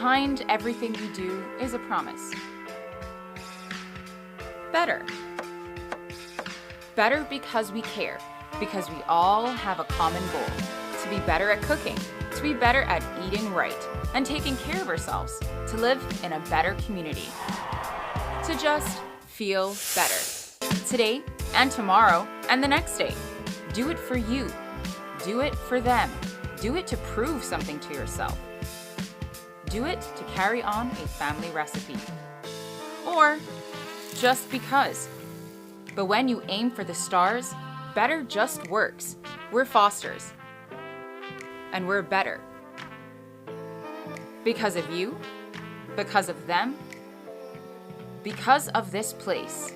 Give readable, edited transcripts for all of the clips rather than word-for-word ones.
behind everything we do is a promise. Better. Better because we care, because we all have a common goal: to be better at cooking, to be better at eating right and taking care of ourselves, to live in a better community, to just feel better. Today and tomorrow and the next day. Do it for you. Do it for them. Do it to prove something to yourself. Do it to carry on a family recipe. Or just because. But when you aim for the stars, better just works. We're Fosters. And we're better. Because of you, because of them, because of this place.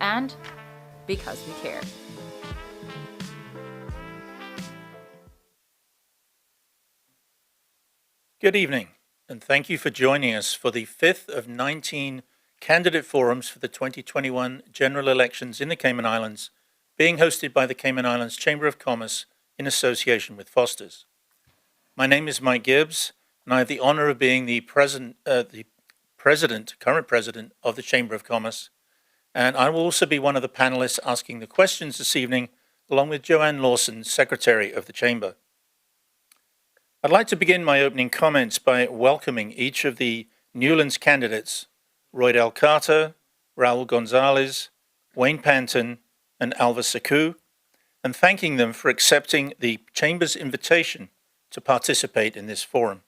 And because we care. Good evening, and thank you for joining us for the 5th of 19 candidate forums for the 2021 general elections in the Cayman Islands, being hosted by the Cayman Islands Chamber of Commerce in association with Fosters. My name is Mike Gibbs, and I have the honor of being the current president of the Chamber of Commerce, and I will also be one of the panelists asking the questions this evening, along with Joanne Lawson, Secretary of the Chamber. I'd like to begin my opening comments by welcoming each of the Newlands candidates, Roy Del Carter, Raul Gonzalez, Wayne Panton, and Alva Saku, and thanking them for accepting the Chamber's invitation to participate in this forum.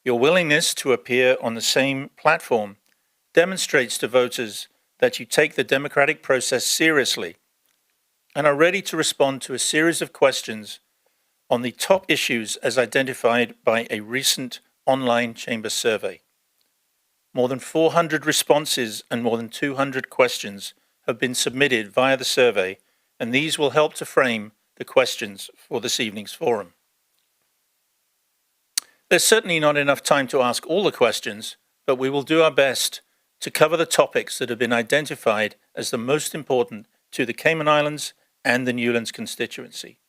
Your willingness to appear on the same platform demonstrates to voters that you take the democratic process seriously and are ready to respond to a series of questions on the top issues as identified by a recent online Chamber survey. More than 400 responses and more than 200 questions have been submitted via the survey, and these will help to frame the questions for this evening's forum. There's certainly not enough time to ask all the questions, but we will do our best to cover the topics that have been identified as the most important to the Cayman Islands and the Newlands constituency.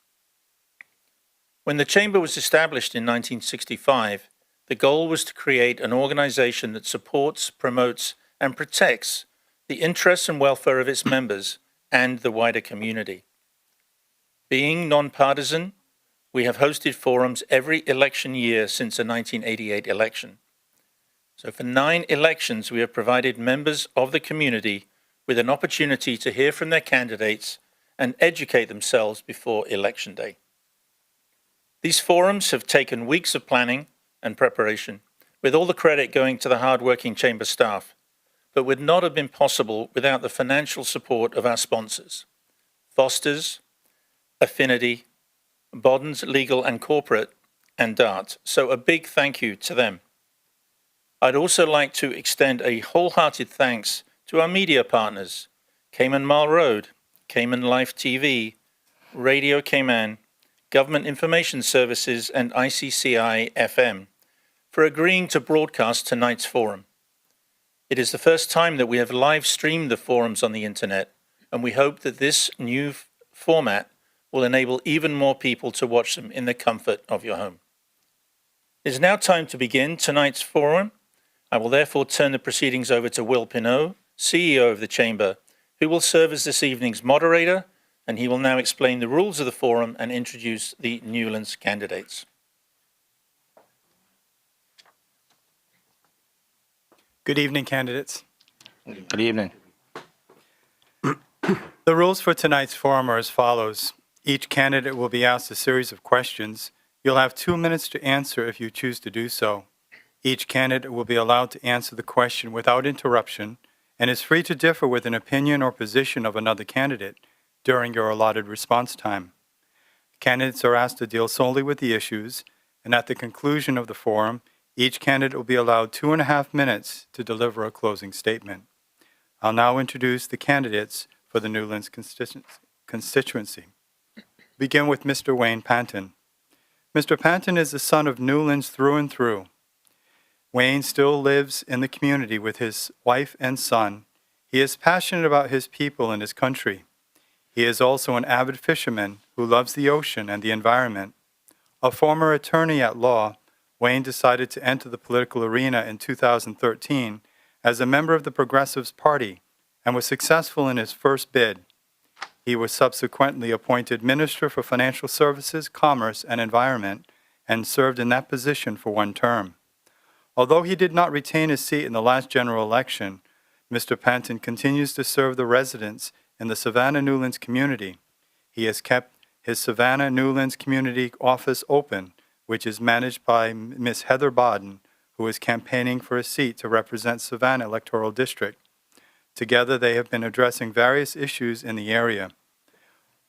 When the Chamber was established in 1965, the goal was to create an organization that supports, promotes, and protects the interests and welfare of its members and the wider community. Being nonpartisan, we have hosted forums every election year since the 1988 election. So for 9 elections, we have provided members of the community with an opportunity to hear from their candidates and educate themselves before Election Day. These forums have taken weeks of planning and preparation, with all the credit going to the hard-working Chamber staff, but would not have been possible without the financial support of our sponsors, Fosters, Affinity, Bodden's Legal and Corporate, and DART. So a big thank you to them. I'd also like to extend a wholehearted thanks to our media partners, Cayman Mile Road, Cayman Life TV, Radio Cayman, Government Information Services, and ICCI FM, for agreeing to broadcast tonight's forum. It is the first time that we have live streamed the forums on the internet, and we hope that this new format will enable even more people to watch them in the comfort of your home. It is now time to begin tonight's forum. I will therefore turn the proceedings over to Will Pinault, CEO of the Chamber, who will serve as this evening's moderator, and he will now explain the rules of the forum and introduce the Newlands candidates. Good evening, candidates. Good evening. The rules for tonight's forum are as follows. Each candidate will be asked a series of questions. You'll have 2 minutes to answer if you choose to do so. Each candidate will be allowed to answer the question without interruption and is free to differ with an opinion or position of another candidate during your allotted response time. Candidates are asked to deal solely with the issues, and at the conclusion of the forum, each candidate will be allowed 2.5 minutes to deliver a closing statement. I'll now introduce the candidates for the Newlands constituency. Begin with Mr. Wayne Panton. Mr. Panton is the son of Newlands through and through. Wayne still lives in the community with his wife and son. He is passionate about his people and his country. He is also an avid fisherman who loves the ocean and the environment. A former attorney at law, Wayne decided to enter the political arena in 2013 as a member of the Progressives Party and was successful in his first bid. He was subsequently appointed Minister for Financial Services, Commerce, and Environment and served in that position for one term. Although he did not retain his seat in the last general election, Mr. Panton continues to serve the residents in the Savannah Newlands community. He has kept his Savannah Newlands Community Office open, which is managed by Ms. Heather Bodden, who is campaigning for a seat to represent Savannah Electoral District. Together, they have been addressing various issues in the area.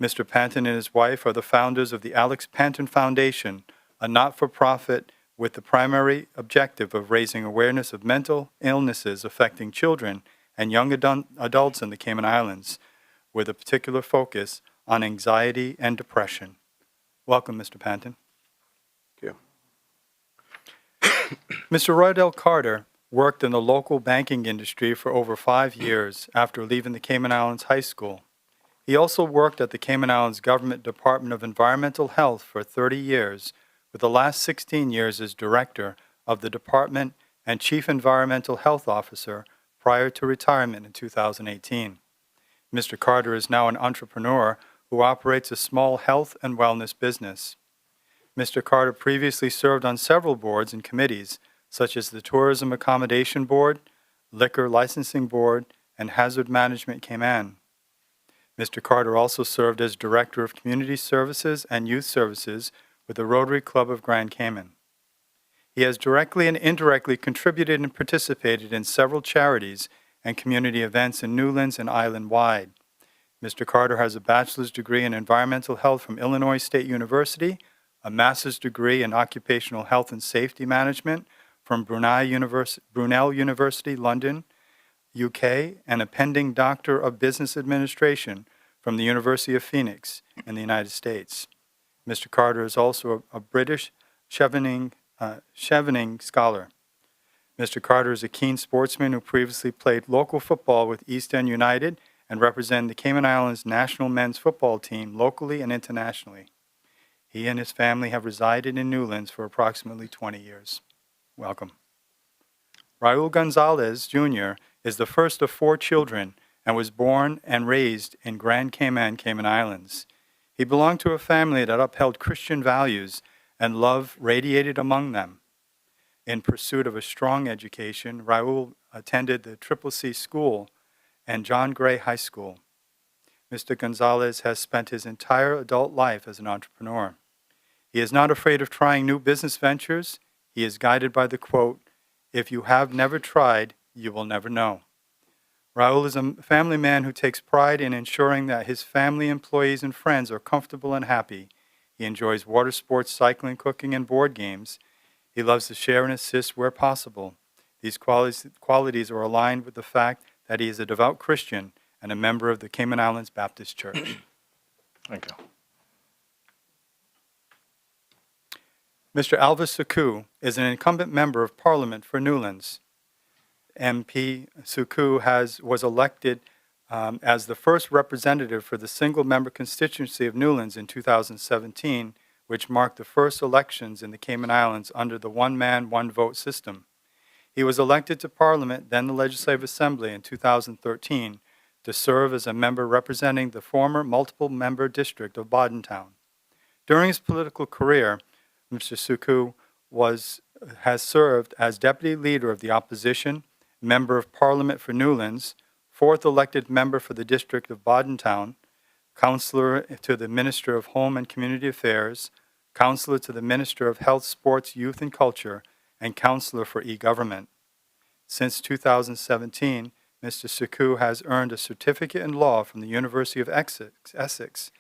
Mr. Panton and his wife are the founders of the Alex Panton Foundation, a not-for-profit with the primary objective of raising awareness of mental illnesses affecting children and young adults in the Cayman Islands, with a particular focus on anxiety and depression. Welcome, Mr. Panton. Thank you. Mr. Roydell Carter worked in the local banking industry for over 5 years after leaving the Cayman Islands High School. He also worked at the Cayman Islands Government Department of Environmental Health for 30 years, with the last 16 years as director of the department and chief environmental health officer prior to retirement in 2018. Mr. Carter is now an entrepreneur who operates a small health and wellness business. Mr. Carter previously served on several boards and committees, such as the Tourism Accommodation Board, Liquor Licensing Board, and Hazard Management Cayman. Mr. Carter also served as Director of Community Services and Youth Services with the Rotary Club of Grand Cayman. He has directly and indirectly contributed and participated in several charities and community events in Newlands and island-wide. Mr. Carter has a bachelor's degree in environmental health from Illinois State University, a master's degree in occupational health and safety management from Brunel University, London, UK, and a pending Doctor of Business Administration from the University of Phoenix in the United States. Mr. Carter is also a British Chevening scholar. Mr. Carter is a keen sportsman who previously played local football with East End United and represented the Cayman Islands national men's football team locally and internationally. He and his family have resided in Newlands for approximately 20 years. Welcome. Raul Gonzalez, Jr. is the first of 4 children and was born and raised in Grand Cayman, Cayman Islands. He belonged to a family that upheld Christian values and love radiated among them. In pursuit of a strong education, Raul attended the CCC School and John Gray High School. Mr. Gonzalez has spent his entire adult life as an entrepreneur. He is not afraid of trying new business ventures. He is guided by the quote, "If you have never tried, you will never know." Raul is a family man who takes pride in ensuring that his family, employees, and friends are comfortable and happy. He enjoys water sports, cycling, cooking, and board games. He loves to share and assist where possible. These qualities are aligned with the fact that he is a devout Christian and a member of the Cayman Islands Baptist Church. Thank you. Mr. Alvis Suku is an incumbent member of Parliament for Newlands. MP Suku was elected as the first representative for the single-member constituency of Newlands in 2017, which marked the first elections in the Cayman Islands under the one-man, one-vote system. He was elected to Parliament, then the Legislative Assembly, in 2013 to serve as a member representing the former multiple-member district of Boddentown. During his political career, Mr. Suku has served as Deputy Leader of the Opposition, Member of Parliament for Newlands, 4th elected member for the District of Boddentown, Counselor to the Minister of Home and Community Affairs, Counselor to the Minister of Health, Sports, Youth and Culture, and Counselor for e-Government. Since 2017, Mr. Suku has earned a certificate in law from the University of Essex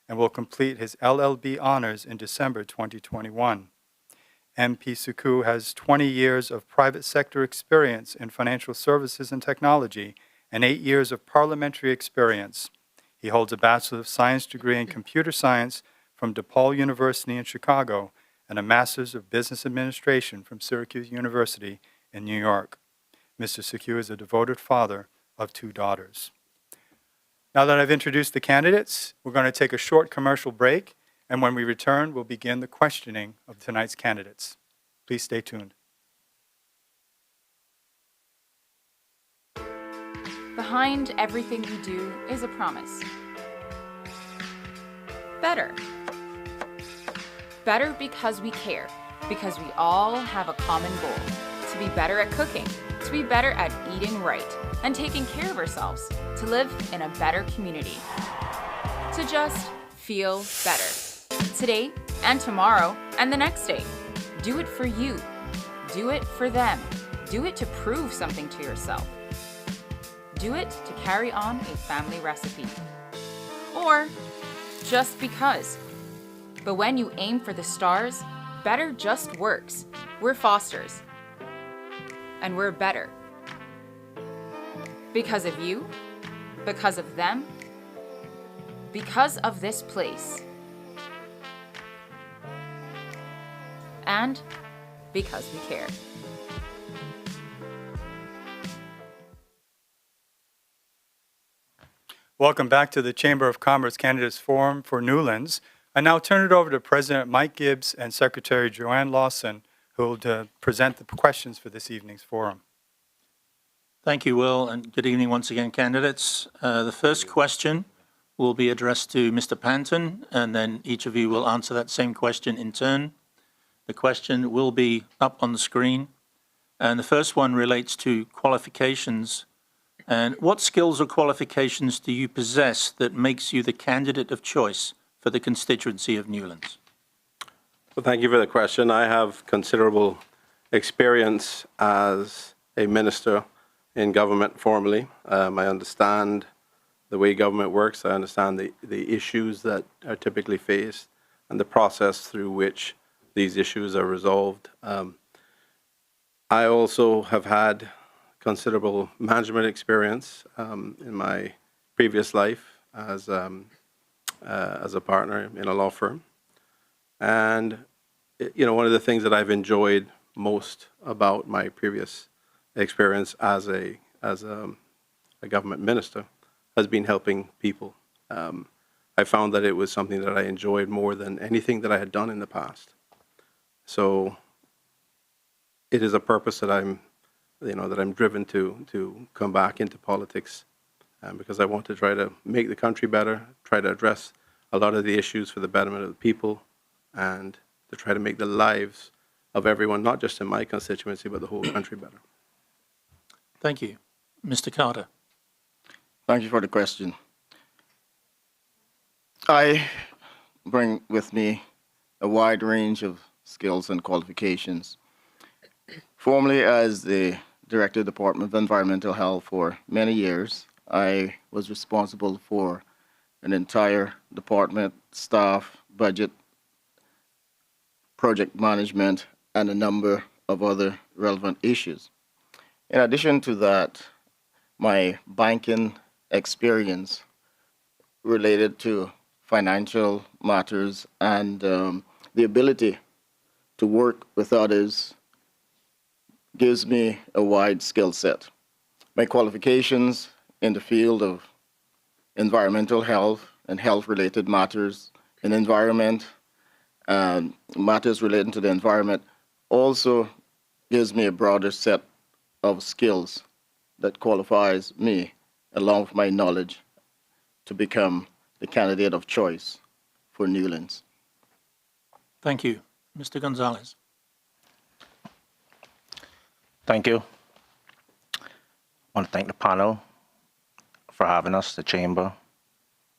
and will complete his LLB honors in December 2021. MP Suku has 20 years of private sector experience in financial services and technology and 8 years of parliamentary experience. He holds a Bachelor of Science degree in Computer Science from DePaul University in Chicago and a Master's of Business Administration from Syracuse University in New York. Mr. Suku is a devoted father of 2 daughters. Now that I've introduced the candidates, we're going to take a short commercial break, And when we return, we'll begin the questioning of tonight's candidates. Please stay tuned. Behind everything we do is a promise. Better. Better because we care, because we all have a common goal: to be better at cooking, to be better at eating right, and taking care of ourselves, to live in a better community, to just feel better. Today and tomorrow and the next day. Do it for you. Do it for them. Do it to prove something to yourself. Do it to carry on a family recipe. Or just because. But when you aim for the stars, better just works. We're Fosters. And we're better. Because of you, because of them, because of this place. And because we care. Welcome back to the Chamber of Commerce Candidates Forum for Newlands. I now turn it over to President Mike Gibbs and Secretary Joanne Lawson, who will present the questions for this evening's forum. Thank you, Will, and good evening once again, candidates. The first question will be addressed to Mr. Panton, and then each of you will answer that same question in turn. The question will be up on the screen, and the first one relates to qualifications. And what skills or qualifications do you possess that makes you the candidate of choice for the constituency of Newlands? Well, thank you for the question. I have considerable experience as a minister in government formally. I understand the way government works. I understand the issues that are typically faced and the process through which these issues are resolved. I also have had considerable management experience in my previous life as a partner in a law firm. And, one of the things that I've enjoyed most about my previous experience as a government minister has been helping people. I found that it was something that I enjoyed more than anything that I had done in the past. So it is a purpose that I'm driven to come back into politics because I want to try to make the country better, try to address a lot of the issues for the betterment of the people, and to try to make the lives of everyone, not just in my constituency, but the whole country better. Thank you. Mr. Carter. Thank you for the question. I bring with me a wide range of skills and qualifications. Formerly as the Director of the Department of Environmental Health for many years, I was responsible for an entire department, staff, budget, project management, and a number of other relevant issues. In addition to that, my banking experience related to financial matters and the ability to work with others gives me a wide skill set. My qualifications in the field of environmental health and health-related matters in environment and matters relating to the environment also gives me a broader set of skills that qualifies me, along with my knowledge, to become the candidate of choice for Newlands. Thank you. Mr. Gonzalez. Thank you. I want to thank the panel for having us, the chamber.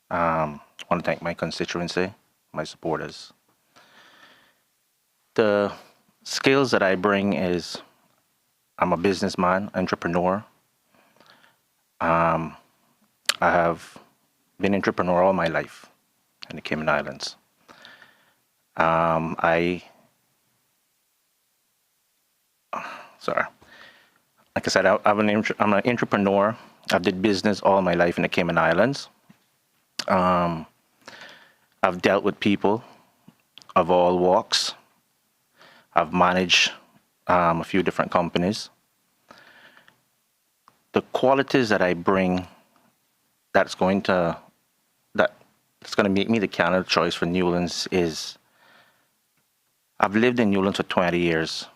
I want to thank my constituency, my supporters. The skills that I bring is I'm a businessman, entrepreneur. I have been entrepreneur all my life in the Cayman Islands. Like I said, I'm an entrepreneur. I've did business all my life in the Cayman Islands. I've dealt with people of all walks. I've managed a few different companies. The qualities that I bring that that's going to make me the candidate choice for Newlands is I've lived in Newlands for 20 years.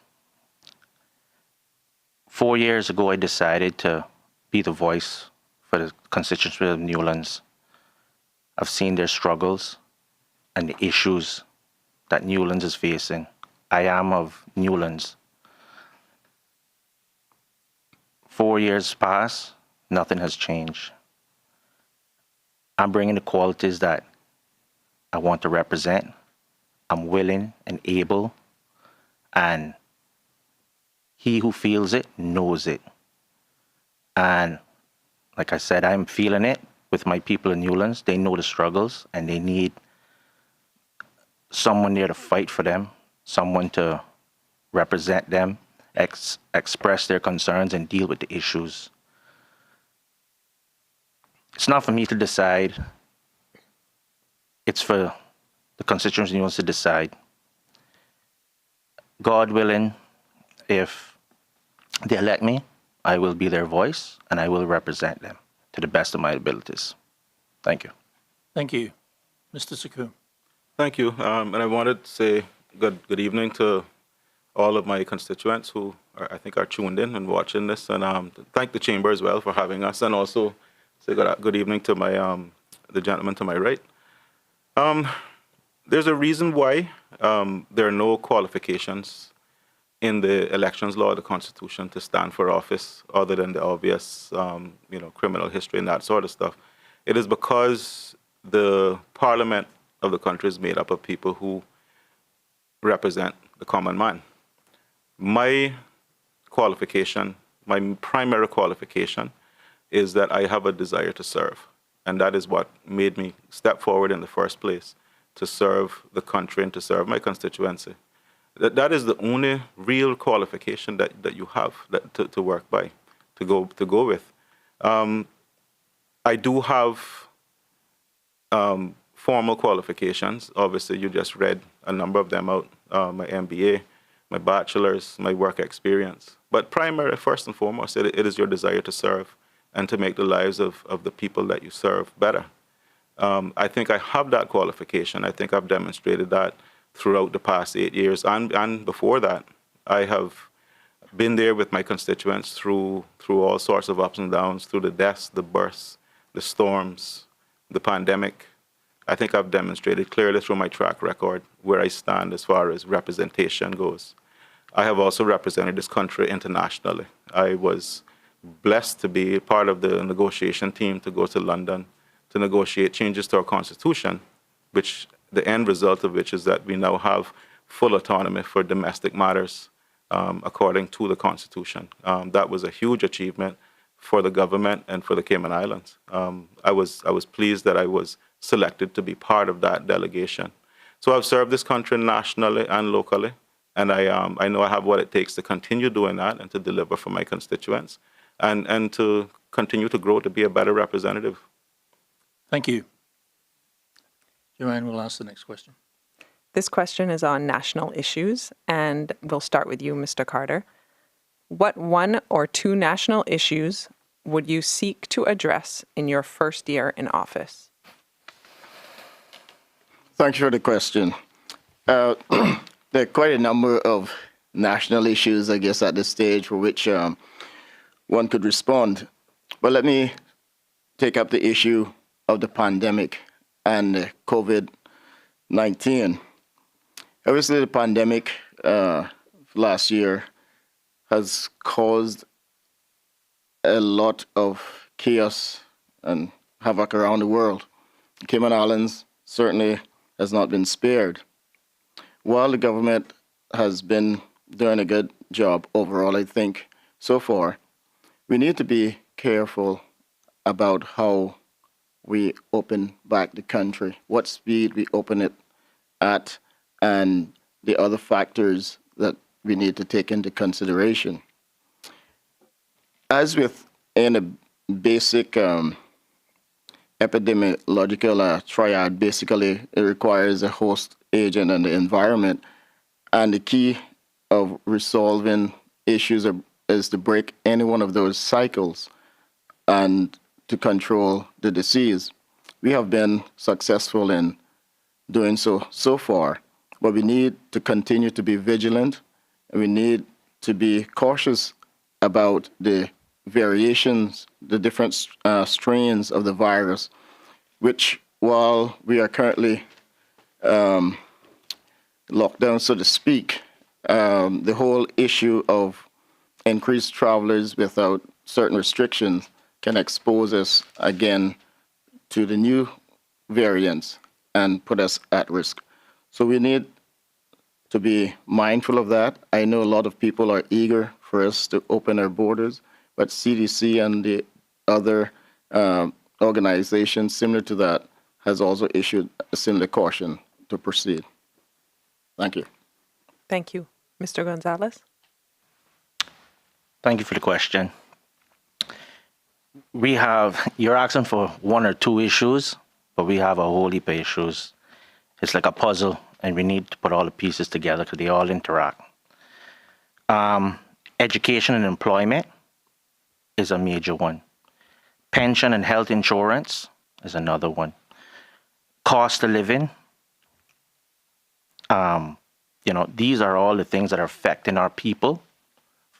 4 years ago, I decided to be the voice for the constituency of Newlands. I've seen their struggles and the issues that Newlands is facing. I am of Newlands. 4 years pass, nothing has changed. I'm bringing the qualities that I want to represent. I'm willing and able, and he who feels it knows it. And like I said, I'm feeling it with my people in Newlands. They know the struggles, and they need someone there to fight for them, someone to represent them, express their concerns, and deal with the issues. It's not for me to decide. It's for the constituency wants to decide. God willing, if they elect me, I will be their voice and I will represent them to the best of my abilities. Thank you. Thank you. Mr. Saku. Thank you. And I wanted to say good evening to all of my constituents who I think are tuned in and watching this, and thank the chamber as well for having us, and also say good evening to my the gentleman to my right. There's a reason why there are no qualifications in the elections law of the Constitution to stand for office other than the obvious, criminal history and that sort of stuff. It is because the parliament of the country is made up of people who represent the common man. My qualification, my primary qualification, is that I have a desire to serve. And that is what made me step forward in the first place, to serve the country and to serve my constituency. That is the only real qualification that you have to work by, to go with. I do have formal qualifications. Obviously, you just read a number of them out, my MBA, my bachelor's, my work experience. But primary, first and foremost, it is your desire to serve and to make the lives of the people that you serve better. I think I have that qualification. I think I've demonstrated that throughout the past 8 years. And before that, I have been there with my constituents through all sorts of ups and downs, through the deaths, the births, the storms, the pandemic. I think I've demonstrated clearly through my track record where I stand as far as representation goes. I have also represented this country internationally. I was blessed to be part of the negotiation team to go to London to negotiate changes to our constitution, which the end result of which is that we now have full autonomy for domestic matters according to the constitution. That was a huge achievement for the government and for the Cayman Islands. I was pleased that I was selected to be part of that delegation. So I've served this country nationally and locally, and I know I have what it takes to continue doing that and to deliver for my constituents and to continue to grow to be a better representative. Thank you. Joanne will ask the next question. This question is on national issues, and we'll start with you, Mr. Carter. What one or two national issues would you seek to address in your first year in office? Thanks for the question. There are quite a number of national issues, I guess, at this stage for which one could respond. But let me take up the issue of the pandemic and COVID-19. Obviously, the pandemic last year has caused a lot of chaos and havoc around the world. The Cayman Islands certainly has not been spared. While the government has been doing a good job overall, I think, so far, we need to be careful about how we open back the country, what speed we open it at, and the other factors that we need to take into consideration. As with any basic epidemiological triad, basically it requires a host agent and the environment, and the key of resolving issues is to break any one of those cycles and to control the disease. We have been successful in doing so far, but we need to continue to be vigilant, and we need to be cautious about the variations, the different strains of the virus, which, while we are currently locked down, so to speak, the whole issue of increased travelers without certain restrictions can expose us again to the new variants and put us at risk. So we need to be mindful of that. I know a lot of people are eager for us to open our borders, but CDC and the other organizations similar to that has also issued a similar caution to proceed. Thank you. Thank you. Mr. Gonzalez? Thank you for the question. You're asking for one or two issues, but we have a whole heap of issues. It's like a puzzle, and we need to put all the pieces together because they all interact. Education and employment is a major one. Pension and health insurance is another one. Cost of living. These are all the things that are affecting our people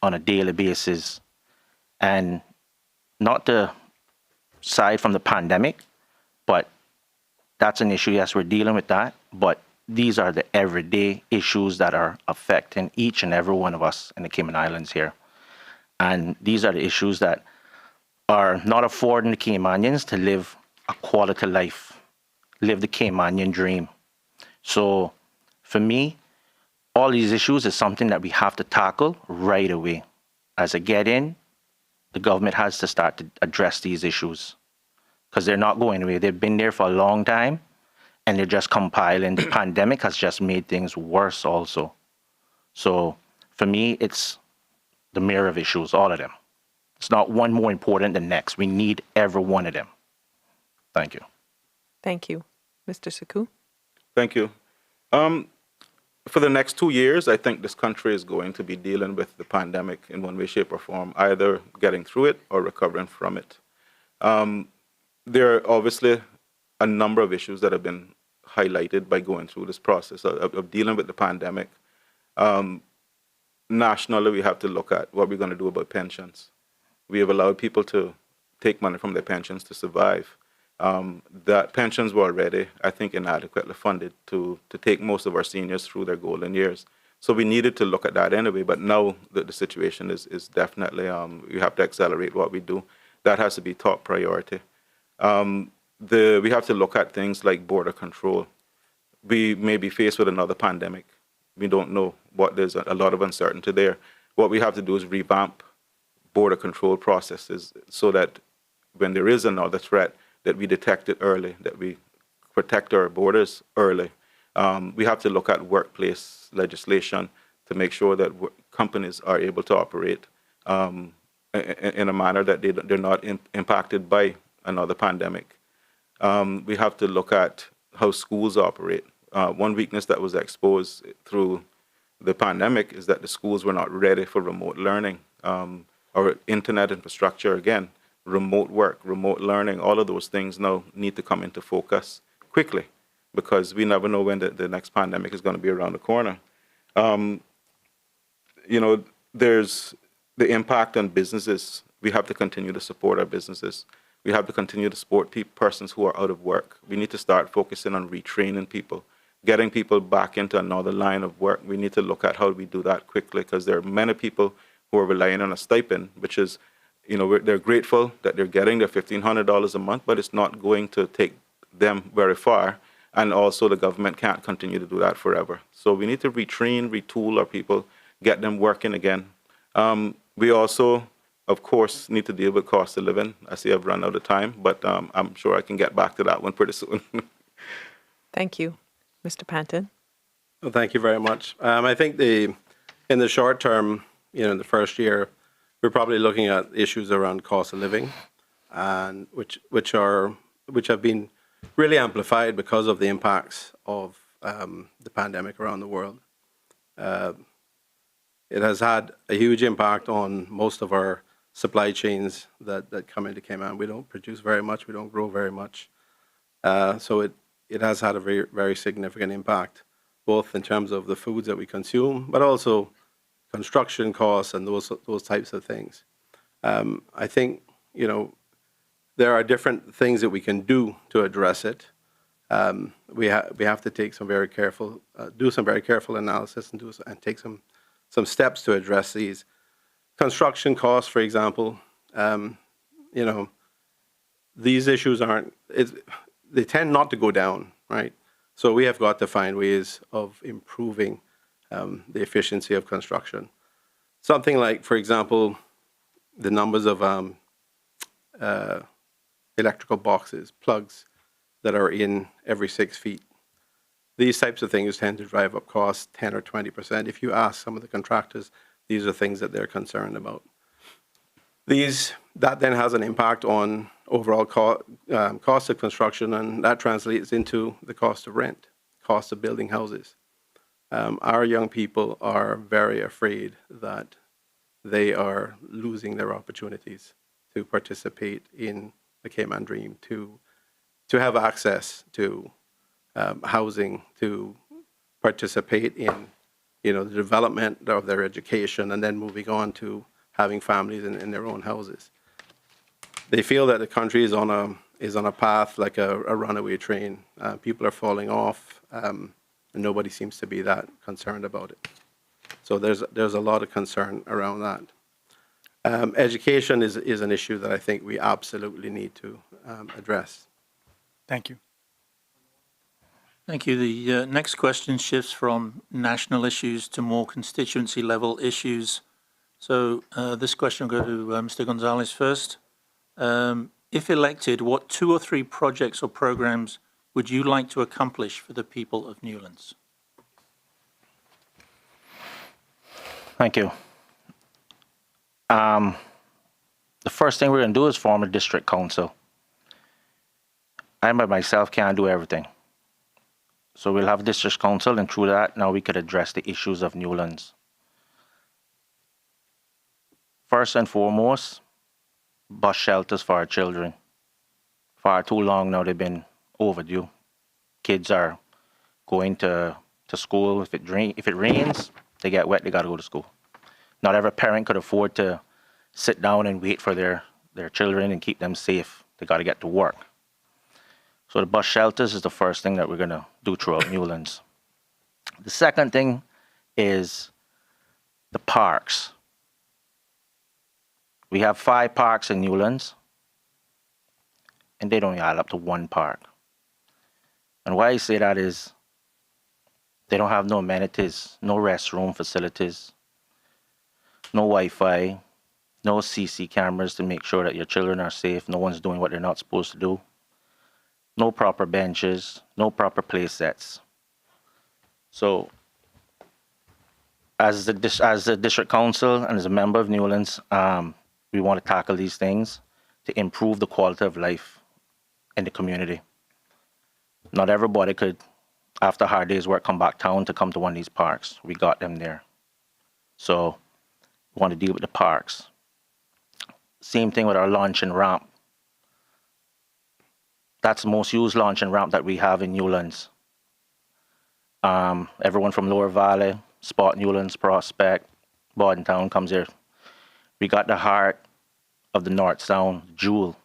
on a daily basis. And not to side from the pandemic, but that's an issue. Yes, we're dealing with that. But these are the everyday issues that are affecting each and every one of us in the Cayman Islands here. And these are the issues that are not affording the Caymanians to live a quality life, live the Caymanian dream. So for me, all these issues is something that we have to tackle right away. As a get-in, the government has to start to address these issues because they're not going away. They've been there for a long time, and they're just compiling. The pandemic has just made things worse also. So for me, it's the mirror of issues, all of them. It's not one more important than next. We need every one of them. Thank you. Thank you. Mr. Saku? Thank you. For the next 2 years, I think this country is going to be dealing with the pandemic in one way, shape, or form, either getting through it or recovering from it. There are obviously a number of issues that have been highlighted by going through this process of dealing with the pandemic. Nationally, we have to look at what we're going to do about pensions. We have allowed people to take money from their pensions to survive. That pensions were already, I think, inadequately funded to take most of our seniors through their golden years. So we needed to look at that anyway, but now that the situation is definitely, we have to accelerate what we do. That has to be top priority. We have to look at things like border control. We may be faced with another pandemic. We don't know there's a lot of uncertainty there. What we have to do is revamp border control processes so that when there is another threat, that we detect it early, that we protect our borders early. We have to look at workplace legislation to make sure that companies are able to operate in a manner that they're not impacted by another pandemic. We have to look at how schools operate. One weakness that was exposed through the pandemic is that the schools were not ready for remote learning. Our internet infrastructure, again, remote work, remote learning, all of those things now need to come into focus quickly because we never know when the next pandemic is going to be around the corner. There's the impact on businesses. We have to continue to support our businesses. We have to continue to support persons who are out of work. We need to start focusing on retraining people, getting people back into another line of work. We need to look at how we do that quickly because there are many people who are relying on a stipend, which is, they're grateful that they're getting their $1,500 a month, but it's not going to take them very far. And also the government can't continue to do that forever. So we need to retrain, retool our people, get them working again. We also, of course, need to deal with cost of living. I see I've run out of time, but I'm sure I can get back to that one pretty soon. Thank you. Mr. Panton? Well, thank you very much. I think in the short term, in the first year, we're probably looking at issues around cost of living, and which have been really amplified because of the impacts of the pandemic around the world. It has had a huge impact on most of our supply chains that come into Cayman. We don't produce very much. We don't grow very much. So it has had a very, very significant impact, both in terms of the foods that we consume, but also construction costs and those types of things. I think, there are different things that we can do to address it. We have to take some very careful, do some very careful analysis and take some steps to address these. Construction costs, for example, these issues they tend not to go down, right? So we have got to find ways of improving the efficiency of construction. Something like, for example, the numbers of electrical boxes, plugs that are in every 6 feet. These types of things tend to drive up costs 10 or 20%. If you ask some of the contractors, these are things that they're concerned about. That then has an impact on overall cost of construction, and that translates into the cost of rent, cost of building houses. Our young people are very afraid that they are losing their opportunities to participate in the Cayman Dream, to have access to housing, to participate in the development of their education, and then moving on to having families in their own houses. They feel that the country is on a path like a runaway train. People are falling off, and nobody seems to be that concerned about it. So there's a lot of concern around that. Education is an issue that I think we absolutely need to address. Thank you. Thank you. The next question shifts from national issues to more constituency level issues. So this question will go to Mr. Gonzalez first. If elected, what 2 or 3 projects or programs would you like to accomplish for the people of Newlands? Thank you. The first thing we're going to do is form a district council. I by myself can't do everything. So we'll have a district council, and through that, now we could address the issues of Newlands. First and foremost, bus shelters for our children. Far too long now they've been overdue. Kids are going to school. If it rains, they get wet, they got to go to school. Not every parent could afford to sit down and wait for their children and keep them safe. They got to get to work. So the bus shelters is the first thing that we're going to do throughout Newlands. The second thing is the parks. We have 5 parks in Newlands, and they don't add up to 1 park. And why I say that is they don't have no amenities, no restroom facilities, no Wi-Fi, no CC cameras to make sure that your children are safe, no one's doing what they're not supposed to do, no proper benches, no proper play sets. So as the district council and as a member of Newlands, we want to tackle these things to improve the quality of life in the community. Not everybody could, after a hard day's work, come back town to come to one of these parks. We got them there. So we want to deal with the parks. Same thing with our launch and ramp. That's the most used launch and ramp that we have in Newlands. Everyone from Lower Valley, Spot Newlands, Prospect, Bordentown comes here. We got the heart of the North Sound, Jewel.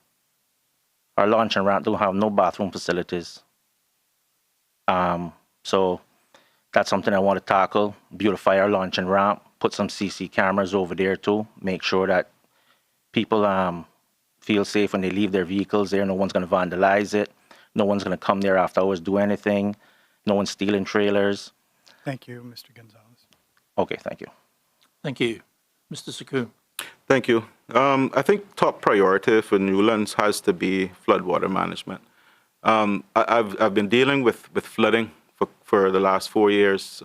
Our launch and ramp don't have no bathroom facilities. So that's something I want to tackle, beautify our launch and ramp, put some CC cameras over there too, make sure that people feel safe when they leave their vehicles there. No one's going to vandalize it. No one's going to come there after hours, do anything. No one's stealing trailers. Thank you, Mr. Gonzalez. Okay, thank you. Thank you. Mr. Saku. Thank you. I think top priority for Newlands has to be floodwater management. I've been dealing with flooding for the last 4 years.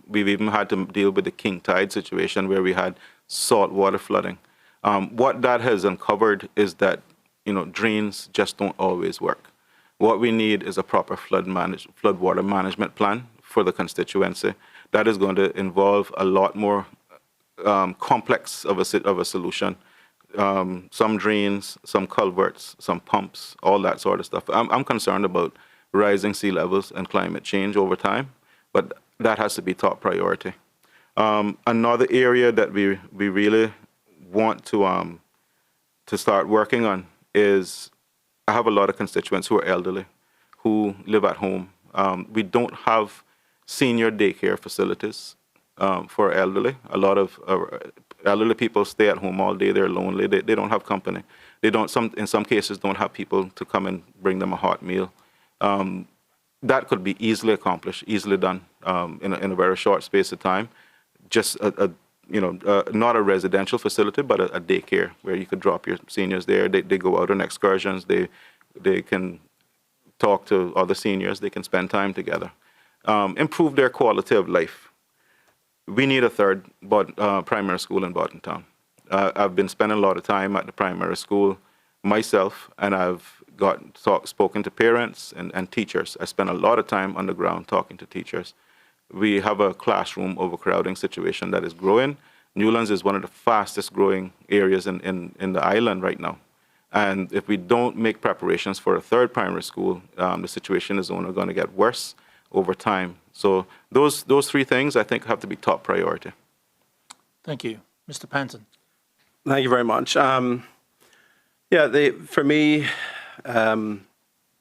We've even had to deal with the king tide situation where we had saltwater flooding. What that has uncovered is that drains just don't always work. What we need is a proper floodwater management plan for the constituency. That is going to involve a lot more complex of a solution. some drains, some culverts, some pumps, all that sort of stuff. I'm concerned about rising sea levels and climate change over time, but that has to be top priority. Another area that we really want to start working on is, I have a lot of constituents who are elderly, who live at home. We don't have senior daycare facilities for elderly. A lot of elderly people stay at home all day. They're lonely. They don't have company. They don't. In some cases, don't have people to come and bring them a hot meal. That could be easily accomplished, easily done in a very short space of time. Just not a residential facility, but a daycare where you could drop your seniors there. They go out on excursions. They can talk to other seniors. They can spend time together. Improve their quality of life. We need a third primary school in Bottomtown. I've been spending a lot of time at the primary school myself, and I've spoken to parents and teachers. I spend a lot of time on the ground talking to teachers. We have a classroom overcrowding situation that is growing. Newlands is one of the fastest growing areas in the island right now. And if we don't make preparations for a third primary school, the situation is only going to get worse over time. So those three things, I think, have to be top priority. Thank you. Mr. Panton. Thank you very much. For me,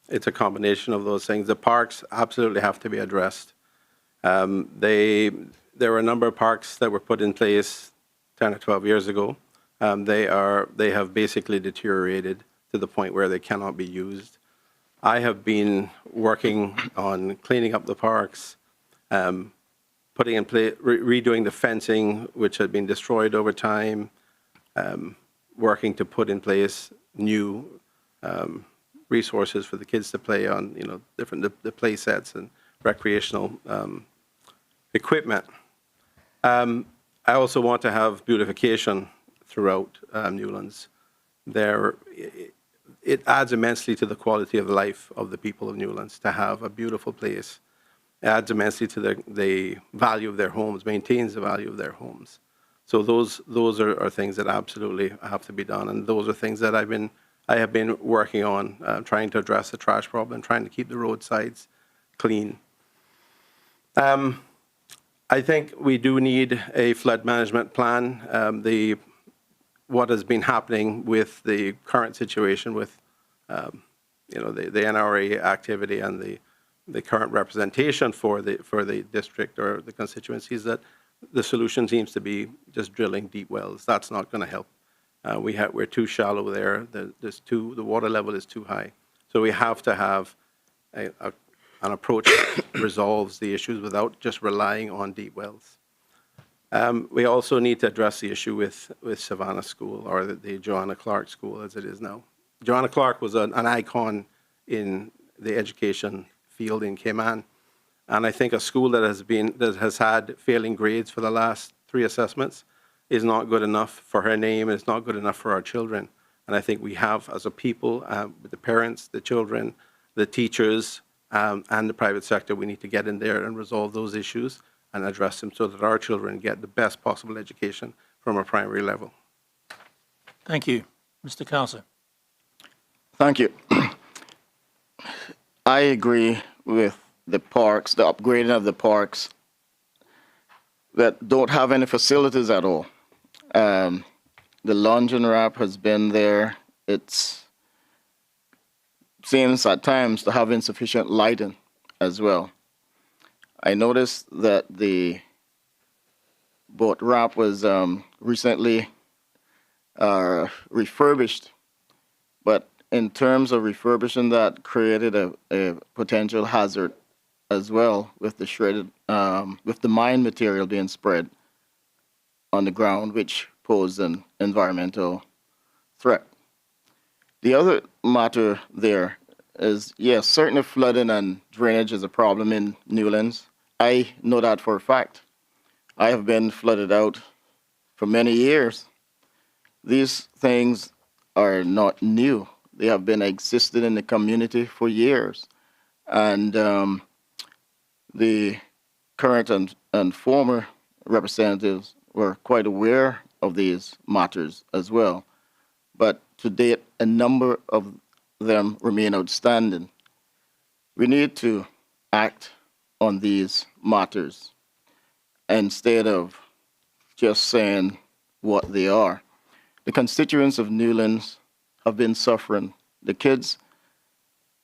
it's a combination of those things. The parks absolutely have to be addressed. There were a number of parks that were put in place 10 or 12 years ago. They have basically deteriorated to the point where they cannot be used. I have been working on cleaning up the parks, putting in place, redoing the fencing, which had been destroyed over time, working to put in place new resources for the kids to play on, different the play sets and recreational equipment. I also want to have beautification throughout Newlands. It adds immensely to the quality of life of the people of Newlands to have a beautiful place. It adds immensely to the value of their homes, maintains the value of their homes. So those are things that absolutely have to be done, and those are things that I have been working on, trying to address the trash problem, trying to keep the roadsides clean. I think we do need a flood management plan. What has been happening with the current situation with the NRA activity and the current representation for the district or the constituency is that the solution seems to be just drilling deep wells. That's not going to help. We're too shallow there. The water level is too high. So we have to have an approach that resolves the issues without just relying on deep wells. We also need to address the issue with Savannah School, or the Joanna Clark School as it is now. Joanna Clark was an icon in the education field in Cayman, and I think a school that has had failing grades for the last 3 assessments is not good enough for her name. It's not good enough for our children. And I think we have, as a people, with the parents, the children, the teachers, and the private sector, we need to get in there and resolve those issues and address them so that our children get the best possible education from a primary level. Thank you. Mr. Carter. Thank you. I agree with the parks, the upgrading of the parks that don't have any facilities at all. The lunging ramp has been there. It seems at times to have insufficient lighting as well. I noticed that the boat ramp was recently refurbished, but in terms of refurbishing that, created a potential hazard as well with the shredded, with the mine material being spread on the ground, which posed an environmental threat. The other matter there is, yes, certainly flooding and drainage is a problem in Newlands. I know that for a fact. I have been flooded out for many years. These things are not new. They have been existing in the community for years. And the current and former representatives were quite aware of these matters as well. but to date, a number of them remain outstanding. We need to act on these matters instead of just saying what they are. The constituents of Newlands have been suffering. The kids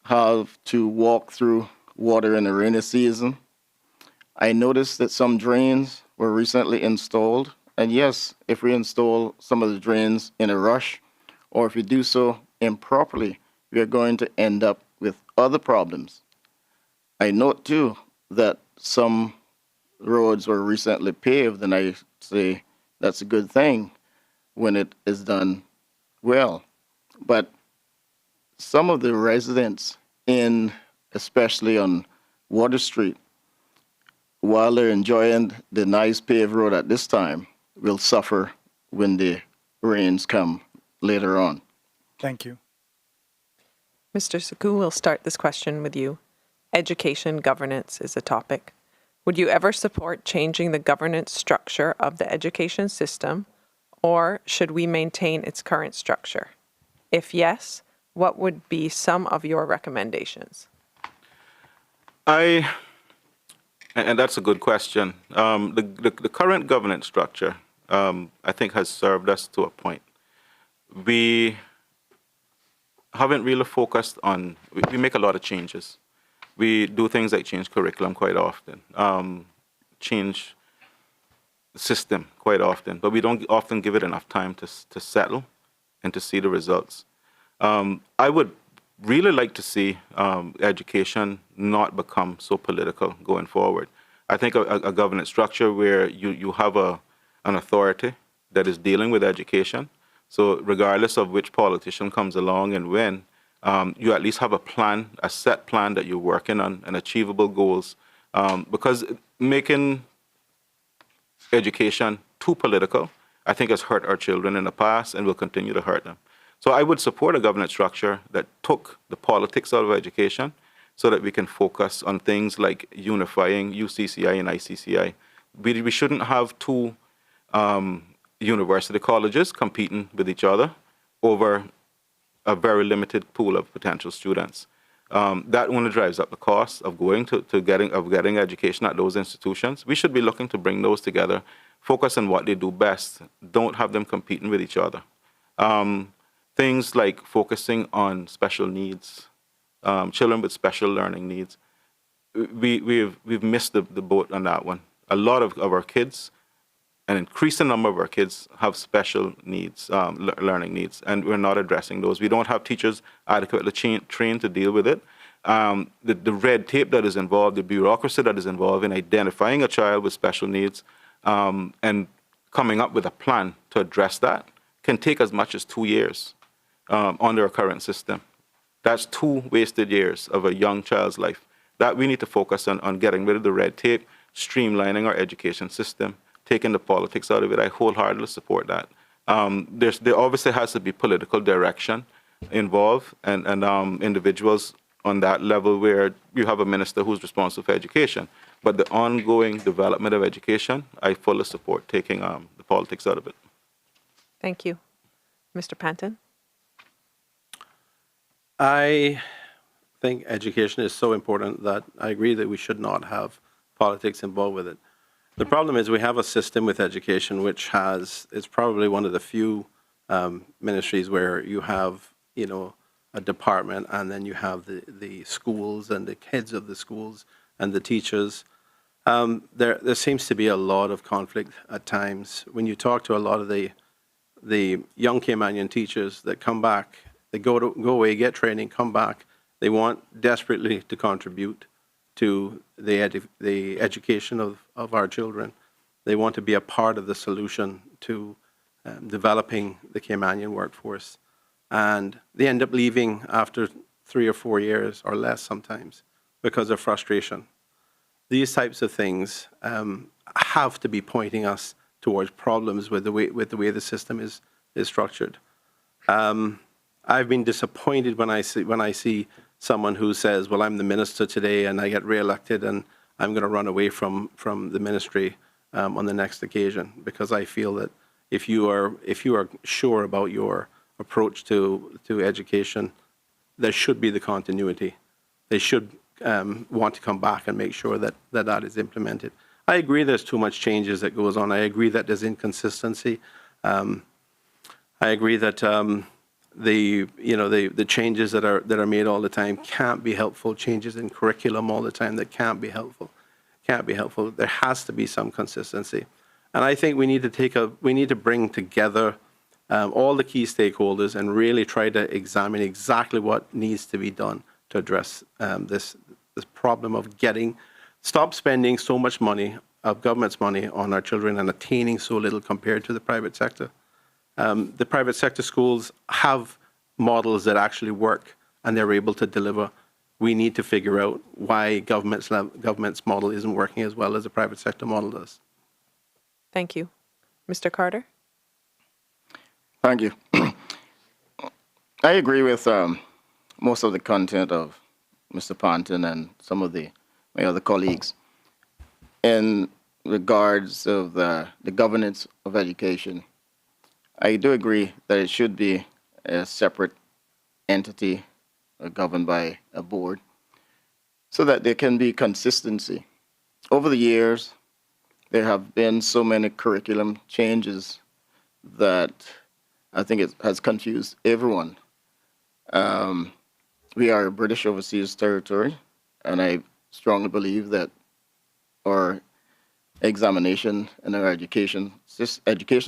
have to walk through water in the rainy season. I noticed that some drains were recently installed. And yes, if we install some of the drains in a rush, or if we do so improperly, we are going to end up with other problems. I note too that some roads were recently paved, and I say that's a good thing when it is done well. But some of the residents especially on Water Street, while they're enjoying the nice paved road at this time, will suffer when the rains come later on. Thank you. Mr. Saku, we'll start this question with you. Education governance is a topic. Would you ever support changing the governance structure of the education system, or should we maintain its current structure? If yes, what would be some of your recommendations? And that's a good question. The current governance structure, I think, has served us to a point. We haven't really focused on, we make a lot of changes. We do things like change curriculum quite often, change the system quite often, but we don't often give it enough time to settle and to see the results. I would really like to see education not become so political going forward. I think a governance structure where you have an authority that is dealing with education. So regardless of which politician comes along and when, you at least have a plan, a set plan that you're working on, and achievable goals. Because making education too political, I think, has hurt our children in the past and will continue to hurt them. So I would support a governance structure that took the politics out of education so that we can focus on things like unifying UCCI and ICCI. We shouldn't have two university colleges competing with each other over a very limited pool of potential students. That only drives up the cost of getting education at those institutions. We should be looking to bring those together, focus on what they do best, don't have them competing with each other. Things like focusing on special needs, children with special learning needs. We've missed the boat on that one. A lot of our kids, an increasing number of our kids, have special needs, learning needs, and we're not addressing those. We don't have teachers adequately trained to deal with it. The red tape that is involved, the bureaucracy that is involved in identifying a child with special needs and coming up with a plan to address that can take as much as 2 years under our current system. That's 2 wasted years of a young child's life. That we need to focus on getting rid of the red tape, streamlining our education system, taking the politics out of it. I wholeheartedly support that. There obviously has to be political direction involved and individuals on that level where you have a minister who's responsible for education. But the ongoing development of education, I fully support taking the politics out of it. Thank you. Mr. Panton? I think education is so important that I agree that we should not have politics involved with it. The problem is we have a system with education which it's probably one of the few ministries where you have, a department and then you have the schools and the heads of the schools and the teachers. There seems to be a lot of conflict at times. When you talk to a lot of the young Caymanian teachers that come back, they go away, get training, come back, they want desperately to contribute to the education of our children. They want to be a part of the solution to developing the Caymanian workforce. And they end up leaving after 3 or 4 years or less sometimes because of frustration. These types of things have to be pointing us towards problems with the way the system is structured. I've been disappointed when I see someone who says, well, I'm the minister today and I get reelected and I'm going to run away from the ministry on the next occasion, because I feel that if you are sure about your approach to education, there should be the continuity. They should want to come back and make sure that is implemented. I agree there's too much changes that goes on. I agree that there's inconsistency. I agree that the changes that are made all the time can't be helpful. Changes in curriculum all the time that can't be helpful. There has to be some consistency, and I think we need to bring together all the key stakeholders and really try to examine exactly what needs to be done to address this problem of stop spending so much money of government's money on our children and attaining so little compared to the private sector. The private sector schools have models that actually work and they're able to deliver. We need to figure out why government's model isn't working as well as the private sector model does. Thank you. Mr. Carter? Thank you. I agree with most of the content of Mr. Panton and some of my other colleagues in regards of the governance of education. I do agree that it should be a separate entity governed by a board so that there can be consistency. Over the years, there have been so many curriculum changes that I think it has confused everyone. We are a British overseas territory, and I strongly believe that our examination and our educational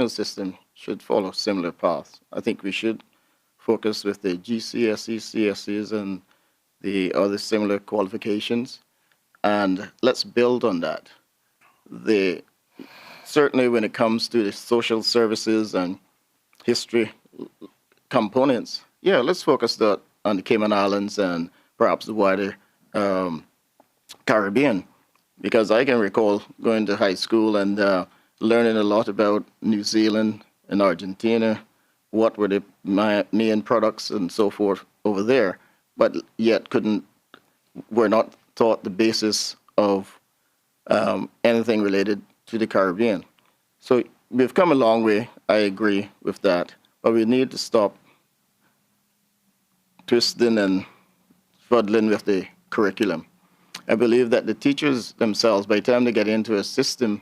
system should follow similar paths. I think we should focus with the GCSE, CSEs, and the other similar qualifications, and let's build on that. Certainly when it comes to the social services and history components, let's focus on the Cayman Islands and perhaps the wider Caribbean, because I can recall going to high school and learning a lot about New Zealand and Argentina, what were the main products and so forth over there, but yet were not taught the basis of anything related to the Caribbean. So we've come a long way, I agree with that, but we need to stop twisting and fuddling with the curriculum. I believe that the teachers themselves, by the time they get into a system,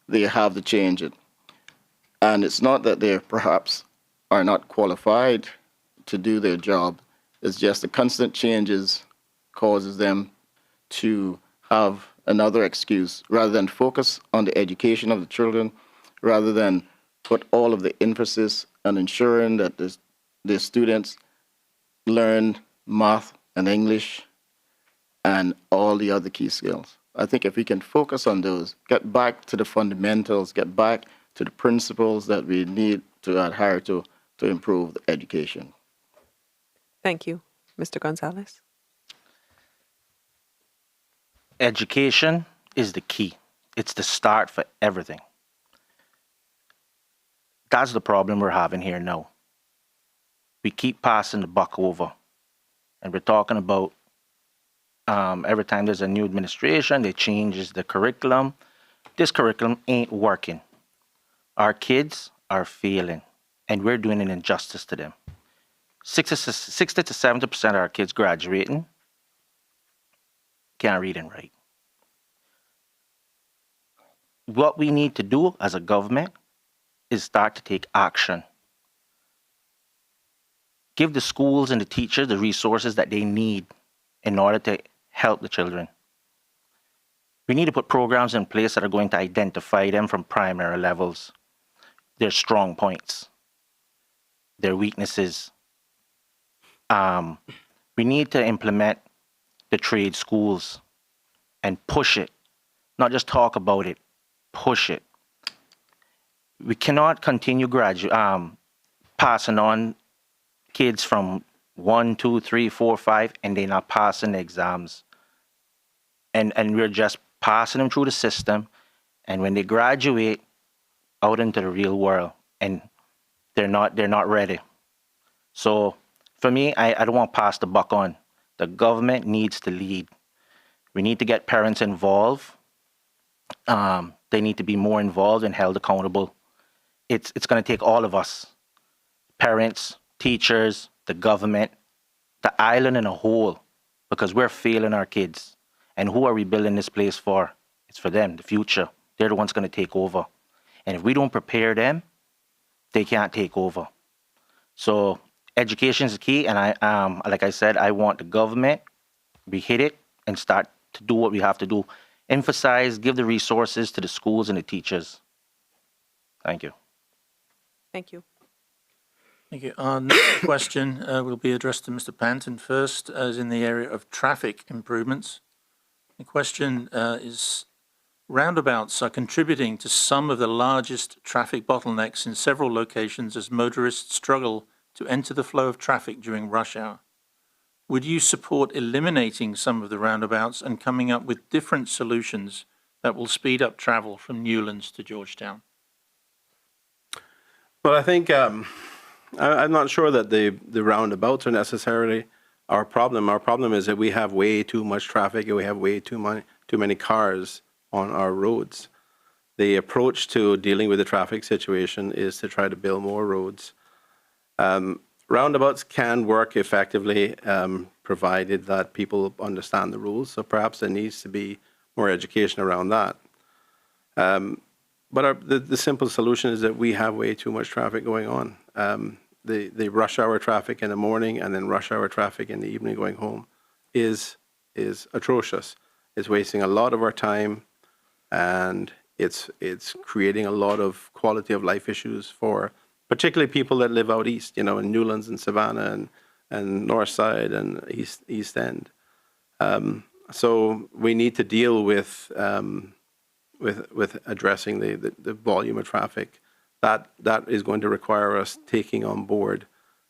they have to change it. And it's not that they perhaps are not qualified to do their job. It's just the constant changes causes them to have another excuse rather than focus on the education of the children, rather than put all of the emphasis on ensuring that the students learn math and English and all the other key skills. I think if we can focus on those, get back to the fundamentals, get back to the principles that we need to adhere to improve the education. Thank you. Mr. Gonzalez? Education is the key. It's the start for everything. That's the problem we're having here now. We keep passing the buck over. And we're talking about every time there's a new administration, they changes the curriculum. This curriculum ain't working. Our kids are failing, and we're doing an injustice to them. 60 to 70% of our kids graduating can't read and write. What we need to do as a government is start to take action. Give the schools and the teachers the resources that they need in order to help the children. We need to put programs in place that are going to identify them from primary levels, their strong points, their weaknesses. We need to implement the trade schools and push it, not just talk about it, push it. We cannot continue passing on kids from 1, 2, 3, 4, 5, and they're not passing the exams. And we're just passing them through the system, and when they graduate out into the real world, and they're not ready. So for me, I don't want to pass the buck on. The government needs to lead. We need to get parents involved. They need to be more involved and held accountable. It's going to take all of us, parents, teachers, the government, the island in a whole, because we're failing our kids. And who are we building this place for? It's for them, the future. They're the ones going to take over. And if we don't prepare them, they can't take over. So education is key. And like I said, I want the government, we hit it and start to do what we have to do. Emphasize, give the resources to the schools and the teachers. Thank you. Thank you. Thank you. Our next question will be addressed to Mr. Panton first, as in the area of traffic improvements. The question is, roundabouts are contributing to some of the largest traffic bottlenecks in several locations as motorists struggle to enter the flow of traffic during rush hour. Would you support eliminating some of the roundabouts and coming up with different solutions that will speed up travel from Newlands to Georgetown? Well, I think I'm not sure that the roundabouts are necessarily our problem. Our problem is that we have way too much traffic and we have way too many cars on our roads. The approach to dealing with the traffic situation is to try to build more roads. Roundabouts can work effectively, provided that people understand the rules. So perhaps there needs to be more education around that. But the simple solution is that we have way too much traffic going on. The rush hour traffic in the morning and then rush hour traffic in the evening going home is atrocious. It's wasting a lot of our time, and it's creating a lot of quality of life issues for particularly people that live out east, in Newlands and Savannah and North Side and East End. So we need to deal with addressing the volume of traffic. That is going to require us taking on board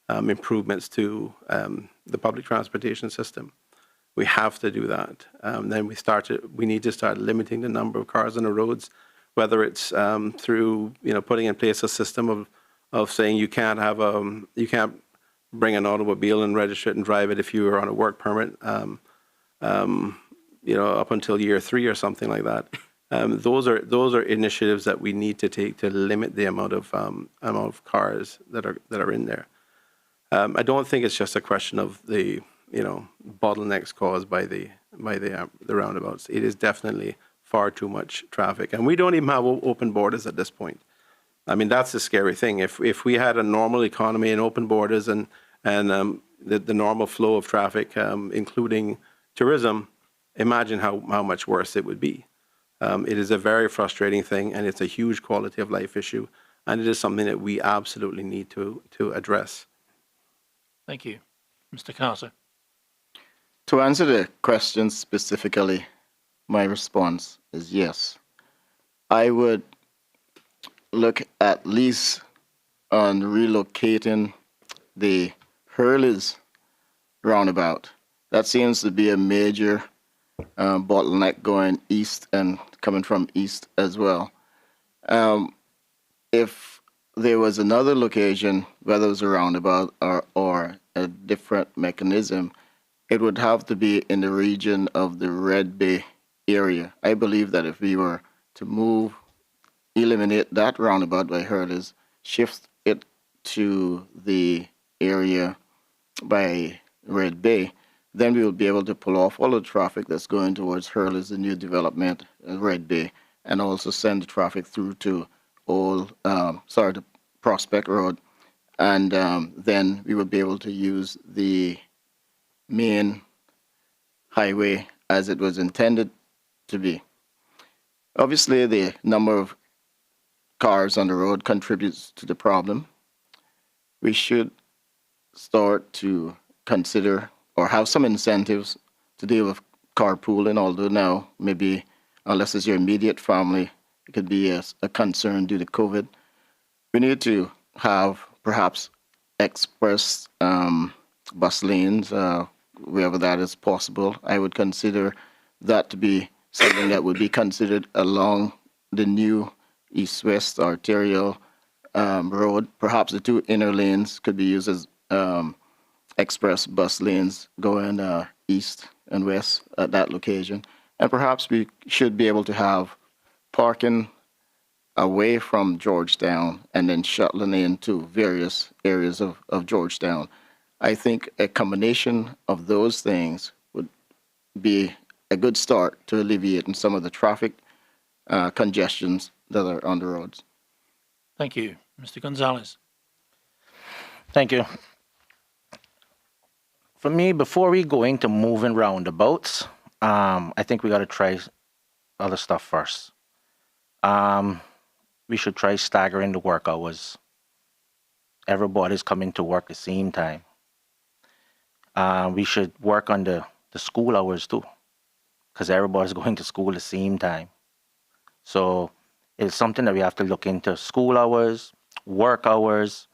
improvements to the public transportation system. We have to do that. Then we need to start limiting the number of cars on the roads, whether it's through putting in place a system of saying you can't bring an automobile and register it and drive it if you are on a work permit, up until year 3 or something like that. Those are initiatives that we need to take to limit the amount of cars that are in there. I don't think it's just a question of the bottlenecks caused by the roundabouts. It is definitely far too much traffic, and we don't even have open borders at this point. I mean, that's the scary thing. If we had a normal economy and open borders and the normal flow of traffic, including tourism, imagine how much worse it would be. It is a very frustrating thing, and it's a huge quality of life issue, and it is something that we absolutely need to address. Thank you. Mr. Carter. To answer the question specifically, my response is yes. I would look at least on relocating the Hurley's roundabout. That seems to be a major bottleneck going east and coming from east as well. If there was another location, whether it was a roundabout or a different mechanism, it would have to be in the region of the Red Bay area. I believe that if we were to eliminate that roundabout by Hurley's, shift it to the area by Red Bay, then we will be able to pull off all the traffic that's going towards Hurley's, the new development, Red Bay, and also send the traffic through to the Prospect Road. And then we would be able to use the main highway as it was intended to be. Obviously, the number of cars on the road contributes to the problem. We should start to consider or have some incentives to deal with carpooling, although now maybe, unless it's your immediate family, it could be a concern due to COVID. We need to have perhaps express bus lanes, wherever that is possible. I would consider that to be something that would be considered along the new east-west arterial road. Perhaps the 2 inner lanes could be used as express bus lanes going east and west at that location. And perhaps we should be able to have parking away from Georgetown and then shuttling into various areas of Georgetown. I think a combination of those things would be a good start to alleviating some of the traffic congestions that are on the roads. Thank you. Mr. Gonzalez. Thank you. For me, before we go into moving roundabouts, I think we got to try other stuff first. We should try staggering the work hours. Everybody's coming to work the same time. We should work on the school hours too, because everybody's going to school the same time. So it's something that we have to look into: school hours, work hours,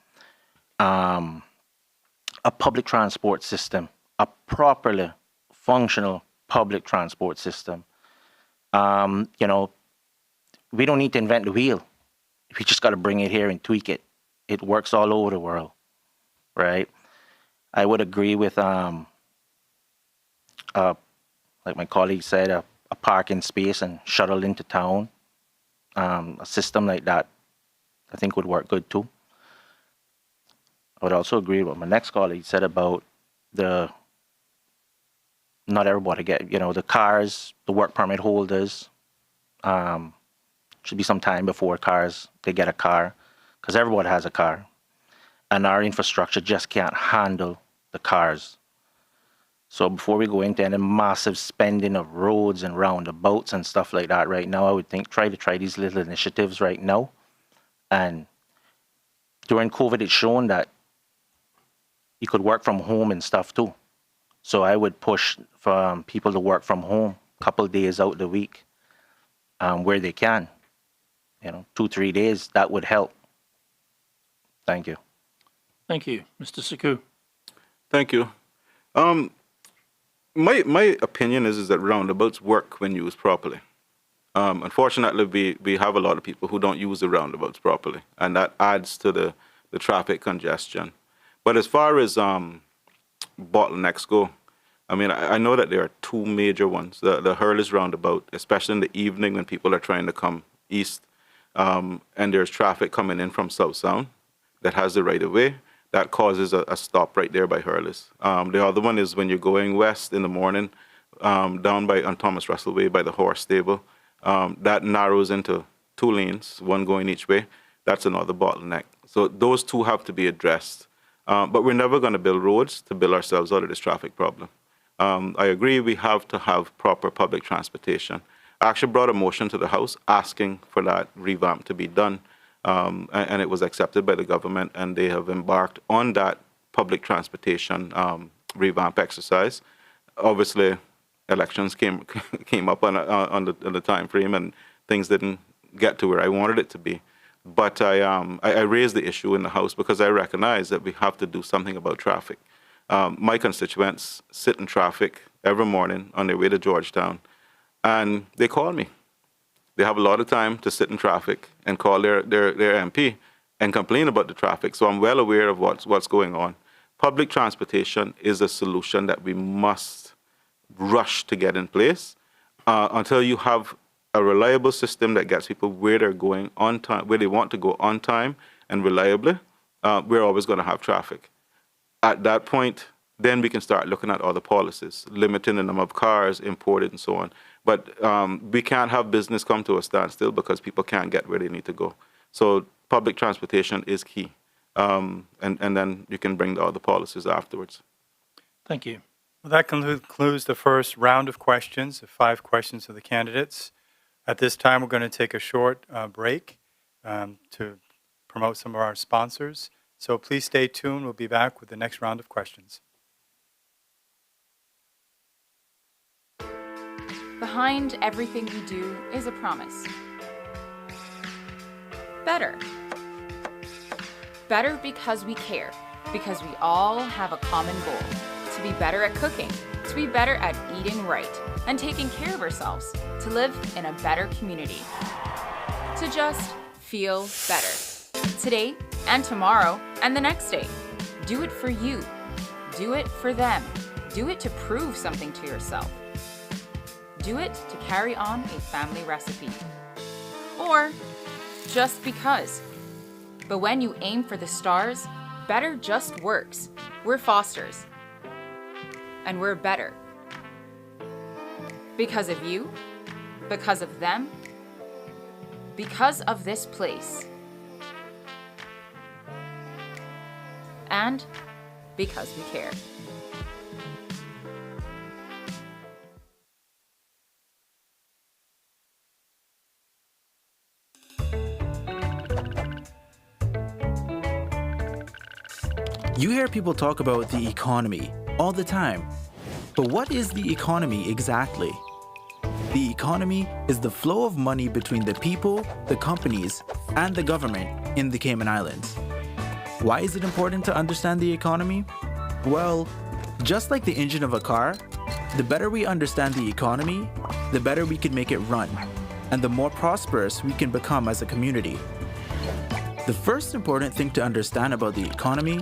a public transport system, a properly functional public transport system. You know, we don't need to invent the wheel. We just got to bring it here and tweak it. It works all over the world, right? I would agree with, like my colleague said, a parking space and shuttle into town. A system like that, I think, would work good too. I would also agree with what my next colleague said about not everybody get, the cars, the work permit holders. Should be some time before they get a car, because everybody has a car. And our infrastructure just can't handle the cars. So before we go into any massive spending of roads and roundabouts and stuff like that right now, I would think try these little initiatives right now. And during COVID, it's shown that you could work from home and stuff too. So I would push for people to work from home a couple of days out of the week where they can. 2-3 days, that would help. Thank you. Thank you. Mr. Saku. Thank you. My opinion is that roundabouts work when used properly. Unfortunately, we have a lot of people who don't use the roundabouts properly, and that adds to the traffic congestion. But as far as bottlenecks go, I mean, I know that there are two major ones. The Hurley's roundabout, especially in the evening when people are trying to come east, and there's traffic coming in from South Sound that has the right of way. That causes a stop right there by Hurley's. The other one is when you're going west in the morning, down on Thomas Russell Way by the horse stable. That narrows into 2 lanes, one going each way. That's another bottleneck. So those two have to be addressed. But we're never going to build roads to build ourselves out of this traffic problem. I agree we have to have proper public transportation. I actually brought a motion to the House asking for that revamp to be done. And it was accepted by the government, and they have embarked on that public transportation revamp exercise. Obviously, elections came up on the time frame, and things didn't get to where I wanted it to be. But I raised the issue in the House because I recognize that we have to do something about traffic. My constituents sit in traffic every morning on their way to Georgetown, and they call me. They have a lot of time to sit in traffic and call their MP and complain about the traffic. So I'm well aware of what's going on. Public transportation is a solution that we must rush to get in place until you have a reliable system that gets people where they're going on time, where they want to go on time and reliably. We're always going to have traffic. At that point, then we can start looking at other policies, limiting the number of cars imported and so on. But we can't have business come to a standstill because people can't get where they need to go. So public transportation is key. And then you can bring the other policies afterwards. Thank you. Well, that concludes the first round of questions, the 5 questions of the candidates. At this time, we're going to take a short break to promote some of our sponsors. So please stay tuned. We'll be back with the next round of questions. Behind everything we do is a promise. Better. Better because we care, because we all have a common goal: to be better at cooking, to be better at eating right, and taking care of ourselves, to live in a better community, to just feel better. Today and tomorrow and the next day. Do it for you. Do it for them. Do it to prove something to yourself. Do it to carry on a family recipe. Or just because. But when you aim for the stars, better just works. We're Fosters. And we're better. Because of you, because of them, because of this place. And because we care. You hear people talk about the economy all the time. But what is the economy exactly? The economy is the flow of money between the people, the companies, and the government in the Cayman Islands. Why is it important to understand the economy? Well, just like the engine of a car, the better we understand the economy, the better we can make it run, and the more prosperous we can become as a community. The first important thing to understand about the economy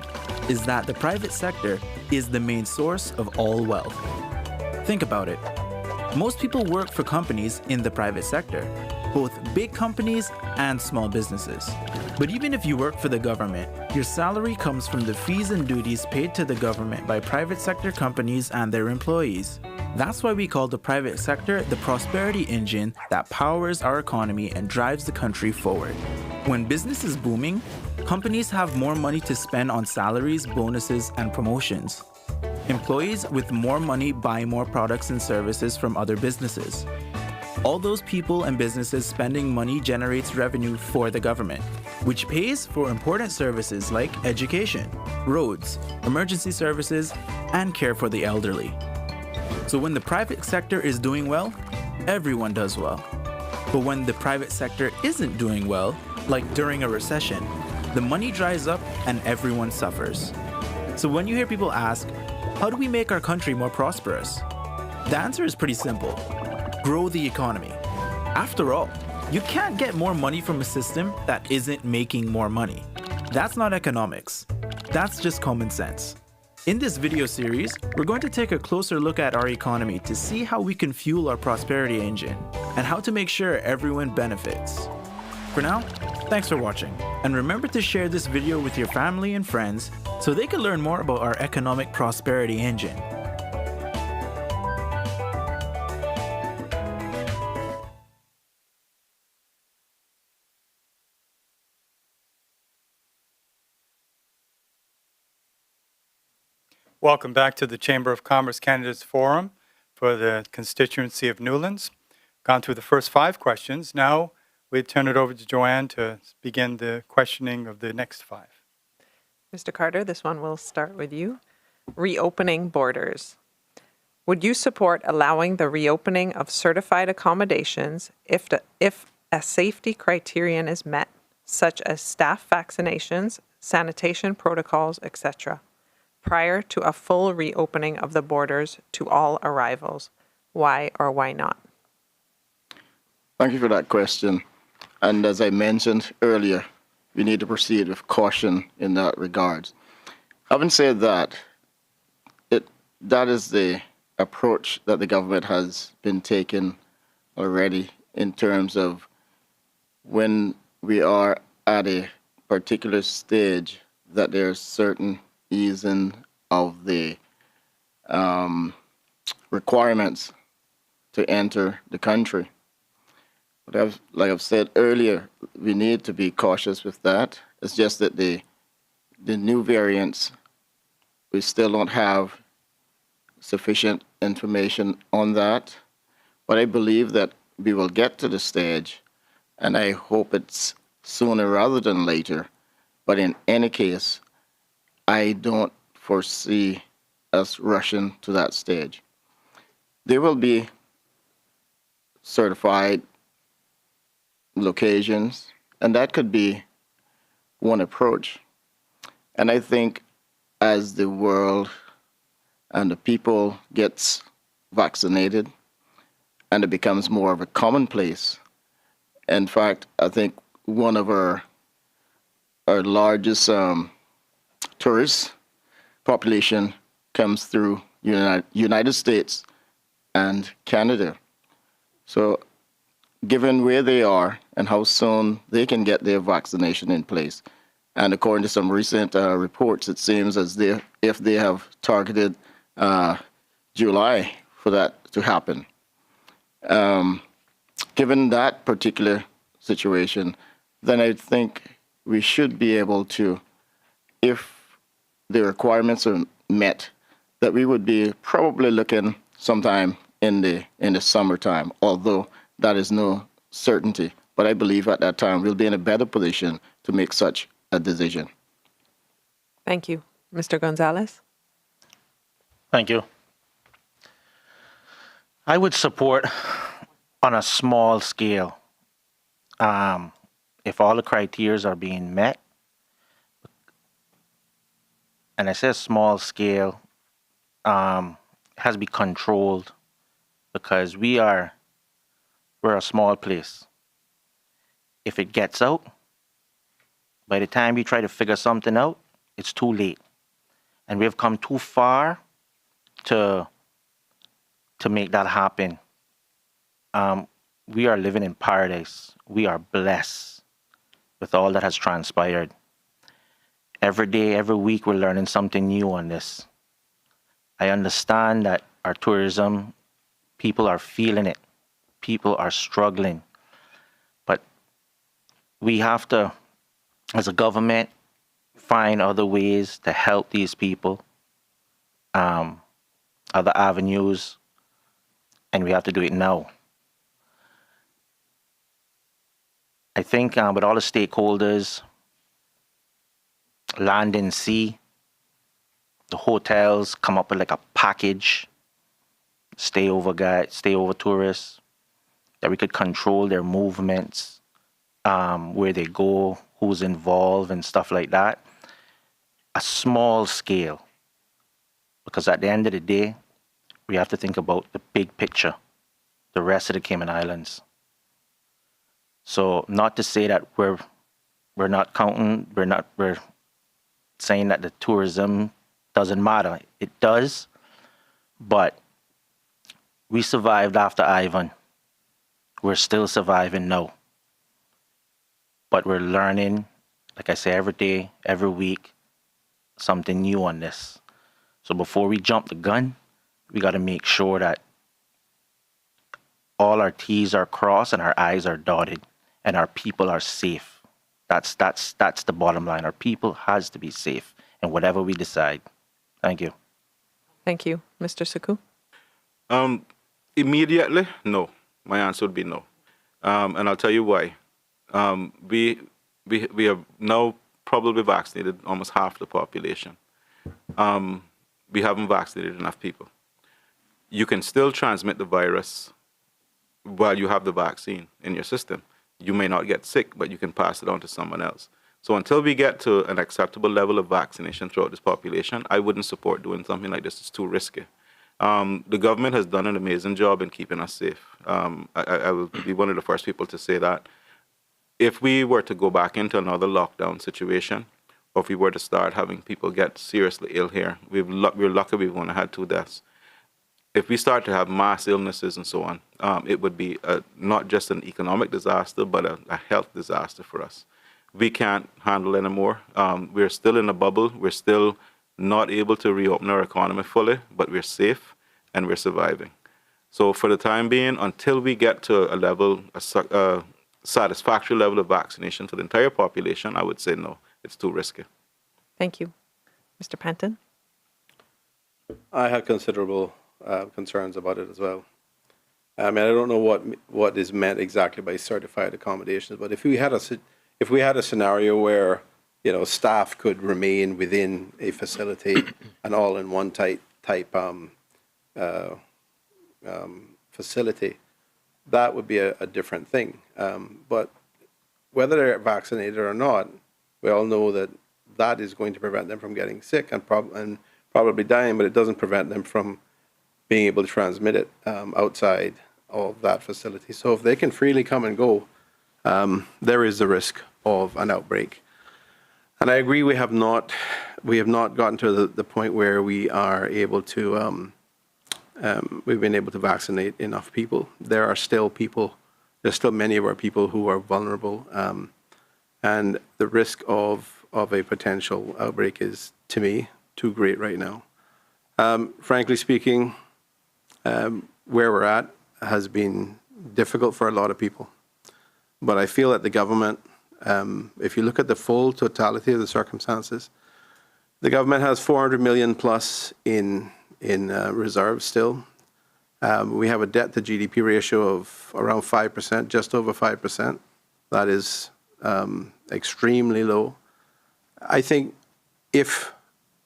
is that the private sector is the main source of all wealth. Think about it. Most people work for companies in the private sector, both big companies and small businesses. But even if you work for the government, your salary comes from the fees and duties paid to the government by private sector companies and their employees. That's why we call the private sector the prosperity engine that powers our economy and drives the country forward. When business is booming, companies have more money to spend on salaries, bonuses, and promotions. Employees with more money buy more products and services from other businesses. All those people and businesses spending money generates revenue for the government, which pays for important services like education, roads, emergency services, and care for the elderly. So when the private sector is doing well, everyone does well. But when the private sector isn't doing well, like during a recession, the money dries up and everyone suffers. So when you hear people ask, how do we make our country more prosperous? The answer is pretty simple. Grow the economy. After all, you can't get more money from a system that isn't making more money. That's not economics. That's just common sense. In this video series, we're going to take a closer look at our economy to see how we can fuel our prosperity engine and how to make sure everyone benefits. For now, thanks for watching, and remember to share this video with your family and friends so they can learn more about our economic prosperity engine. Welcome back to the Chamber of Commerce Candidates Forum for the Constituency of Newlands. Gone through the first 5 questions. Now we turn it over to Joanne to begin the questioning of the next 5. Mr. Carter, this one will start with you. Reopening borders. Would you support allowing the reopening of certified accommodations if a safety criterion is met, such as staff vaccinations, sanitation protocols, etc., prior to a full reopening of the borders to all arrivals? Why or why not? Thank you for that question. And as I mentioned earlier, we need to proceed with caution in that regard. Having said that, that is the approach that the government has been taking already in terms of when we are at a particular stage that there's certain easing of the requirements to enter the country. But like I've said earlier, we need to be cautious with that. It's just that the new variants, we still don't have sufficient information on that. But I believe that we will get to the stage, and I hope it's sooner rather than later. But in any case, I don't foresee us rushing to that stage. There will be certified locations, and that could be one approach. And I think as the world and the people gets vaccinated and it becomes more of a commonplace, in fact, I think one of our largest tourist population comes through United States and Canada. So given where they are and how soon they can get their vaccination in place. And according to some recent reports, it seems as if they have targeted July for that to happen. Given that particular situation, then I think we should be able to, if the requirements are met, that we would be probably looking sometime in the summertime, although that is no certainty. But I believe at that time we'll be in a better position to make such a decision. Thank you. Mr. Gonzalez? Thank you. I would support on a small scale. If all the criteria are being met, and I say small scale, has to be controlled because we're a small place. If it gets out, by the time we try to figure something out, it's too late. And we've come too far to make that happen. We are living in paradise. We are blessed with all that has transpired. Every day, every week, we're learning something new on this. I understand that our tourism, people are feeling it. People are struggling. But we have to, as a government, find other ways to help these people, other avenues, and we have to do it now. I think with all the stakeholders, land and sea, the hotels come up with like a package, stay over tourists, that we could control their movements, where they go, who's involved and stuff like that. A small scale, because at the end of the day, we have to think about the big picture, the rest of the Cayman Islands. So not to say that we're not counting, we're saying that the tourism doesn't matter. It does, but we survived after Ivan. We're still surviving now. But we're learning, like I say, every day, every week, something new on this. So before we jump the gun, we got to make sure that all our T's are crossed and our I's are dotted and our people are safe. That's the bottom line. Our people has to be safe in whatever we decide. Thank you. Thank you. Mr. Suku? Immediately, no. My answer would be no. And I'll tell you why. We have now probably vaccinated almost half the population. We haven't vaccinated enough people. You can still transmit the virus while you have the vaccine in your system. You may not get sick, but you can pass it on to someone else. So until we get to an acceptable level of vaccination throughout this population, I wouldn't support doing something like this. It's too risky. The government has done an amazing job in keeping us safe. I will be one of the first people to say that. If we were to go back into another lockdown situation, or if we were to start having people get seriously ill here, we're lucky we've only had 2 deaths. If we start to have mass illnesses and so on, it would be not just an economic disaster, but a health disaster for us. We can't handle anymore. We're still in a bubble. We're still not able to reopen our economy fully, but we're safe and we're surviving. So for the time being, until we get to a satisfactory level of vaccination for the entire population, I would say no, it's too risky. Thank you. Mr. Panton? I have considerable concerns about it as well. I mean, I don't know what is meant exactly by certified accommodations, but if we had a scenario where, you know, staff could remain within a facility and all in one type facility, that would be a different thing. But whether they're vaccinated or not, we all know that is going to prevent them from getting sick and probably dying, but it doesn't prevent them from being able to transmit it outside of that facility. So if they can freely come and go, there is the risk of an outbreak. And I agree, we have not gotten to the point where we are able to we've been able to vaccinate enough people. There are still people there's still many of our people who are vulnerable, and the risk of a potential outbreak is, to me, too great right now. Frankly speaking, where we're at has been difficult for a lot of people. But I feel that the government, if you look at the full totality of the circumstances, the government has 400 million plus in reserves still. We have a debt to GDP ratio of around 5%, just over 5%. That is extremely low. I think if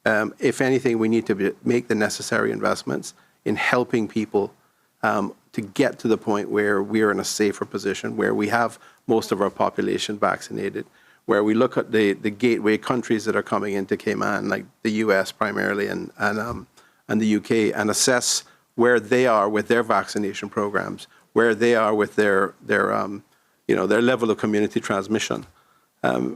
anything, we need to make the necessary investments in helping people to get to the point where we are in a safer position, where we have most of our population vaccinated, where we look at the gateway countries that are coming into Cayman, like the US primarily and the UK, and assess where they are with their vaccination programs, where they are with their level of community transmission.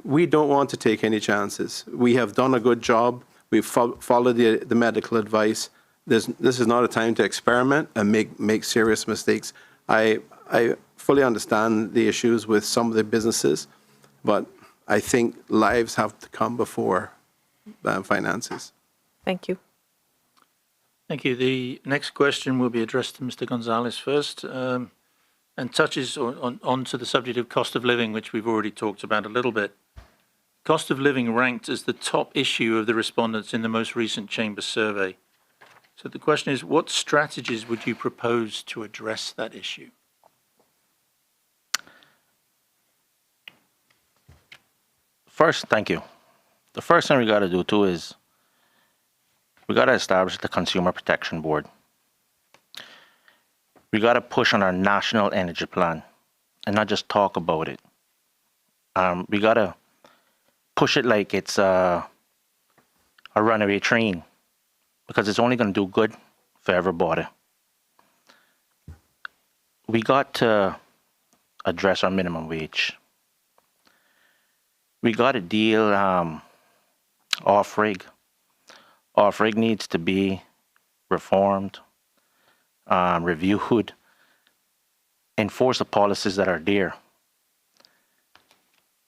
We don't want to take any chances. We have done a good job. We've followed the medical advice. This is not a time to experiment and make serious mistakes. I fully understand the issues with some of the businesses, but I think lives have to come before finances. Thank you. Thank you. The next question will be addressed to Mr. Gonzalez first, and touches on to the subject of cost of living, which we've already talked about a little bit. Cost of living ranked as the top issue of the respondents in the most recent Chamber survey. So the question is, what strategies would you propose to address that issue? First, thank you. The first thing we got to do too is we got to establish the Consumer Protection Board. We got to push on our national energy plan and not just talk about it. We got to push it like it's a runaway train, because it's only going to do good for everybody. We got to address our minimum wage. We got to deal off-rig. Off-rig needs to be reformed, reviewed, enforce the policies that are there.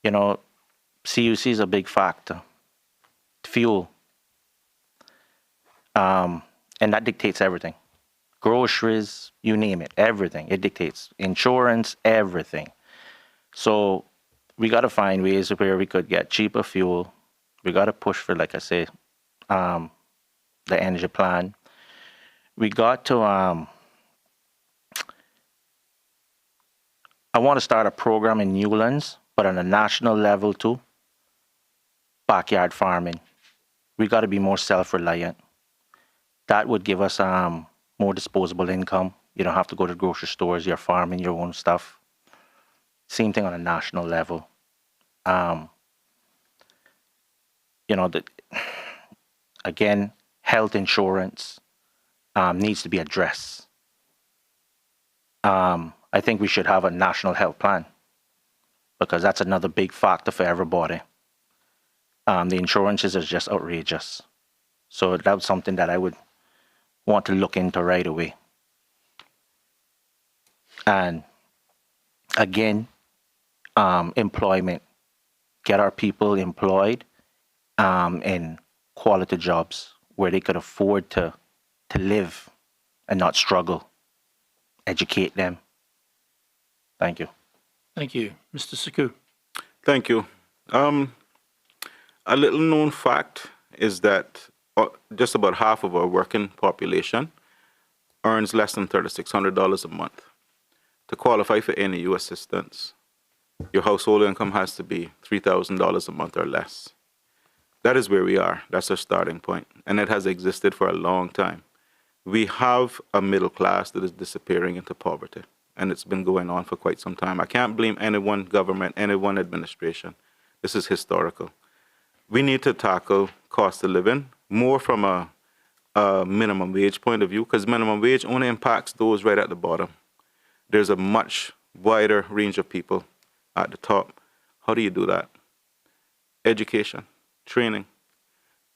You know, CUC is a big factor. Fuel. And that dictates everything. Groceries, you name it, everything. It dictates insurance, everything. So we got to find ways where we could get cheaper fuel. We got to push for, like I say, the energy plan. We got to, I want to start a program in Newlands, but on a national level too. Backyard farming. We got to be more self-reliant. That would give us more disposable income. You don't have to go to grocery stores. You're farming your own stuff. Same thing on a national level. Again, health insurance needs to be addressed. I think we should have a national health plan, because that's another big factor for everybody. The insurances are just outrageous. So that's something that I would want to look into right away. And again, employment. Get our people employed in quality jobs where they could afford to live and not struggle. Educate them. Thank you. Thank you. Mr. Saku. Thank you. A little known fact is that just about half of our working population earns less than $3,600 a month. To qualify for NAU assistance, your household income has to be $3,000 a month or less. That is where we are. That's our starting point. And it has existed for a long time. We have a middle class that is disappearing into poverty. And it's been going on for quite some time. I can't blame any one government, any one administration. This is historical. We need to tackle cost of living more from a minimum wage point of view, because minimum wage only impacts those right at the bottom. There's a much wider range of people at the top. How do you do that? Education, training.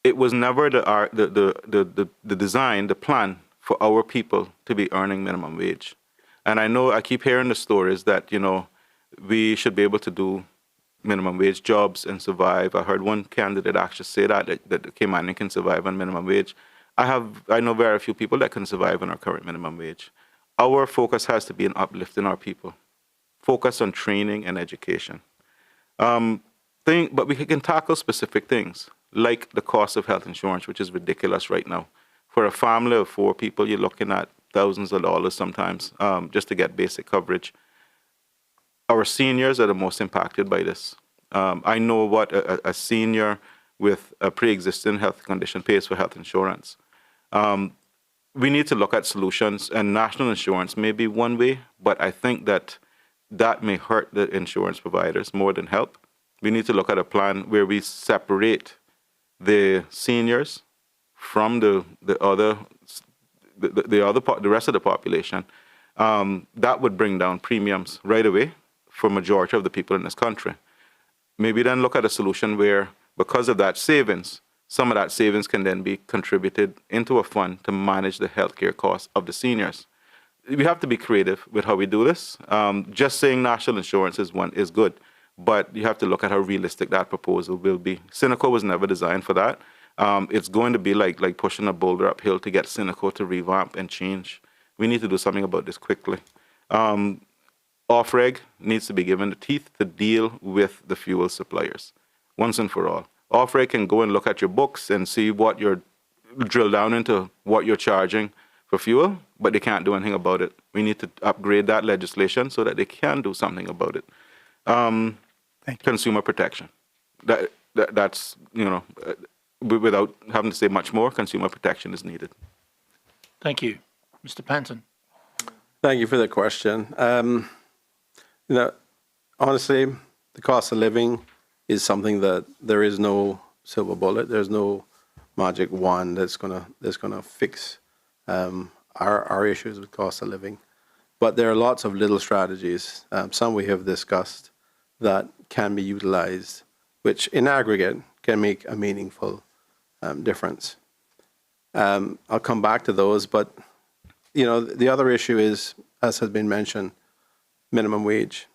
It was never the design, the plan for our people to be earning minimum wage. And I know I keep hearing the stories that, we should be able to do minimum wage jobs and survive. I heard one candidate actually say that the Caymanian can survive on minimum wage. I know very few people that can survive on our current minimum wage. Our focus has to be on uplifting our people. Focus on training and education. But we can tackle specific things, like the cost of health insurance, which is ridiculous right now. For a family of 4 people, you're looking at thousands of dollars sometimes just to get basic coverage. Our seniors are the most impacted by this. I know what a senior with a pre-existing health condition pays for health insurance. We need to look at solutions, and national insurance may be one way, but I think that may hurt the insurance providers more than help. We need to look at a plan where we separate the seniors from the rest of the population. That would bring down premiums right away for majority of the people in this country. Maybe then look at a solution where, because of that savings, some of that savings can then be contributed into a fund to manage the healthcare costs of the seniors. We have to be creative with how we do this. Just saying national insurance is good, but you have to look at how realistic that proposal will be. Cineco was never designed for that. It's going to be like pushing a boulder uphill to get Cineco to revamp and change. We need to do something about this quickly. Off-reg needs to be given the teeth to deal with the fuel suppliers once and for all. Off-reg can go and look at your books and see what drill down into what you're charging for fuel, but they can't do anything about it. We need to upgrade that legislation so that they can do something about it. Consumer protection. That's, without having to say much more, consumer protection is needed. Thank you. Mr. Panton. Thank you for the question. Honestly, the cost of living is something that there is no silver bullet. There's no magic wand that's gonna fix our issues with cost of living. But there are lots of little strategies, some we have discussed, that can be utilized, which in aggregate can make a meaningful difference. I'll come back to those, but the other issue is, as has been mentioned, minimum wage.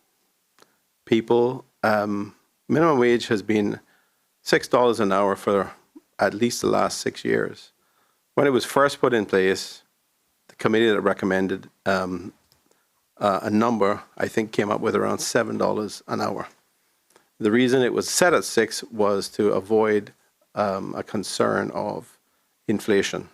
Minimum wage has been $6 an hour for at least the last 6 years. When it was first put in place, the committee that recommended a number, I think, came up with around $7 an hour. The reason it was set at 6 was to avoid a concern of inflation.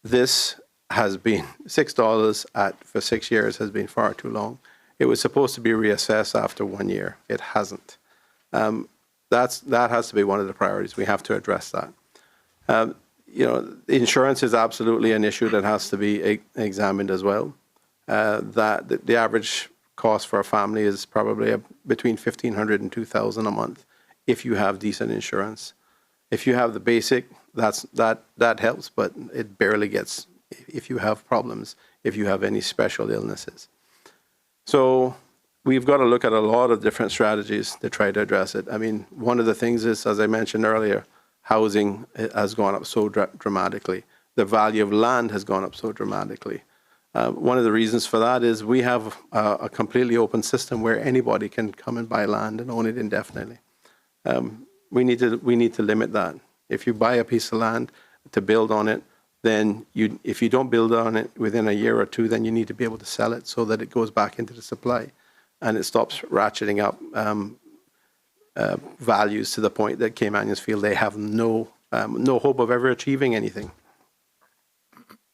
This has been $6 for 6 years has been far too long. It was supposed to be reassessed after 1 year. It hasn't. That has to be one of the priorities. We have to address that. Insurance is absolutely an issue that has to be examined as well. That the average cost for a family is probably between $1,500 and $2,000 a month if you have decent insurance. If you have the basic, that helps, but it barely gets if you have problems, if you have any special illnesses. So we've got to look at a lot of different strategies to try to address it. I mean, one of the things is, as I mentioned earlier, housing has gone up so dramatically. The value of land has gone up so dramatically. One of the reasons for that is we have a completely open system where anybody can come and buy land and own it indefinitely. We need to limit that. If you buy a piece of land to build on it, then if you don't build on it within a year or two, then you need to be able to sell it so that it goes back into the supply, and it stops ratcheting up values to the point that Caymanians feel they have no hope of ever achieving anything.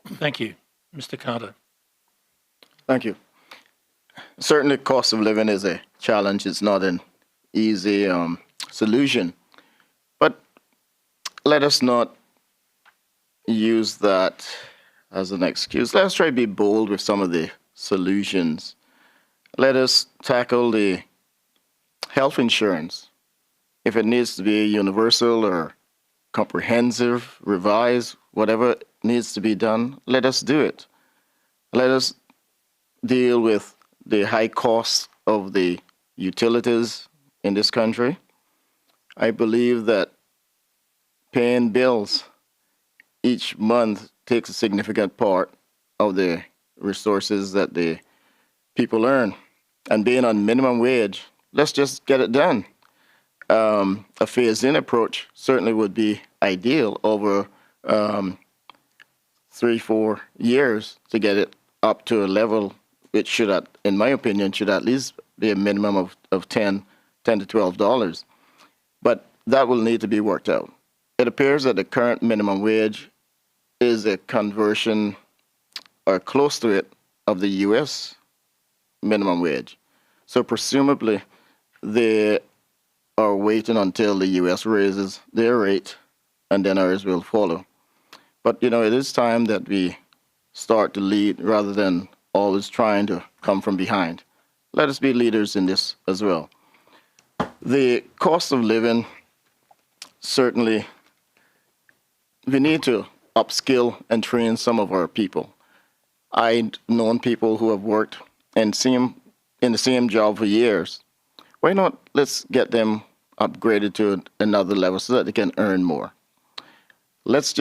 Thank you. Mr. Carter. Thank you. Certainly, cost of living is a challenge. It's not an easy solution. But let us not use that as an excuse. Let us try to be bold with some of the solutions. Let us tackle the health insurance. If it needs to be universal or comprehensive, revised, whatever needs to be done, let us do it. Let us deal with the high costs of the utilities in this country. I believe that paying bills each month takes a significant part of the resources that the people earn. And being on minimum wage, let's just get it done. A phased-in approach certainly would be ideal over 3-4 years to get it up to a level which should, in my opinion, should at least be a minimum of $10 to $12. But that will need to be worked out. It appears that the current minimum wage is a conversion or close to it of the U.S. minimum wage. So presumably they are waiting until the U.S. raises their rate and then ours will follow. But, it is time that we start to lead rather than always trying to come from behind. Let us be leaders in this as well. The cost of living, certainly, we need to upskill and train some of our people. I've known people who have worked in the same job for years. Why not let's get them upgraded to another level so that they can earn more? Let's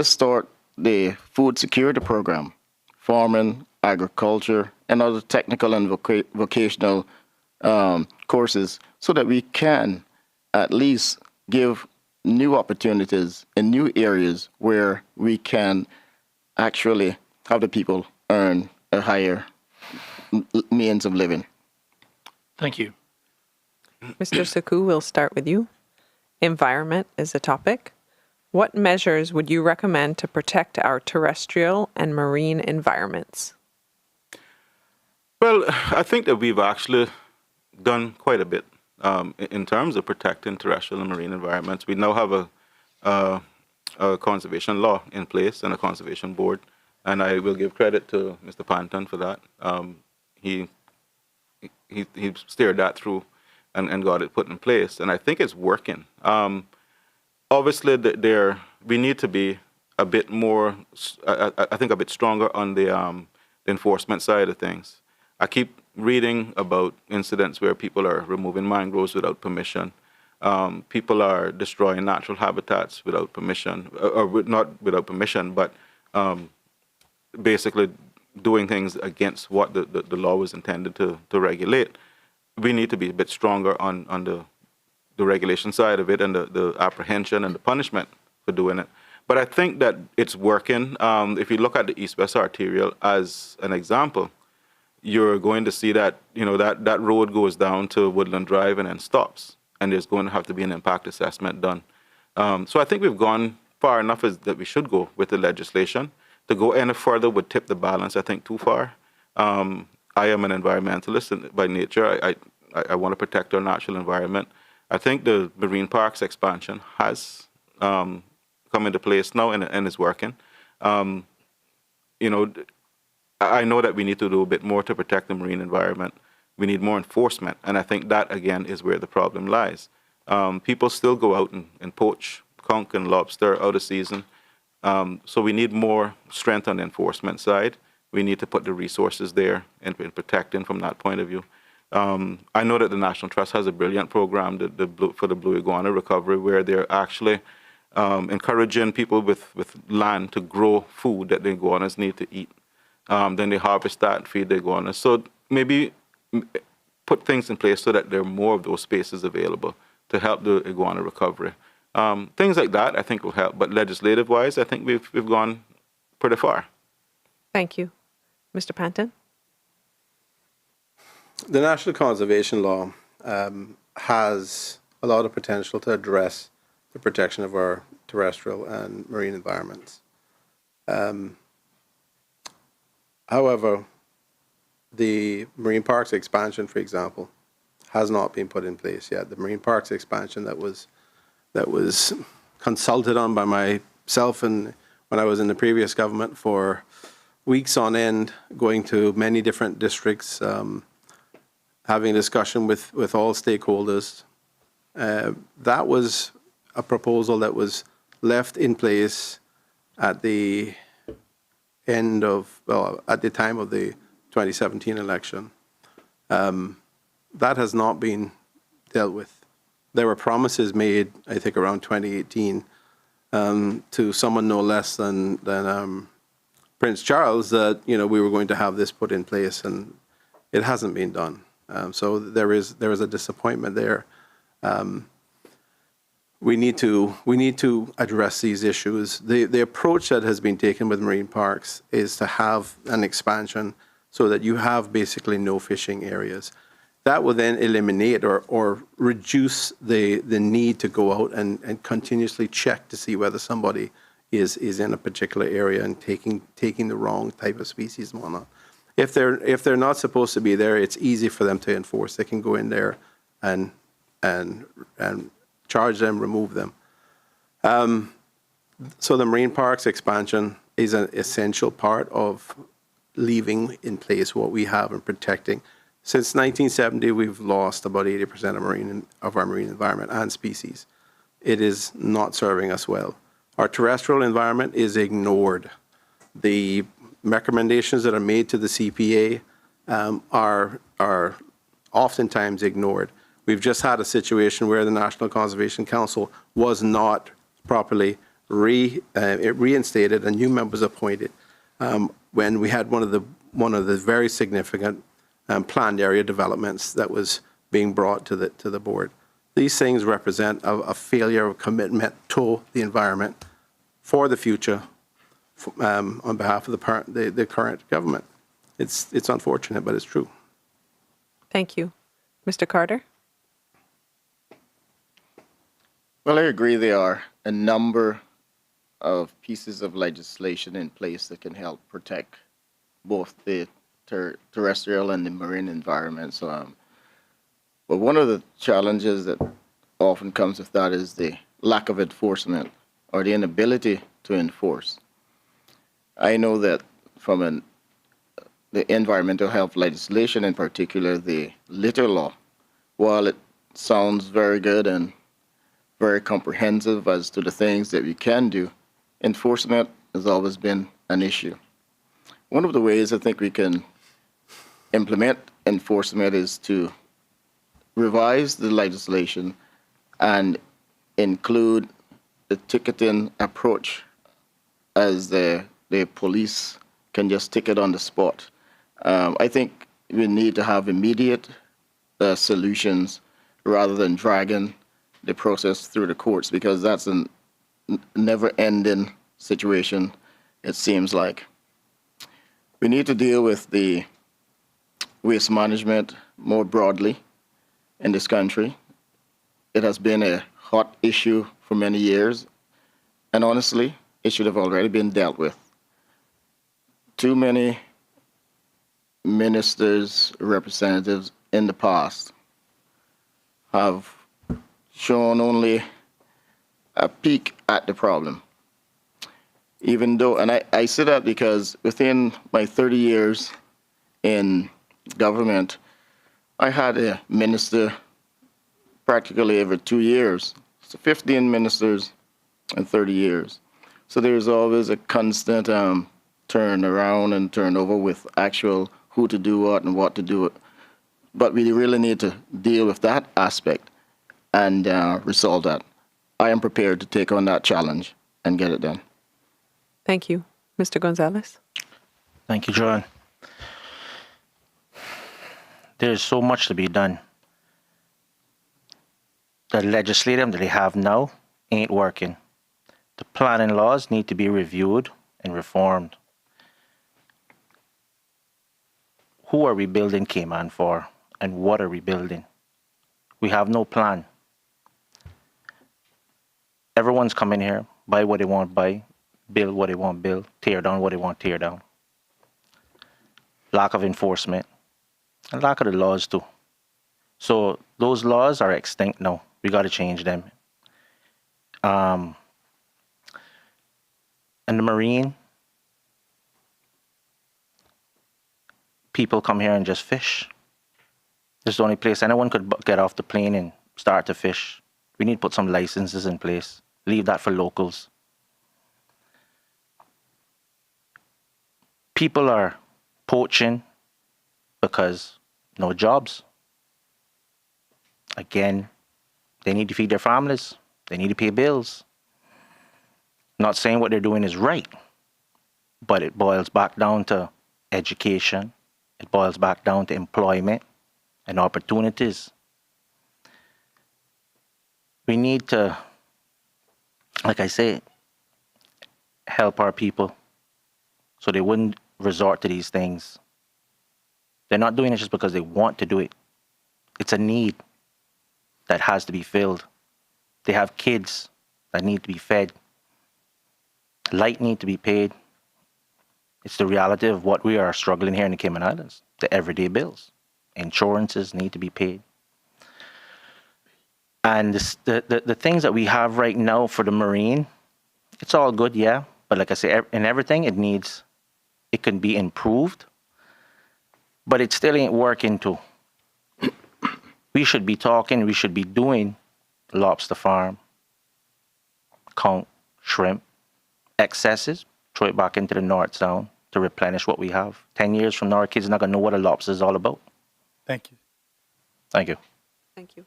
start the food security program, farming, agriculture, and other technical and vocational courses so that we can at least give new opportunities in new areas where we can actually have the people earn a higher means of living. Thank you. Mr. Suku, we'll start with you. Environment is a topic. What measures would you recommend to protect our terrestrial and marine environments? Well, I think that we've actually done quite a bit in terms of protecting terrestrial and marine environments. We now have a conservation law in place and a conservation board, and I will give credit to Mr. Panton for that. He steered that through and got it put in place, and I think it's working. Obviously, we need to be a bit more, I think a bit stronger on the enforcement side of things. I keep reading about incidents where people are removing mangroves without permission. People are destroying natural habitats without permission, or not without permission, but basically doing things against what the law was intended to regulate. We need to be a bit stronger on the regulation side of it and the apprehension and the punishment for doing it. But I think that it's working. If you look at the East-West Arterial as an example, you're going to see that that road goes down to Woodland Drive and then stops, and there's going to have to be an impact assessment done. So I think we've gone far enough that we should go with the legislation. To go any further would tip the balance, I think, too far. I am an environmentalist by nature. I want to protect our natural environment. I think the marine parks expansion has come into place now and is working. I know that we need to do a bit more to protect the marine environment. We need more enforcement, and I think that, again, is where the problem lies. People still go out and poach conch and lobster out of season, so we need more strength on the enforcement side. We need to put the resources there in protecting from that point of view. I know that the National Trust has a brilliant program for the blue iguana recovery, where they're actually encouraging people with land to grow food that the iguanas need to eat. Then they harvest that and feed the iguanas. So maybe put things in place so that there are more of those spaces available to help the iguana recovery. Things like that I think will help. But legislative-wise, I think we've gone pretty far. Thank you. Mr. Panton? The National Conservation Law has a lot of potential to address the protection of our terrestrial and marine environments. However, the marine parks expansion, for example, has not been put in place yet. The marine parks expansion that was consulted on by myself and when I was in the previous government for weeks on end, going to many different districts, having a discussion with all stakeholders. That was a proposal that was left in place at the end of, at the time of the 2017 election. That has not been dealt with. There were promises made, I think, around 2018 to someone no less than Prince Charles that, we were going to have this put in place, and it hasn't been done. So there is a disappointment there. We need to address these issues. The approach that has been taken with marine parks is to have an expansion so that you have basically no fishing areas. That will then eliminate or reduce the need to go out and continuously check to see whether somebody is in a particular area and taking the wrong type of species and whatnot. If they're not supposed to be there, it's easy for them to enforce. They can go in there and charge them, remove them. So the marine parks expansion is an essential part of leaving in place what we have and protecting. Since 1970, we've lost about 80% of our marine environment and species. It is not serving us well. Our terrestrial environment is ignored. The recommendations that are made to the CPA are oftentimes ignored. We've just had a situation where the National Conservation Council was not properly reinstated and new members appointed when we had one of the very significant planned area developments that was being brought to the board. These things represent a failure of commitment to the environment for the future on behalf of the current government. It's unfortunate, but it's true. Thank you. Mr. Carter? Well, I agree there are a number of pieces of legislation in place that can help protect both the terrestrial and the marine environment. But one of the challenges that often comes with that is the lack of enforcement or the inability to enforce. I know that from the environmental health legislation, in particular the litter law, while it sounds very good and very comprehensive as to the things that we can do, enforcement has always been an issue. One of the ways I think we can implement enforcement is to revise the legislation and include the ticketing approach, as the police can just ticket on the spot. I think we need to have immediate solutions rather than dragging the process through the courts, because that's a never-ending situation, it seems like. We need to deal with the waste management more broadly in this country. It has been a hot issue for many years, and honestly, it should have already been dealt with. Too many ministers, representatives in the past have shown only a peek at the problem. Even though, and I say that because within my 30 years in government, I had a minister practically every 2 years. So 15 ministers in 30 years. So there's always a constant turn around and turnover with actual who to do what and what to do it. But we really need to deal with that aspect and resolve that. I am prepared to take on that challenge and get it done. Thank you. Mr. Gonzalez? Thank you, John. There's so much to be done. The legislative that they have now ain't working. The planning laws need to be reviewed and reformed. Who are we building Cayman for, and what are we building? We have no plan. Everyone's coming here, buy what they want to buy, build what they want to build, tear down what they want to tear down. Lack of enforcement, and lack of the laws too. So those laws are extinct now. We got to change them. And the marine, people come here and just fish. This is the only place anyone could get off the plane and start to fish. We need to put some licenses in place. Leave that for locals. People are poaching because no jobs. Again, they need to feed their families. They need to pay bills. Not saying what they're doing is right, but it boils back down to education. It boils back down to employment and opportunities. We need to, like I say, help our people so they wouldn't resort to these things. They're not doing it just because they want to do it. It's a need that has to be filled. They have kids that need to be fed. Light need to be paid. It's the reality of what we are struggling here in the Cayman Islands. The everyday bills. Insurances need to be paid. And the things that we have right now for the Marine, it's all good, yeah. But like I say, in everything, it can be improved. But it still ain't working too. We should be talking, we should be doing lobster farm, conch, shrimp, excesses, throw it back into the North Zone to replenish what we have. 10 years from now, our kids are not going to know what a lobster is all about. Thank you. Thank you. Thank you.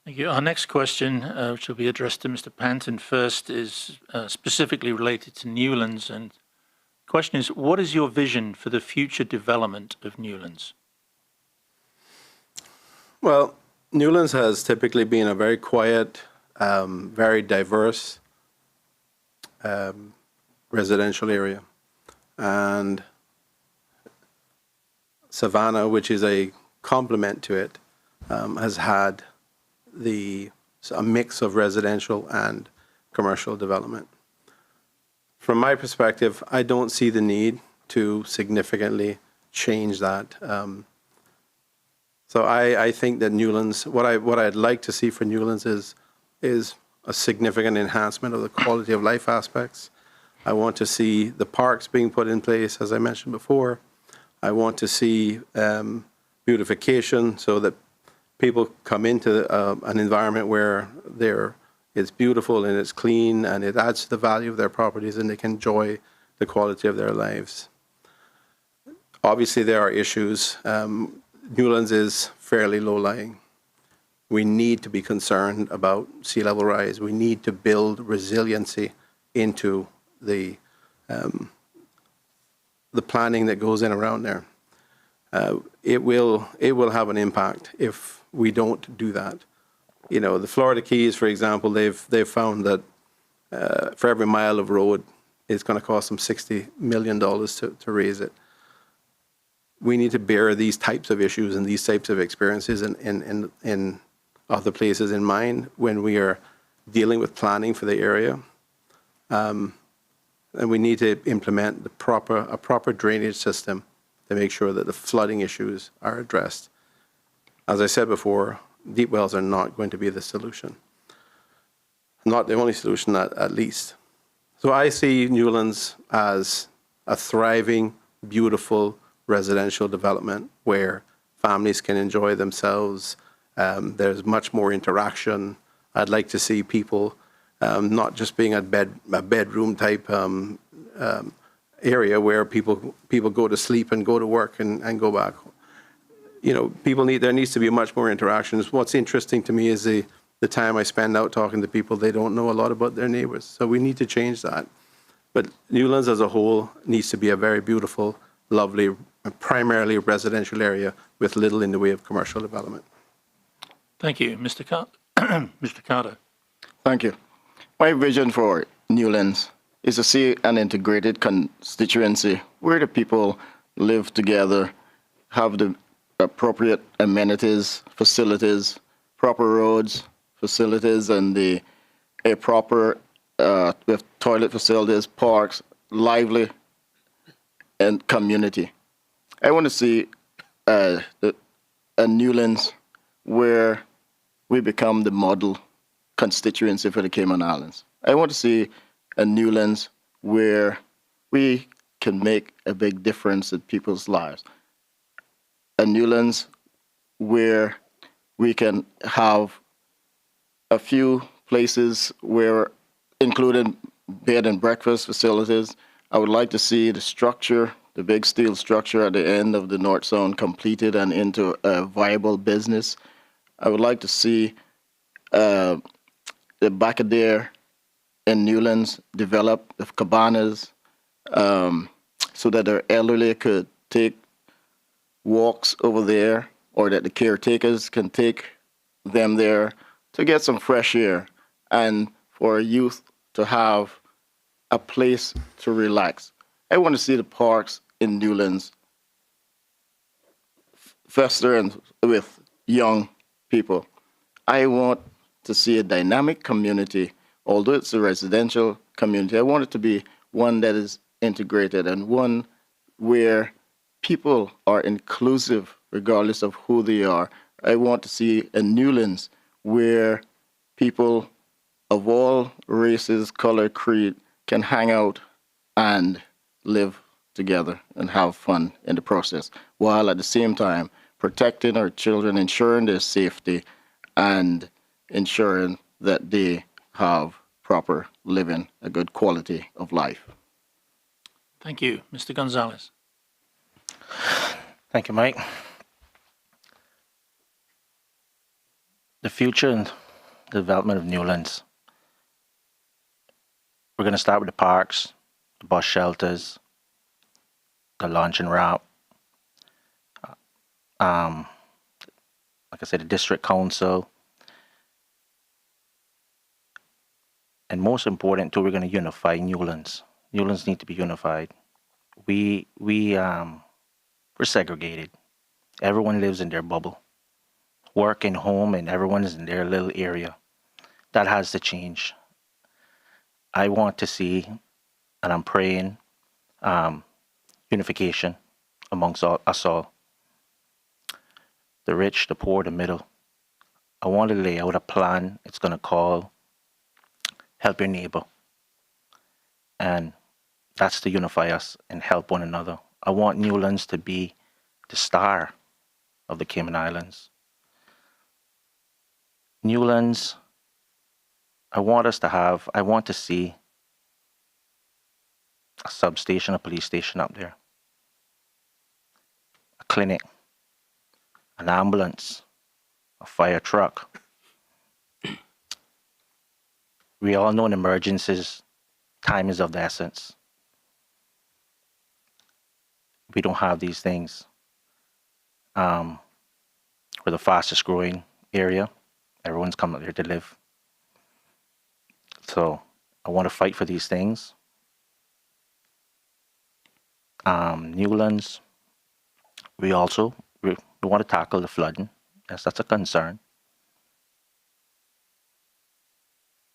Thank you. Our next question, which will be addressed to Mr. Panton first, is specifically related to Newlands. And the question is, what is your vision for the future development of Newlands? Well, Newlands has typically been a very quiet, very diverse residential area. And Savannah, which is a complement to it, has had a mix of residential and commercial development. From my perspective, I don't see the need to significantly change that. So I think that Newlands, what I'd like to see for Newlands is a significant enhancement of the quality of life aspects. I want to see the parks being put in place, as I mentioned before. I want to see beautification so that people come into an environment where it's beautiful and it's clean and it adds to the value of their properties and they can enjoy the quality of their lives. Obviously, there are issues. Newlands is fairly low-lying. We need to be concerned about sea level rise. We need to build resiliency into the planning that goes in around there. It will have an impact if we don't do that. You know, the Florida Keys, for example, they've found that for every mile of road, it's going to cost them $60 million to raise it. We need to bear these types of issues and these types of experiences in other places in mind when we are dealing with planning for the area. And we need to implement a proper drainage system to make sure that the flooding issues are addressed. As I said before, deep wells are not going to be the solution. Not the only solution, at least. So I see Newlands as a thriving, beautiful residential development where families can enjoy themselves. There's much more interaction. I'd like to see people not just being a bedroom type area where people go to sleep and go to work and go back. You know, there needs to be much more interactions. What's interesting to me is the time I spend out talking to people, they don't know a lot about their neighbors. So we need to change that. But Newlands as a whole needs to be a very beautiful, lovely, primarily residential area with little in the way of commercial development. Thank you. Mr. Carter. Thank you. My vision for Newlands is to see an integrated constituency where the people live together, have the appropriate amenities, facilities, proper roads, facilities, and a proper with toilet facilities, parks, lively, and community. I want to see a Newlands where we become the model constituency for the Cayman Islands. I want to see a Newlands where we can make a big difference in people's lives. A Newlands where we can have a few places where, including bed and breakfast facilities. I would like to see the structure, the big steel structure at the end of the North Zone completed and into a viable business. I would like to see the back of there in Newlands develop with cabanas, so that their elderly could take walks over there, or that the caretakers can take them there to get some fresh air, and for youth to have a place to relax. I want to see the parks in Newlands fester and with young people. I want to see a dynamic community, although it's a residential community. I want it to be one that is integrated and one where people are inclusive regardless of who they are. I want to see a Newlands where people of all races, color, creed can hang out and live together and have fun in the process, while at the same time protecting our children, ensuring their safety, and ensuring that they have proper living, a good quality of life. Thank you. Mr. Gonzalez. Thank you, Mike. The future and development of Newlands. We're going to start with the parks, the bus shelters, the launching ramp. Like I said, the district council. And most important, too, we're going to unify Newlands. Newlands need to be unified. We're segregated. Everyone lives in their bubble. Work and home, and everyone is in their little area. That has to change. I want to see, and I'm praying, unification amongst us all. The rich, the poor, the middle. I want to lay out a plan. It's going to call Help Your Neighbor. And that's to unify us and help one another. I want Newlands to be the star of the Cayman Islands. Newlands, I want to see a substation, a police station up there, a clinic, an ambulance, a fire truck. We all know in emergencies, time is of the essence. We don't have these things. We're the fastest growing area. Everyone's coming up here to live. So I want to fight for these things. Newlands, we want to tackle the flooding. Yes, that's a concern.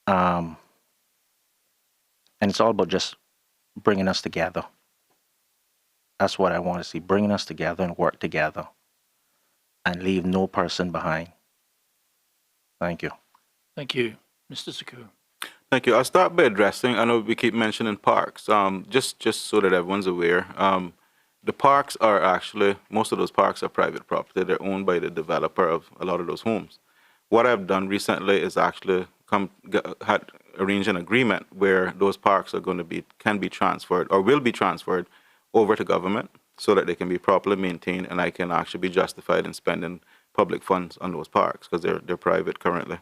And it's all about just bringing us together. That's what I want to see, bringing us together and work together and leave no person behind. Thank you. Thank you. Mr. Saku. Thank you. I'll start by addressing, I know we keep mentioning parks, just so that everyone's aware. The parks are actually, most of those parks are private property. They're owned by the developer of a lot of those homes. What I've done recently is actually arranged an agreement where those parks are can be transferred or will be transferred over to government so that they can be properly maintained, and I can actually be justified in spending public funds on those parks because they're private currently.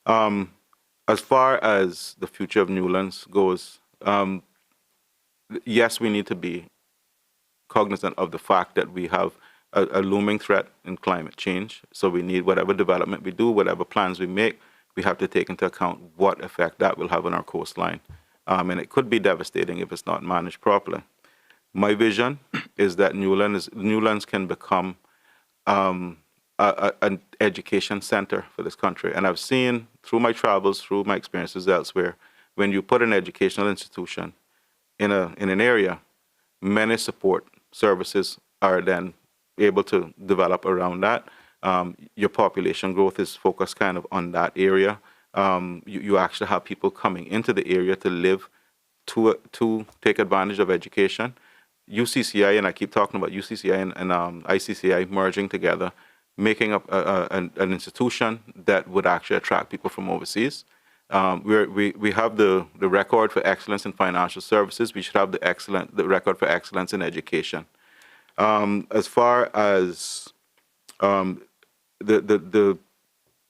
As far as the future of Newlands goes, yes, we need to be cognizant of the fact that we have a looming threat in climate change. So we need whatever development we do, whatever plans we make, we have to take into account what effect that will have on our coastline. And it could be devastating if it's not managed properly. My vision is that Newlands can become an education center for this country. And I've seen through my travels, through my experiences elsewhere, when you put an educational institution in an area, many support services are then able to develop around that. Your population growth is focused kind of on that area. You actually have people coming into the area to live, to take advantage of education. UCCI, and I keep talking about UCCI and ICCI merging together, making up an institution that would actually attract people from overseas. We have the record for excellence in financial services. We should have the record for excellence in education. As far as the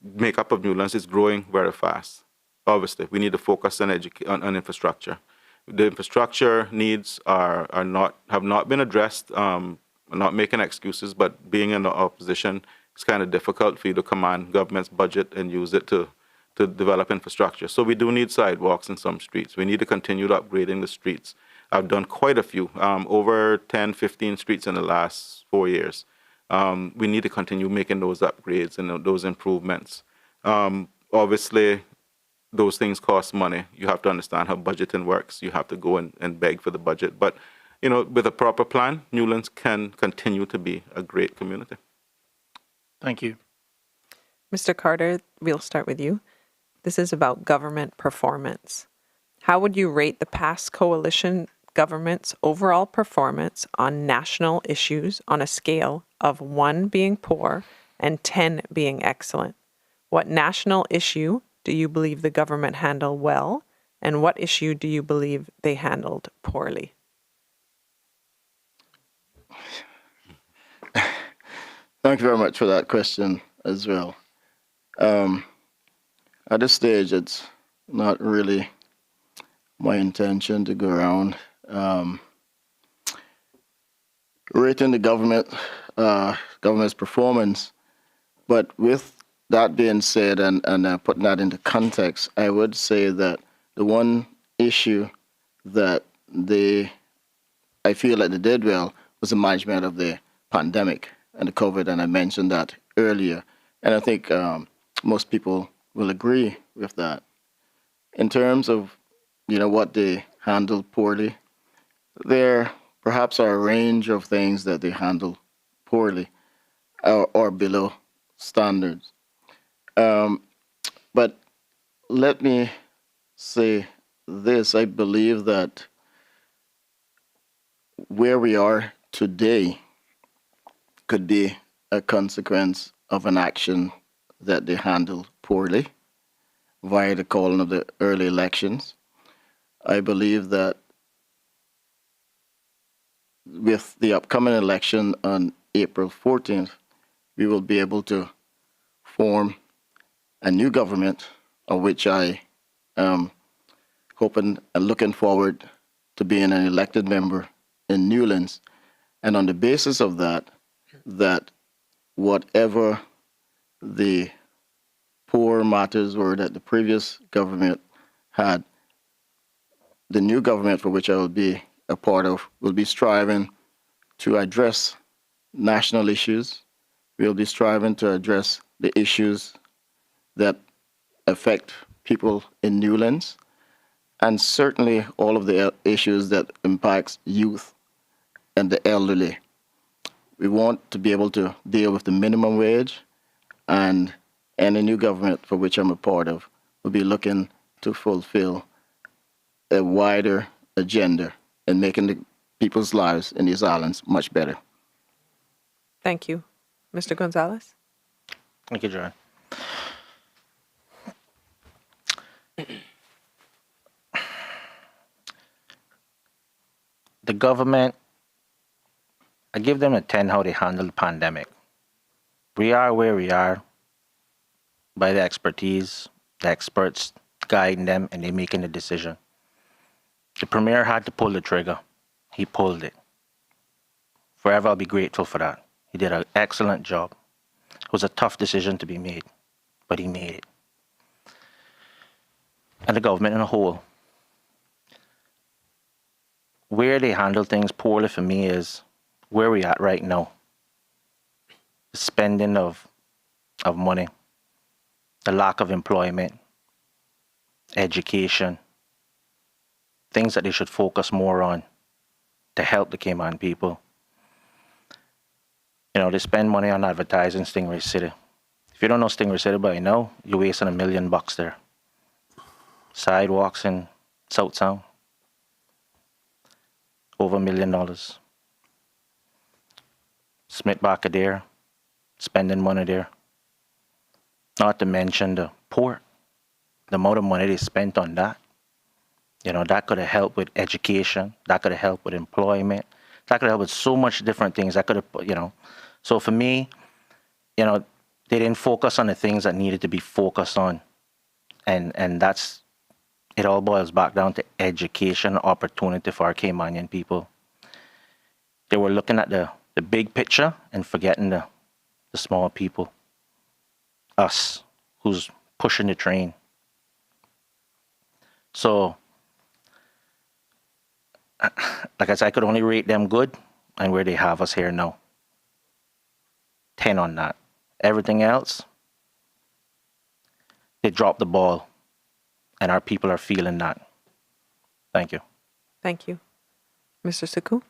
makeup of Newlands is growing very fast. Obviously, we need to focus on infrastructure. The infrastructure needs have not been addressed. I'm not making excuses, but being in the opposition, it's kind of difficult for you to command government's budget and use it to develop infrastructure. So we do need sidewalks in some streets. We need to continue upgrading the streets. I've done quite a few, over 10, 15 streets in the last 4 years. We need to continue making those upgrades and those improvements. Obviously, those things cost money. You have to understand how budgeting works. You have to go and beg for the budget. But, with a proper plan, Newlands can continue to be a great community. Thank you. Mr. Carter, we'll start with you. This is about government performance. How would you rate the past coalition government's overall performance on national issues on a scale of 1 being poor and 10 being excellent? What national issue do you believe the government handled well, and what issue do you believe they handled poorly? Thank you very much for that question as well. At this stage, it's not really my intention to go around rating the government's performance. But with that being said, and putting that into context, I would say that the one issue that I feel like they did well was the management of the pandemic and the COVID, and I mentioned that earlier. And I think most people will agree with that. In terms of, what they handled poorly, there perhaps are a range of things that they handled poorly or below standards. But let me say this. I believe that where we are today could be a consequence of an action that they handled poorly via the calling of the early elections. I believe that with the upcoming election on April 14th, we will be able to form a new government, of which I am hoping and looking forward to being an elected member in Newlands. And on the basis of that whatever the poor matters were that the previous government had, the new government for which I will be a part of will be striving to address national issues. We'll be striving to address the issues that affect people in Newlands, and certainly all of the issues that impacts youth and the elderly. We want to be able to deal with the minimum wage, and any new government for which I'm a part of will be looking to fulfill a wider agenda in making the people's lives in these islands much better. Thank you. Mr. Gonzalez? Thank you, John. The government, I give them a 10 how they handled the pandemic. We are where we are by the expertise, the experts guiding them, and they making the decision. The Premier had to pull the trigger. He pulled it. Forever I'll be grateful for that. He did an excellent job. It was a tough decision to be made, but he made it. And the government in a whole. Where they handle things poorly for me is where we at right now. The spending of money, the lack of employment, education, things that they should focus more on to help the Cayman people. They spend money on advertising Stingray City. If you don't know Stingray City by now, you're wasting $1 million there. Sidewalks in South Sound, over $1 million. Smith Barker there, spending money there. Not to mention the port, the amount of money they spent on that. That could have helped with education. That could have helped with employment. That could have helped with so much different things. That could have, So for me, they didn't focus on the things that needed to be focused on. And that's it all boils back down to education opportunity for our Caymanian people. They were looking at the big picture and forgetting the small people. Us, who's pushing the train. So, like I said, I could only rate them good and where they have us here now. 10 on that. Everything else, they dropped the ball, and our people are feeling that. Thank you. Thank you. Mr. Saku?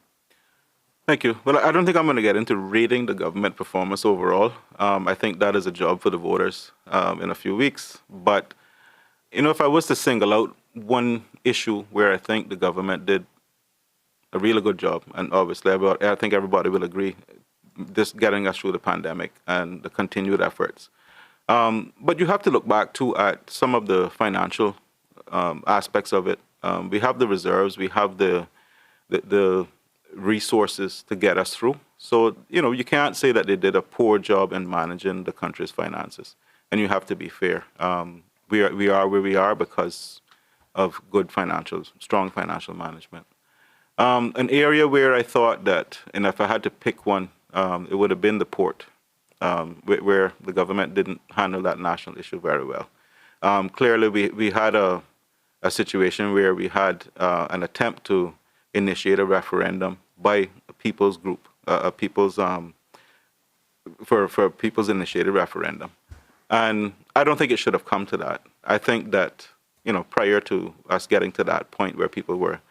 Thank you. Well, I don't think I'm going to get into rating the government performance overall. I think that is a job for the voters in a few weeks. But, you know, if I was to single out one issue where I think the government did a really good job, and obviously I think everybody will agree, this getting us through the pandemic and the continued efforts. But you have to look back too at some of the financial aspects of it. We have the reserves, we have the resources to get us through. So, you know, you can't say that they did a poor job in managing the country's finances. And you have to be fair. We are where we are because of strong financial management. An area where I thought that, and if I had to pick one, it would have been the port, where the government didn't handle that national issue very well. Clearly, we had a situation where we had an attempt to initiate a referendum by a people's group, for people's initiated referendum. And I don't think it should have come to that. I think that, you know, prior to us getting to that point where people were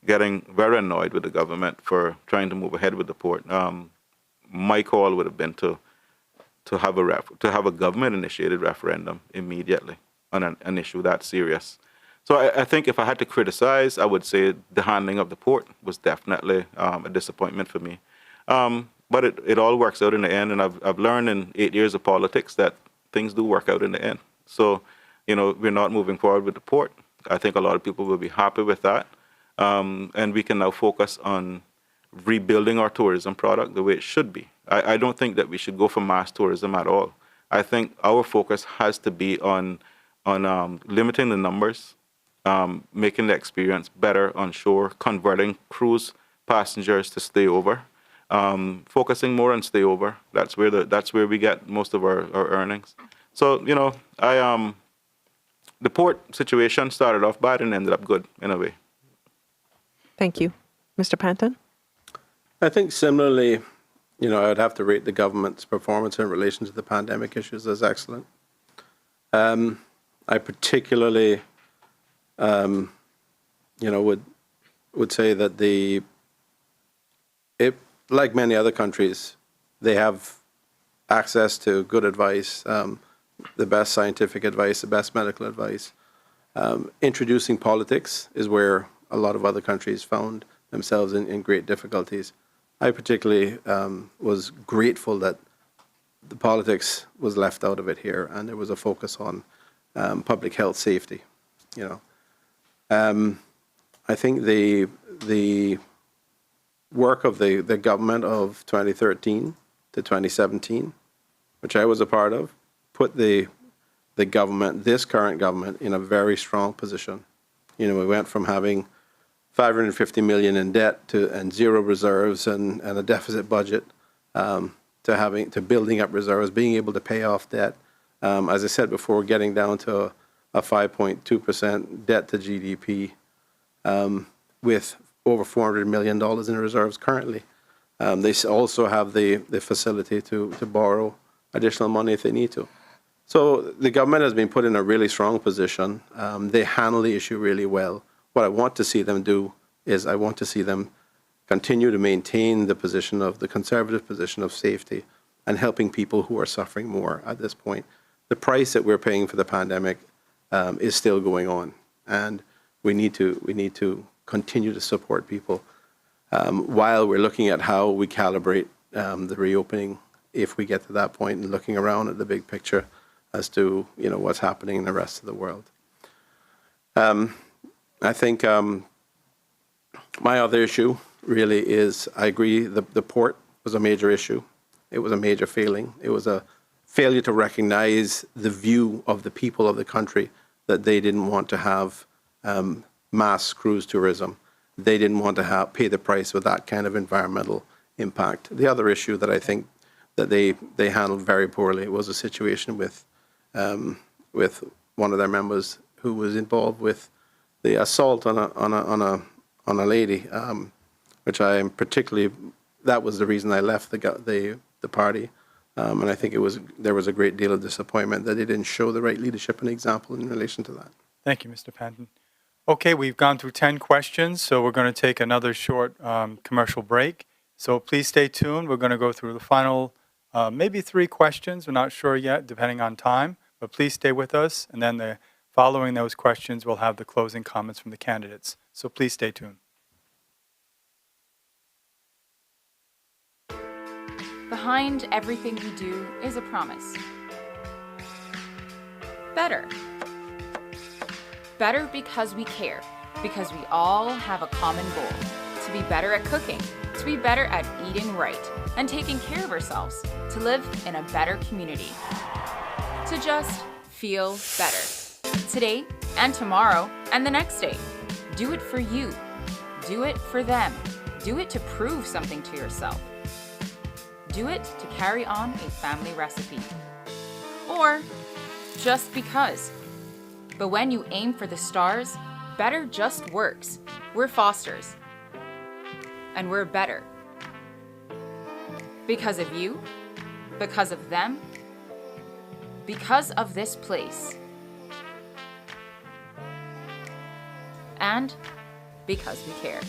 getting very annoyed with the government for trying to move ahead with the port, my call would have been to have a government-initiated referendum immediately on an issue that serious. So I think if I had to criticize, I would say the handling of the port was definitely a disappointment for me. But it all works out in the end, and I've learned in 8 years of politics that things do work out in the end. So, you know, we're not moving forward with the port. I think a lot of people will be happy with that. And we can now focus on rebuilding our tourism product the way it should be. I don't think that we should go for mass tourism at all. I think our focus has to be on limiting the numbers, making the experience better on shore, converting cruise passengers to stay over, focusing more on stay over. That's where we get most of our earnings. So, you know, the port situation started off bad and ended up good in a way. Thank you. Mr. Panton? I think similarly, you know, I would have to rate the government's performance in relation to the pandemic issues as excellent. I particularly, you know, would say that like many other countries, they have access to good advice, the best scientific advice, the best medical advice. Introducing politics is where a lot of other countries found themselves in great difficulties. I particularly was grateful that the politics was left out of it here, and there was a focus on public health safety. You know, I think the work of the government of 2013 to 2017, which I was a part of, put the government, this current government, in a very strong position. You know, we went from having $550 million in debt and zero reserves and a deficit budget to building up reserves, being able to pay off debt. As I said before, getting down to a 5.2% debt to GDP with over $400 million in reserves currently. They also have the facility to borrow additional money if they need to. So the government has been put in a really strong position. They handle the issue really well. What I want to see them do is I want to see them continue to maintain the conservative position of safety and helping people who are suffering more at this point. The price that we're paying for the pandemic is still going on, and we need to continue to support people while we're looking at how we calibrate the reopening if we get to that point, and looking around at the big picture as to, you know, what's happening in the rest of the world. I think my other issue really is, I agree, the port was a major issue. It was a major failing. It was a failure to recognize the view of the people of the country that they didn't want to have mass cruise tourism. They didn't want to pay the price with that kind of environmental impact. The other issue that I think that they handled very poorly was a situation with one of their members who was involved with the assault on a lady, which I am particularly. That was the reason I left the party, and I think there was a great deal of disappointment that they didn't show the right leadership and example in relation to that. Thank you, Mr. Panton. Okay, we've gone through 10 questions, so we're going to take another short commercial break. So please stay tuned. We're going to go through the final, maybe 3 questions. We're not sure yet, depending on time. But please stay with us, and then following those questions, we'll have the closing comments from the candidates. So please stay tuned. Behind everything we do is a promise. Better. Better because we care, because we all have a common goal, to be better at cooking, to be better at eating right, and taking care of ourselves, to live in a better community, to just feel better. Today and tomorrow and the next day. Do it for you. Do it for them. Do it to prove something to yourself. Do it to carry on a family recipe. Or just because. But when you aim for the stars, better just works. We're Fosters. And we're better. Because of you, because of them, because of this place. And because we care.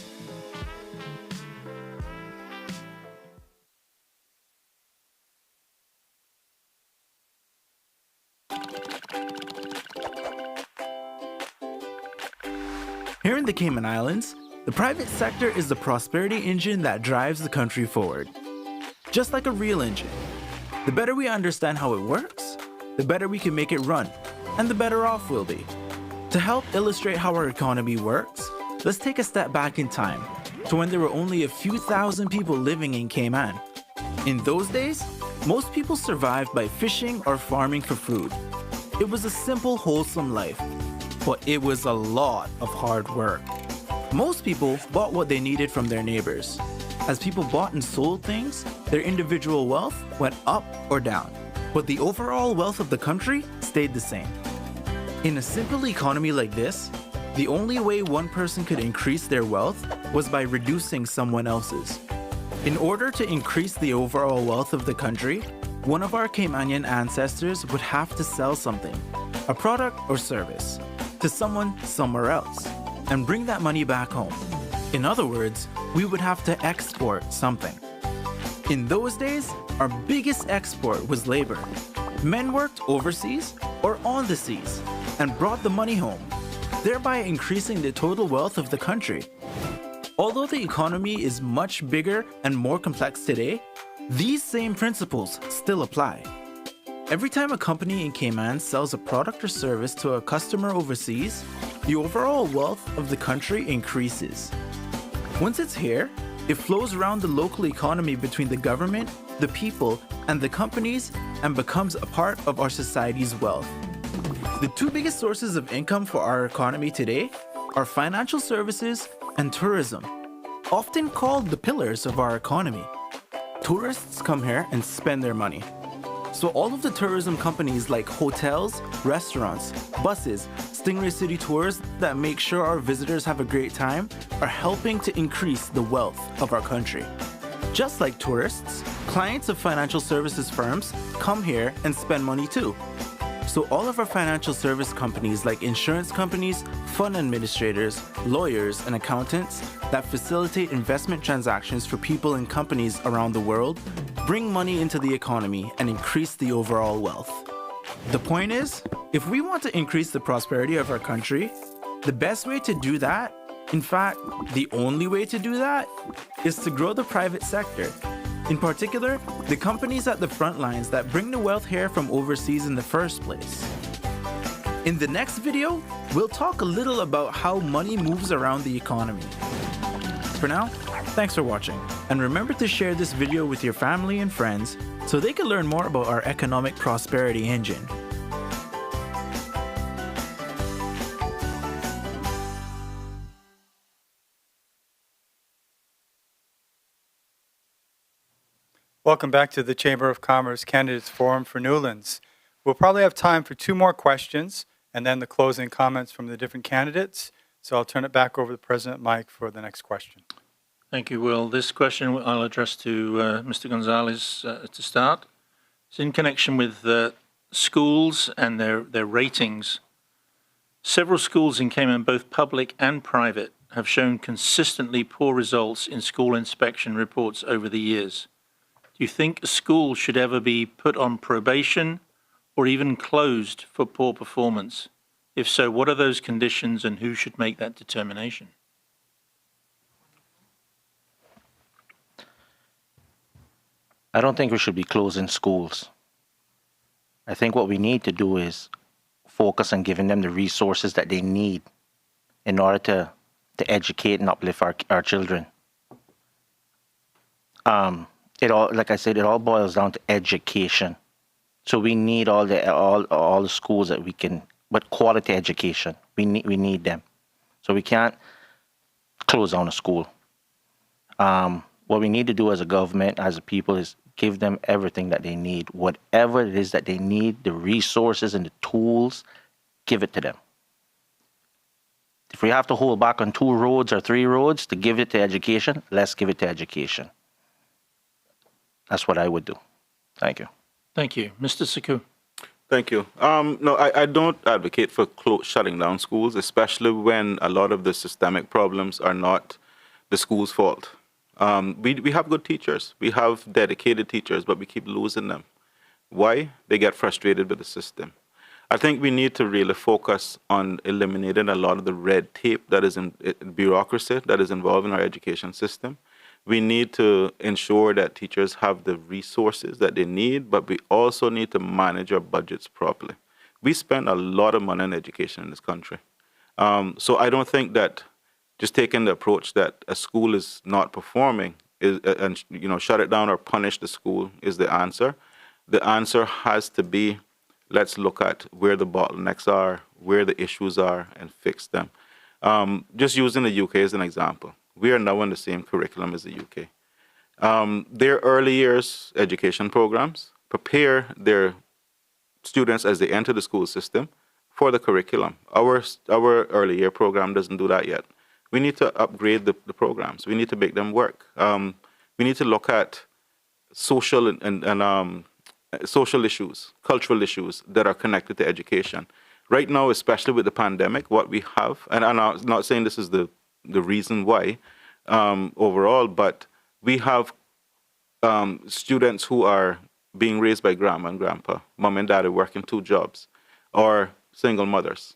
Here in the Cayman Islands, the private sector is the prosperity engine that drives the country forward. Just like a real engine. The better we understand how it works, the better we can make it run, and the better off we'll be. To help illustrate how our economy works, let's take a step back in time to when there were only a few thousand people living in Cayman. In those days, most people survived by fishing or farming for food. It was a simple, wholesome life, but it was a lot of hard work. Most people bought what they needed from their neighbors. As people bought and sold things, their individual wealth went up or down, but the overall wealth of the country stayed the same. In a simple economy like this, the only way one person could increase their wealth was by reducing someone else's. In order to increase the overall wealth of the country, one of our Caymanian ancestors would have to sell something, a product or service, to someone somewhere else, and bring that money back home. In other words, we would have to export something. In those days, our biggest export was labor. Men worked overseas or on the seas and brought the money home, thereby increasing the total wealth of the country. Although the economy is much bigger and more complex today, these same principles still apply. Every time a company in Cayman sells a product or service to a customer overseas, the overall wealth of the country increases. Once it's here, it flows around the local economy between the government, the people, and the companies and becomes a part of our society's wealth. The 2 biggest sources of income for our economy today are financial services and tourism, often called the pillars of our economy. Tourists come here and spend their money. So all of the tourism companies like hotels, restaurants, buses, Stingray City Tours that make sure our visitors have a great time are helping to increase the wealth of our country. Just like tourists, clients of financial services firms come here and spend money too. So all of our financial service companies like insurance companies, fund administrators, lawyers, and accountants that facilitate investment transactions for people and companies around the world bring money into the economy and increase the overall wealth. The point is, if we want to increase the prosperity of our country, the best way to do that, in fact, the only way to do that, is to grow the private sector. In particular, the companies at the front lines that bring the wealth here from overseas in the first place. In the next video, we'll talk a little about how money moves around the economy. For now, thanks for watching, and remember to share this video with your family and friends so they can learn more about our economic prosperity engine. Welcome back to the Chamber of Commerce Candidates Forum for Newlands. We'll probably have time for 2 more questions and then the closing comments from the different candidates. So I'll turn it back over to President Mike for the next question. Thank you, Will. This question I'll address to Mr. Gonzalez to start. It's in connection with schools and their ratings. Several schools in Cayman, both public and private, have shown consistently poor results in school inspection reports over the years. Do you think a school should ever be put on probation or even closed for poor performance? If so, what are those conditions and who should make that determination? I don't think we should be closing schools. I think what we need to do is focus on giving them the resources that they need in order to educate and uplift our children. Like I said, it all boils down to education. So we need all the schools that we can, but quality education. We need them. So we can't close down a school. What we need to do as a government, as a people, is give them everything that they need. Whatever it is that they need, the resources and the tools, give it to them. If we have to hold back on 2 roads or 3 roads to give it to education, let's give it to education. That's what I would do. Thank you. Thank you. Mr. Saku. Thank you. No, I don't advocate for shutting down schools, especially when a lot of the systemic problems are not the school's fault. We have good teachers. We have dedicated teachers, but we keep losing them. Why? They get frustrated with the system. I think we need to really focus on eliminating a lot of the red tape that is in bureaucracy that is involved in our education system. We need to ensure that teachers have the resources that they need, but we also need to manage our budgets properly. We spend a lot of money on education in this country. So I don't think that just taking the approach that a school is not performing and shut it down or punish the school is the answer. The answer has to be, let's look at where the bottlenecks are, where the issues are, and fix them. Just using the UK as an example. We are now in the same curriculum as the UK. Their early years education programs prepare their students as they enter the school system for the curriculum. Our early year program doesn't do that yet. We need to upgrade the programs. We need to make them work. We need to look at social and social issues, cultural issues that are connected to education. Right now, especially with the pandemic, what we have, and I'm not saying this is the reason why overall, but we have students who are being raised by grandma and grandpa, mom and dad are working 2 jobs, or single mothers.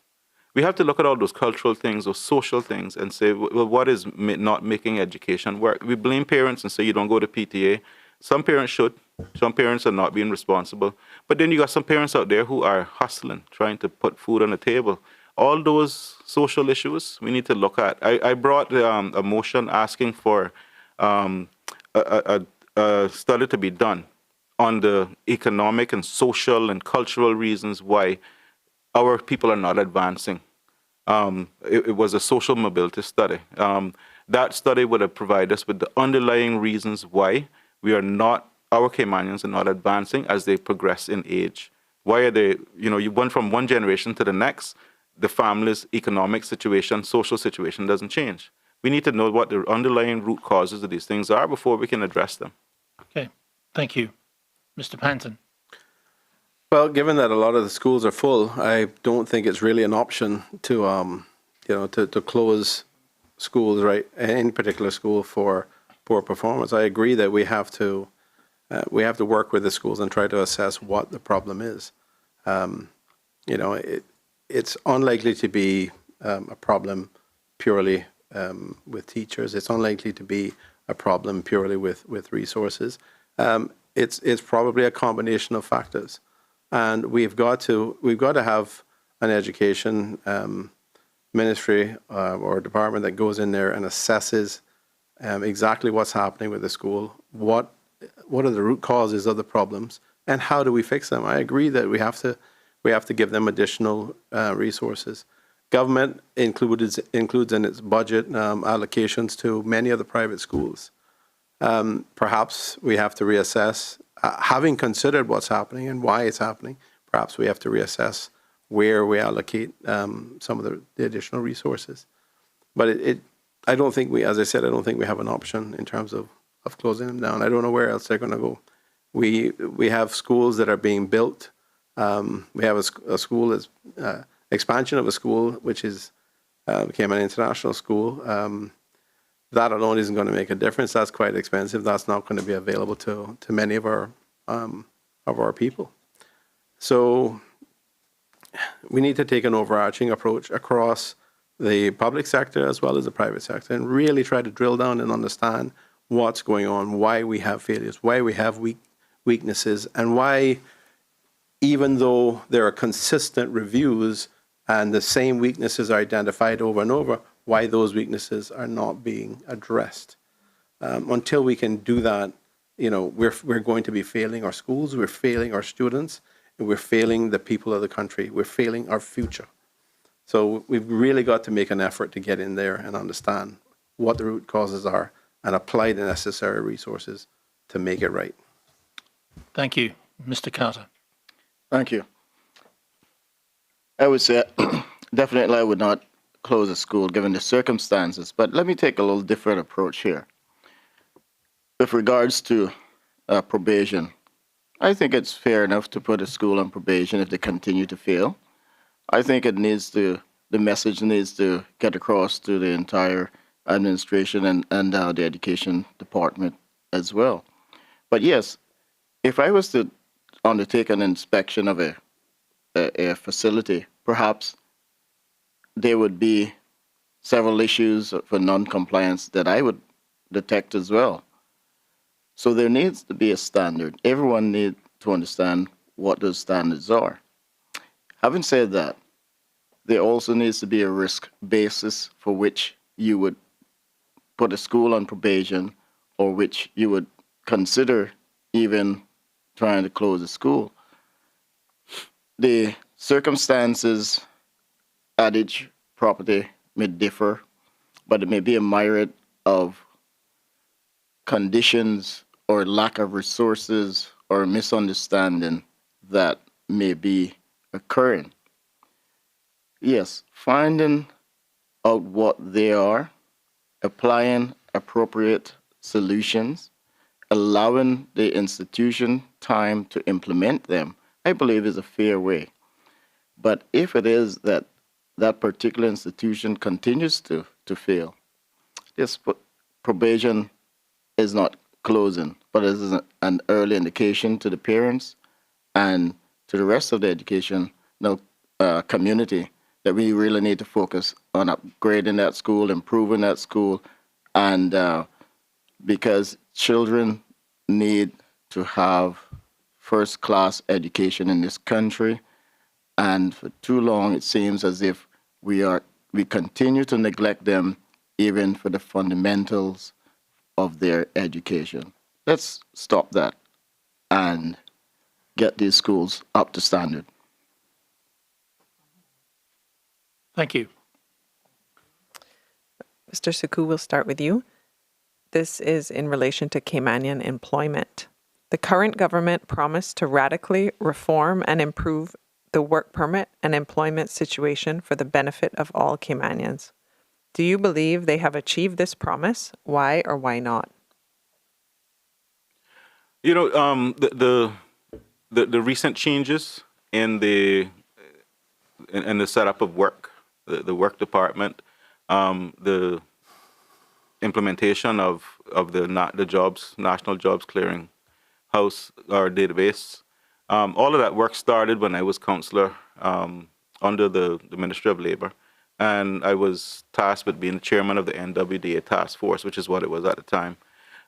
We have to look at all those cultural things, those social things, and say, well, what is not making education work? We blame parents and say you don't go to PTA. Some parents should. Some parents are not being responsible. But then you got some parents out there who are hustling, trying to put food on the table. All those social issues we need to look at. I brought a motion asking for a study to be done on the economic and social and cultural reasons why our people are not advancing. It was a social mobility study. That study would have provided us with the underlying reasons why our Caymanians are not advancing as they progress in age. Why are they, you went from one generation to the next, the family's economic situation, social situation doesn't change. We need to know what the underlying root causes of these things are before we can address them. Okay, thank you. Mr. Panton. Well, given that a lot of the schools are full, I don't think it's really an option to close schools, right? Any particular school for poor performance. I agree that we have to work with the schools and try to assess what the problem is. It's unlikely to be a problem purely with teachers. It's unlikely to be a problem purely with resources. It's probably a combination of factors. And we've got to have an education ministry or department that goes in there and assesses exactly what's happening with the school, what are the root causes of the problems, and how do we fix them. I agree that we have to give them additional resources. Government includes in its budget allocations to many of the private schools. Perhaps we have to reassess, having considered what's happening and why it's happening, perhaps we have to reassess where we allocate some of the additional resources. But I don't think as I said, I don't think we have an option in terms of closing them down. I don't know where else they're going to go. We have schools that are being built. We have a school that's expansion of a school, which became an international school. That alone isn't going to make a difference. That's quite expensive. That's not going to be available to many of our people. So we need to take an overarching approach across the public sector as well as the private sector and really try to drill down and understand what's going on, why we have failures, why we have weaknesses, and why, even though there are consistent reviews and the same weaknesses are identified over and over, why those weaknesses are not being addressed. Until we can do that, we're going to be failing our schools, we're failing our students, and we're failing the people of the country. We're failing our future. So we've really got to make an effort to get in there and understand what the root causes are and apply the necessary resources to make it right. Thank you. Mr. Carter. Thank you. I would say definitely I would not close a school given the circumstances, but let me take a little different approach here. With regards to probation, I think it's fair enough to put a school on probation if they continue to fail. I think the message needs to get across to the entire administration and the education department as well. But yes, if I was to undertake an inspection of a facility, perhaps there would be several issues for non-compliance that I would detect as well. So there needs to be a standard. Everyone needs to understand what those standards are. Having said that, there also needs to be a risk basis for which you would put a school on probation or which you would consider even trying to close a school. The circumstances at each property may differ, but it may be a myriad of conditions or lack of resources or misunderstanding that may be occurring. Yes, finding out what they are, applying appropriate solutions, allowing the institution time to implement them, I believe is a fair way. But if it is that that particular institution continues to fail, this probation is not closing, but it is an early indication to the parents and to the rest of the education community that we really need to focus on upgrading that school, improving that school, and because children need to have first-class education in this country, and for too long it seems as if we continue to neglect them even for the fundamentals of their education. Let's stop that and get these schools up to standard. Thank you. Mr. Suku, we'll start with you. This is in relation to Caymanian employment. The current government promised to radically reform and improve the work permit and employment situation for the benefit of all Caymanians. Do you believe they have achieved this promise? Why or why not? The recent changes in the setup of work, the work department, the implementation of the jobs, National Jobs Clearing House or database, all of that work started when I was councillor under the Ministry of Labour, and I was tasked with being the chairman of the NWDA task force, which is what it was at the time.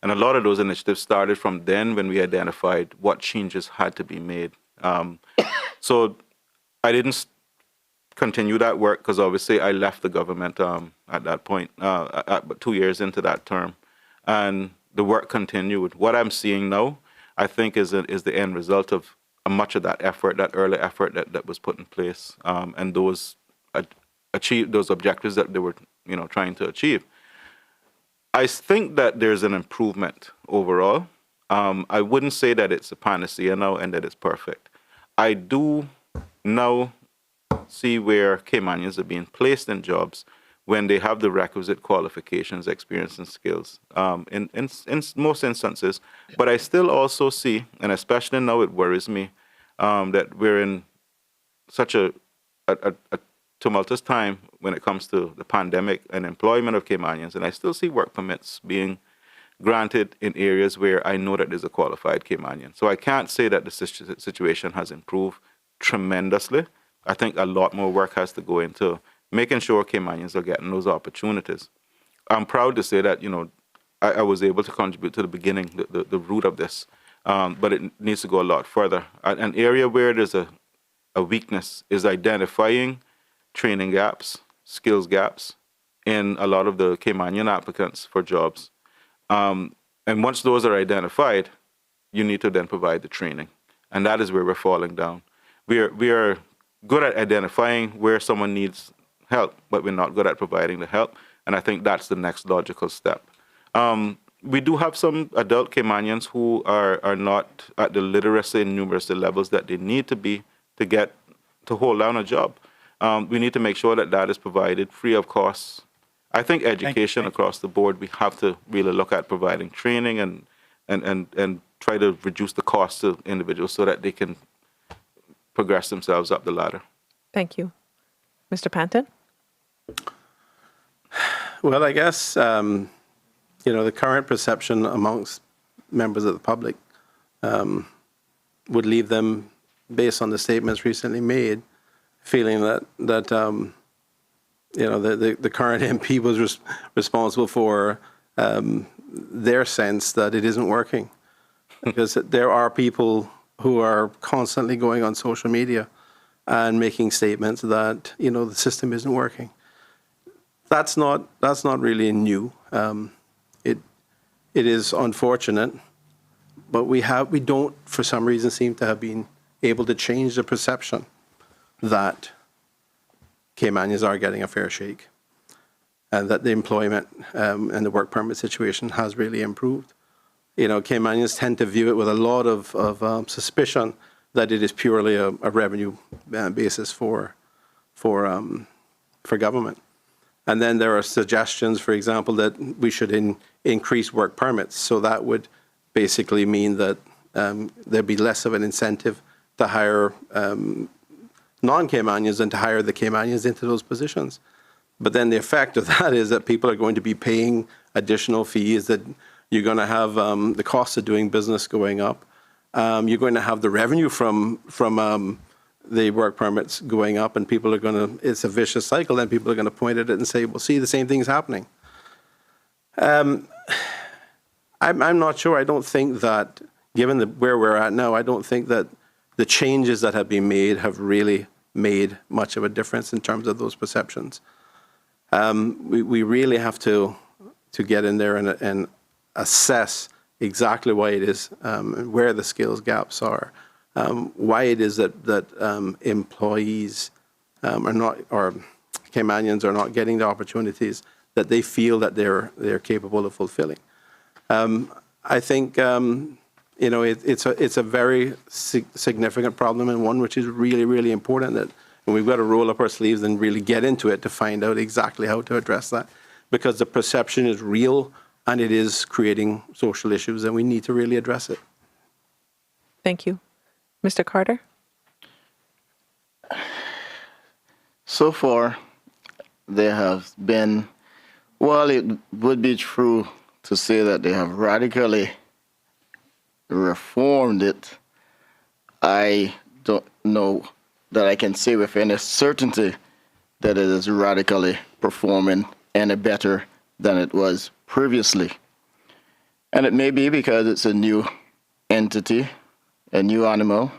And a lot of those initiatives started from then when we identified what changes had to be made. So I didn't continue that work because obviously I left the government at that point, 2 years into that term. And the work continued. What I'm seeing now, I think, is the end result of much of that effort, that early effort that was put in place, and those achieved those objectives that they were trying to achieve. I think that there's an improvement overall. I wouldn't say that it's a panacea now and that it's perfect. I do now see where Caymanians are being placed in jobs when they have the requisite qualifications, experience, and skills in most instances. But I still also see, and especially now it worries me, that we're in such a tumultuous time when it comes to the pandemic and employment of Caymanians, and I still see work permits being granted in areas where I know that there's a qualified Caymanian. So I can't say that the situation has improved tremendously. I think a lot more work has to go into making sure Caymanians are getting those opportunities. I'm proud to say that, I was able to contribute to the beginning, the root of this, but it needs to go a lot further. An area where there's a weakness is identifying training gaps, skills gaps in a lot of the Caymanian applicants for jobs. And once those are identified, you need to then provide the training. And that is where we're falling down. We are good at identifying where someone needs help, but we're not good at providing the help. And I think that's the next logical step. We do have some adult Caymanians who are not at the literacy and numeracy levels that they need to be to hold down a job. We need to make sure that that is provided free of costs. I think education across the board, we have to really look at providing training and try to reduce the cost to individuals so that they can progress themselves up the ladder. Thank you. Mr. Panton? Well, I guess, the current perception amongst members of the public would leave them, based on the statements recently made, feeling that the current MP was responsible for their sense that it isn't working. Because there are people who are constantly going on social media and making statements that, the system isn't working. That's not really new. It is unfortunate, but we don't, for some reason, seem to have been able to change the perception that Caymanians are getting a fair shake, and that the employment and the work permit situation has really improved. Caymanians tend to view it with a lot of suspicion that it is purely a revenue basis for government. And then there are suggestions, for example, that we should increase work permits. So that would basically mean that there'd be less of an incentive to hire non-Caymanians than to hire the Caymanians into those positions. But then the effect of that is that people are going to be paying additional fees, that you're going to have the cost of doing business going up. You're going to have the revenue from the work permits going up, and people are going to, it's a vicious cycle, then people are going to point at it and say, well, see, the same thing's happening. I'm not sure. I don't think that, given where we're at now, I don't think that the changes that have been made have really made much of a difference in terms of those perceptions. We really have to get in there and assess exactly why it is, where the skills gaps are, why it is that employees are not, or Caymanians are not getting the opportunities that they feel that they're capable of fulfilling. I think it's a very significant problem, and one which is really, really important, that and we've got to roll up our sleeves and really get into it to find out exactly how to address that, because the perception is real and it is creating social issues, and we need to really address it. Thank you. Mr. Carter? So far, there have been, while it would be true to say that they have radically reformed it, I don't know that I can say with any certainty that it is radically performing any better than it was previously. And it may be because it's a new entity, a new animal,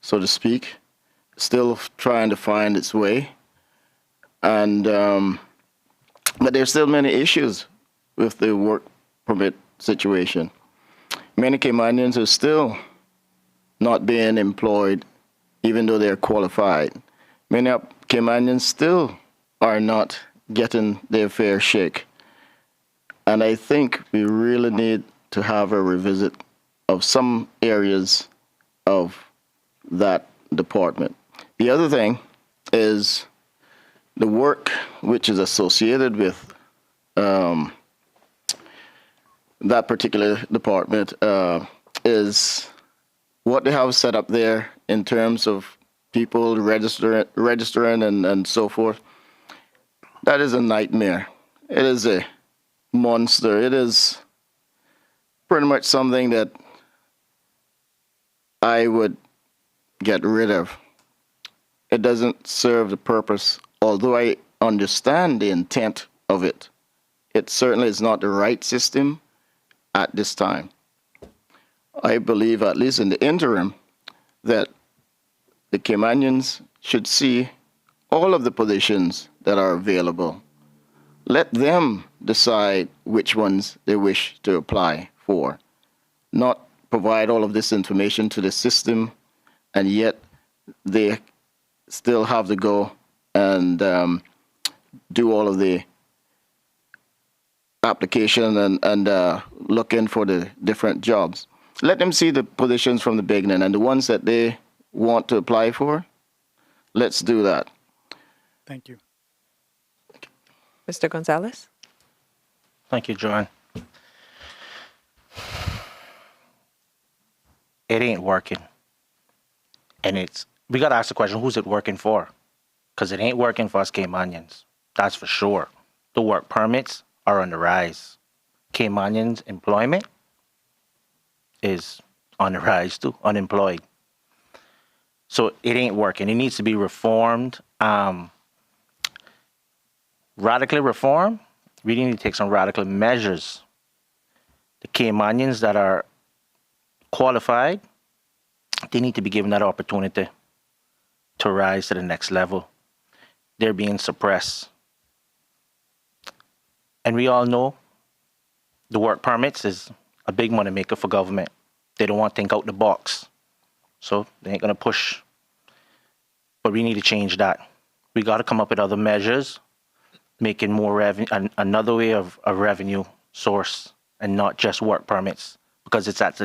so to speak, still trying to find its way. And but there's still many issues with the work permit situation. Many Caymanians are still not being employed, even though they're qualified. Many Caymanians still are not getting their fair shake. And I think we really need to have a revisit of some areas of that department. The other thing is the work which is associated with that particular department is what they have set up there in terms of people registering and so forth. That is a nightmare. It is a monster. It is pretty much something that I would get rid of. It doesn't serve the purpose, although I understand the intent of it. It certainly is not the right system at this time. I believe, at least in the interim, that the Caymanians should see all of the positions that are available. Let them decide which ones they wish to apply for, not provide all of this information to the system, and yet they still have to go and do all of the application and look in for the different jobs. Let them see the positions from the beginning, and the ones that they want to apply for, let's do that. Thank you. Mr. Gonzalez? Thank you, John. It ain't working. And we got to ask the question, who's it working for? Because it ain't working for us Caymanians. That's for sure. The work permits are on the rise. Caymanians' employment is on the rise too, unemployed. So it ain't working. It needs to be reformed. Radically reformed. We need to take some radical measures. The Caymanians that are qualified, they need to be given that opportunity to rise to the next level. They're being suppressed. And we all know the work permits is a big money maker for government. They don't want to think out the box. So they ain't going to push. But we need to change that. We got to come up with other measures, making more revenue, another way of a revenue source, and not just work permits, because it's at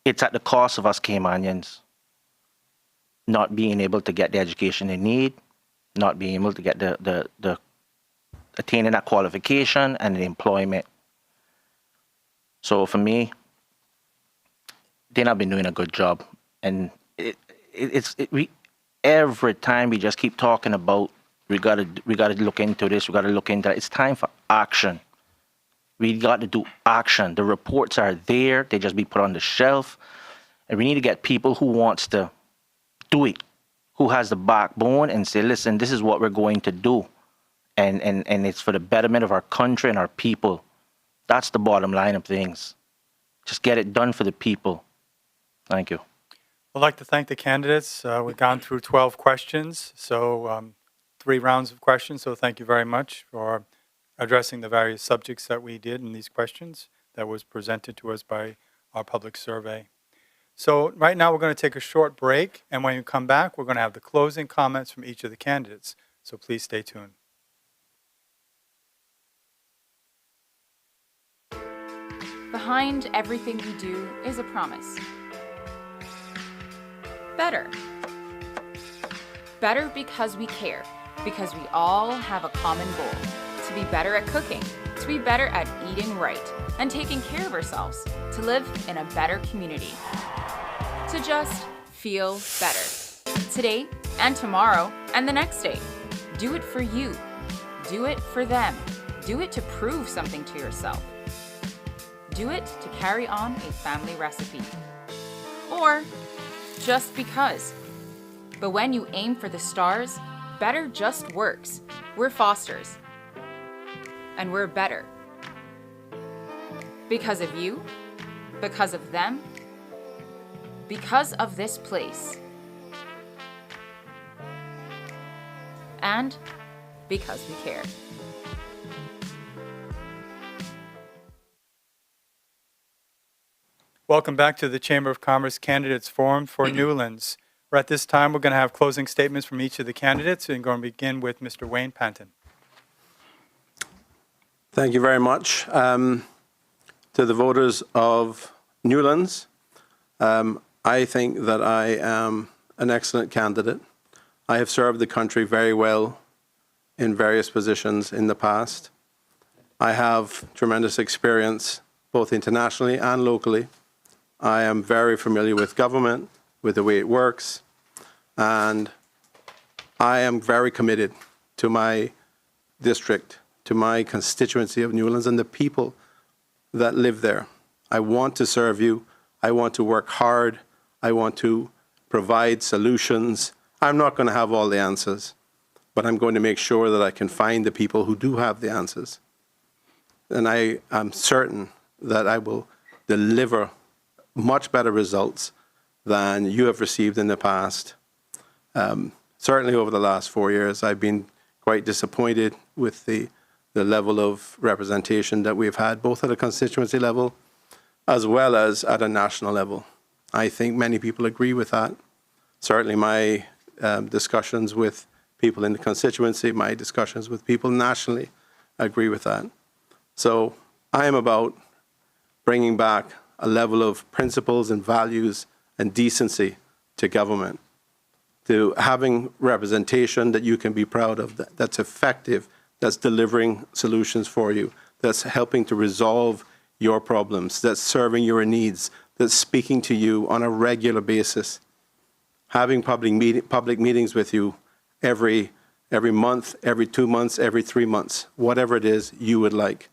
the cost of us Caymanians not being able to get the education they need, not being able to get the attaining that qualification and the employment. So for me, they've not been doing a good job, and every time we just keep talking about we gotta look into this, we gotta look into that. It's time for action. We got to do action. The reports are there; they just be put on the shelf, and we need to get people who wants to do it, who has the backbone and say, "Listen, this is what we're going to do," and it's for the betterment of our country and our people. That's the bottom line of things. Just get it done for the people. Thank you. I'd like to thank the candidates. We've gone through 12 questions, so 3 rounds of questions. So thank you very much for addressing the various subjects that we did in these questions that was presented to us by our public survey. So right now we're going to take a short break, and when we come back, we're going to have the closing comments from each of the candidates. So please stay tuned. Behind everything we do is a promise. Better. Better because we care, because we all have a common goal: to be better at cooking, to be better at eating right, and taking care of ourselves, to live in a better community, to just feel better. Today and tomorrow and the next day. Do it for you. Do it for them. Do it to prove something to yourself. Do it to carry on a family recipe. Or just because. But when you aim for the stars, better just works. We're Fosters. And we're better. Because of you, because of them, because of this place. And because we care. Welcome back to the Chamber of Commerce Candidates Forum for Newlands. At this time, we're going to have closing statements from each of the candidates, and going to begin with Mr. Wayne Panton. Thank you very much. To the voters of Newlands, I think that I am an excellent candidate. I have served the country very well in various positions in the past. I have tremendous experience both internationally and locally. I am very familiar with government, with the way it works, and I am very committed to my district, to my constituency of Newlands and the people that live there. I want to serve you. I want to work hard. I want to provide solutions. I'm not going to have all the answers, but I'm going to make sure that I can find the people who do have the answers. And I am certain that I will deliver much better results than you have received in the past. Certainly over the last 4 years, I've been quite disappointed with the level of representation that we've had, both at a constituency level as well as at a national level. I think many people agree with that. Certainly my discussions with people in the constituency, my discussions with people nationally agree with that. So I am about bringing back a level of principles and values and decency to government, to having representation that you can be proud of, that's effective, that's delivering solutions for you, that's helping to resolve your problems, that's serving your needs, that's speaking to you on a regular basis, having public meetings with you every month, every 2 months, every 3 months, whatever it is you would like.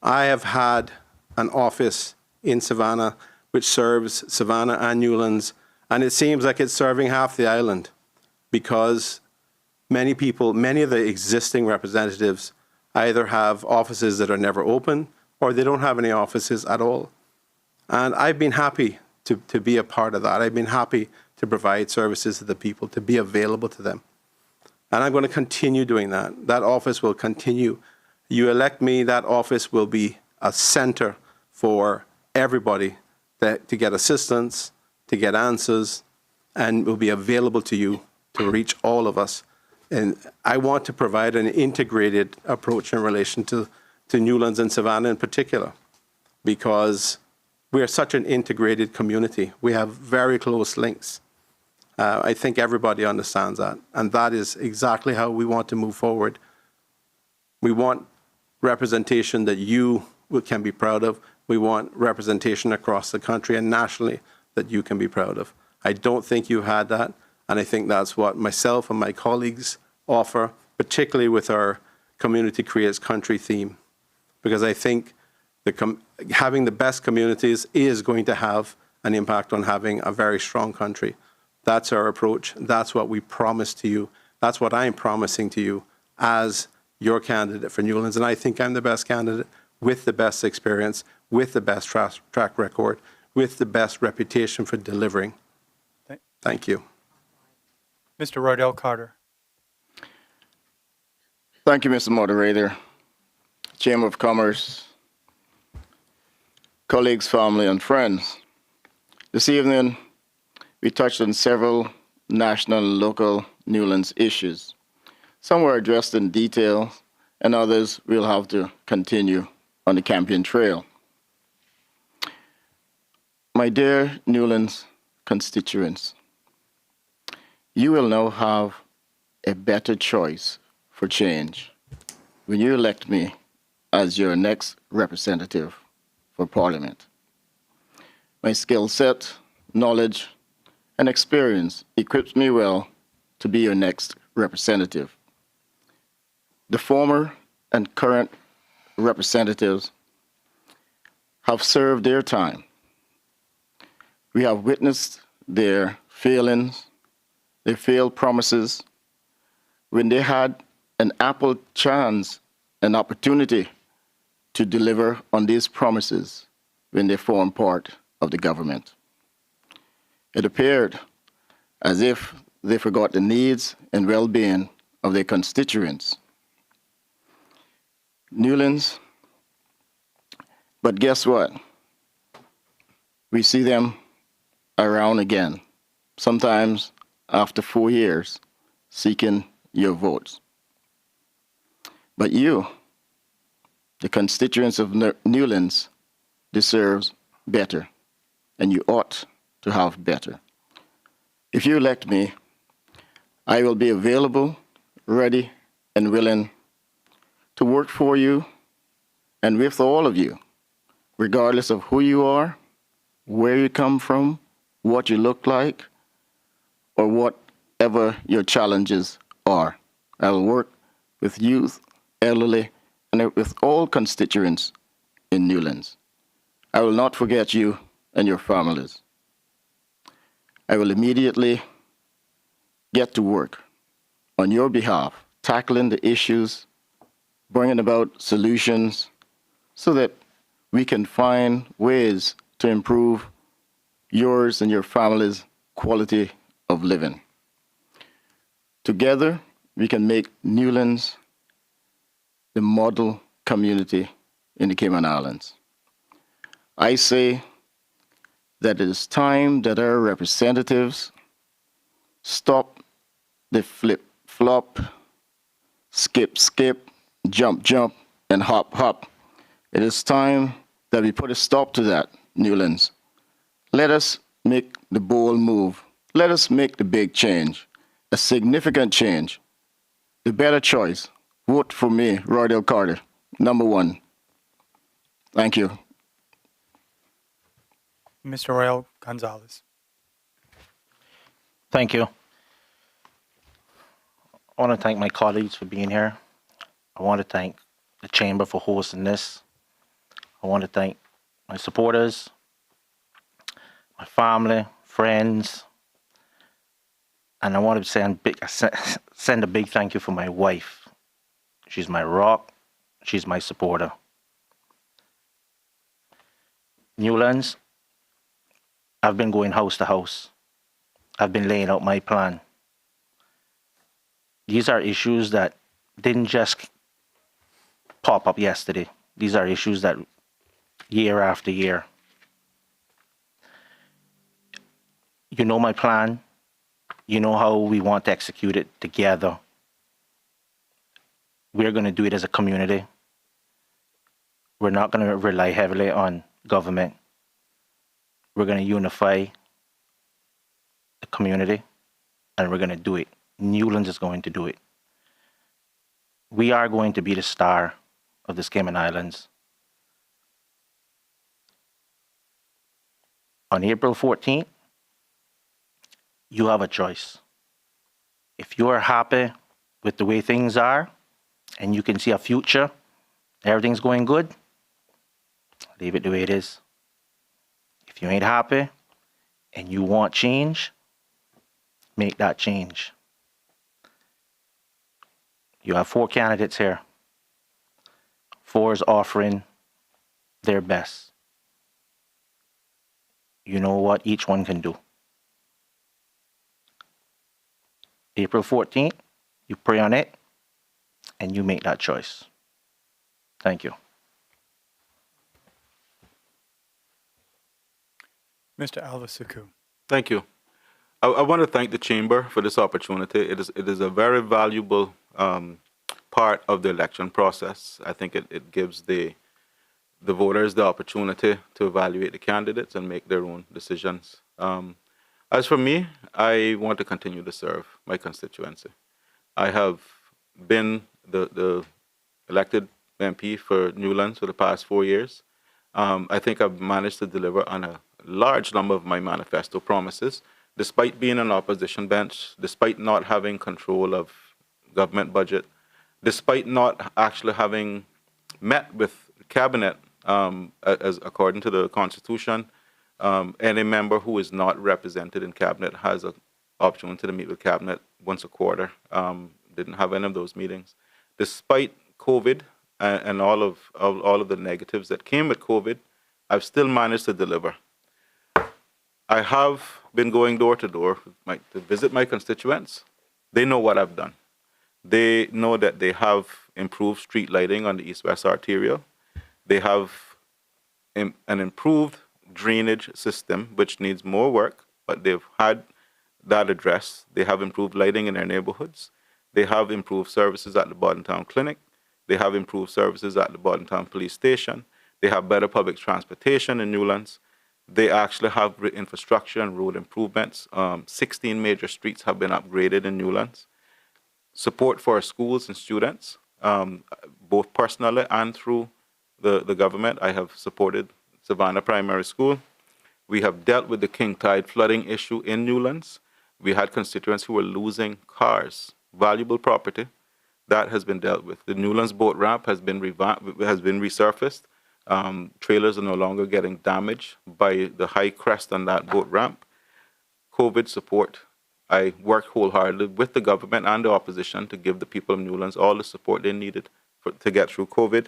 I have had an office in Savannah which serves Savannah and Newlands, and it seems like it's serving half the island because many people, many of the existing representatives either have offices that are never open or they don't have any offices at all. And I've been happy to be a part of that. I've been happy to provide services to the people, to be available to them. And I'm going to continue doing that. That office will continue. You elect me, that office will be a center for everybody to get assistance, to get answers, and will be available to you to reach all of us. And I want to provide an integrated approach in relation to Newlands and Savannah in particular, because we are such an integrated community. We have very close links. I think everybody understands that, and that is exactly how we want to move forward. We want representation that you can be proud of. We want representation across the country and nationally that you can be proud of. I don't think you had that, and I think that's what myself and my colleagues offer, particularly with our Community Creates Country theme, because I think having the best communities is going to have an impact on having a very strong country. That's our approach. That's what we promise to you. That's what I'm promising to you as your candidate for Newlands. And I think I'm the best candidate with the best experience, with the best track record, with the best reputation for delivering. Thank you. Mr. Roydell Carter. Thank you, Mr. Moderator, Chamber of Commerce, colleagues, family, and friends. This evening, we touched on several national and local Newlands issues. Some were addressed in detail, and others we'll have to continue on the campaign trail. My dear Newlands constituents, you will now have a better choice for change when you elect me as your next representative for Parliament. My skill set, knowledge, and experience equips me well to be your next representative. The former and current representatives have served their time. We have witnessed their failings, their failed promises, when they had an ample chance, an opportunity to deliver on these promises when they formed part of the government. It appeared as if they forgot the needs and well-being of their constituents. Newlands, but guess what? We see them around again, sometimes after 4 years, seeking your votes. But you, the constituents of Newlands, deserves better, and you ought to have better. If you elect me, I will be available, ready, and willing to work for you and with all of you, regardless of who you are, where you come from, what you look like, or whatever your challenges are. I will work with youth, elderly, and with all constituents in Newlands. I will not forget you and your families. I will immediately get to work on your behalf, tackling the issues, bringing about solutions so that we can find ways to improve yours and your family's quality of living. Together, we can make Newlands the model community in the Cayman Islands. I say that it is time that our representatives stop the flip-flop, skip, jump, and hop. It is time that we put a stop to that, Newlands. Let us make the bold move. Let us make the big change, a significant change. The better choice. Vote for me, Roydell Carter, #1. Thank you. Mr. Royal Gonzalez. Thank you. I want to thank my colleagues for being here. I want to thank the Chamber for hosting this. I want to thank my supporters, my family, friends, and I want to send a big thank you for my wife. She's my rock. She's my supporter. Newlands, I've been going house to house. I've been laying out my plan. These are issues that didn't just pop up yesterday. These are issues that year after year. You know my plan. You know how we want to execute it together. We're going to do it as a community. We're not going to rely heavily on government. We're going to unify the community, and we're going to do it. Newlands is going to do it. We are going to be the star of the Cayman Islands. On April 14th, you have a choice. If you are happy with the way things are, and you can see a future, everything's going good, leave it the way it is. If you ain't happy and you want change, make that change. You have 4 candidates here. 4 is offering their best. You know what each one can do. April 14th, you pray on it, and you make that choice. Thank you. Mr. Alvasuku. Thank you. I want to thank the Chamber for this opportunity. It is a very valuable part of the election process. I think it gives the voters the opportunity to evaluate the candidates and make their own decisions. As for me, I want to continue to serve my constituency. I have been the elected MP for Newlands for the past 4 years. I think I've managed to deliver on a large number of my manifesto promises, despite being an opposition bench, despite not having control of government budget, despite not actually having met with cabinet as according to the Constitution. Any member who is not represented in cabinet has an opportunity to meet with cabinet once a quarter. Didn't have any of those meetings. Despite COVID and all of the negatives that came with COVID, I've still managed to deliver. I have been going door to door to visit my constituents. They know what I've done. They know that they have improved street lighting on the east-west arterial. They have an improved drainage system, which needs more work, but they've had that addressed. They have improved lighting in their neighborhoods. They have improved services at the Bordentown Clinic. They have improved services at the Bordentown Police Station. They have better public transportation in Newlands. They actually have infrastructure and road improvements. 16 major streets have been upgraded in Newlands. Support for our schools and students, both personally and through the government. I have supported Savannah Primary School. We have dealt with the King Tide flooding issue in Newlands. We had constituents who were losing cars, valuable property. That has been dealt with. The Newlands boat ramp has been resurfaced. Trailers are no longer getting damaged by the high crest on that boat ramp. COVID support. I worked wholeheartedly with the government and the opposition to give the people of Newlands all the support they needed to get through COVID.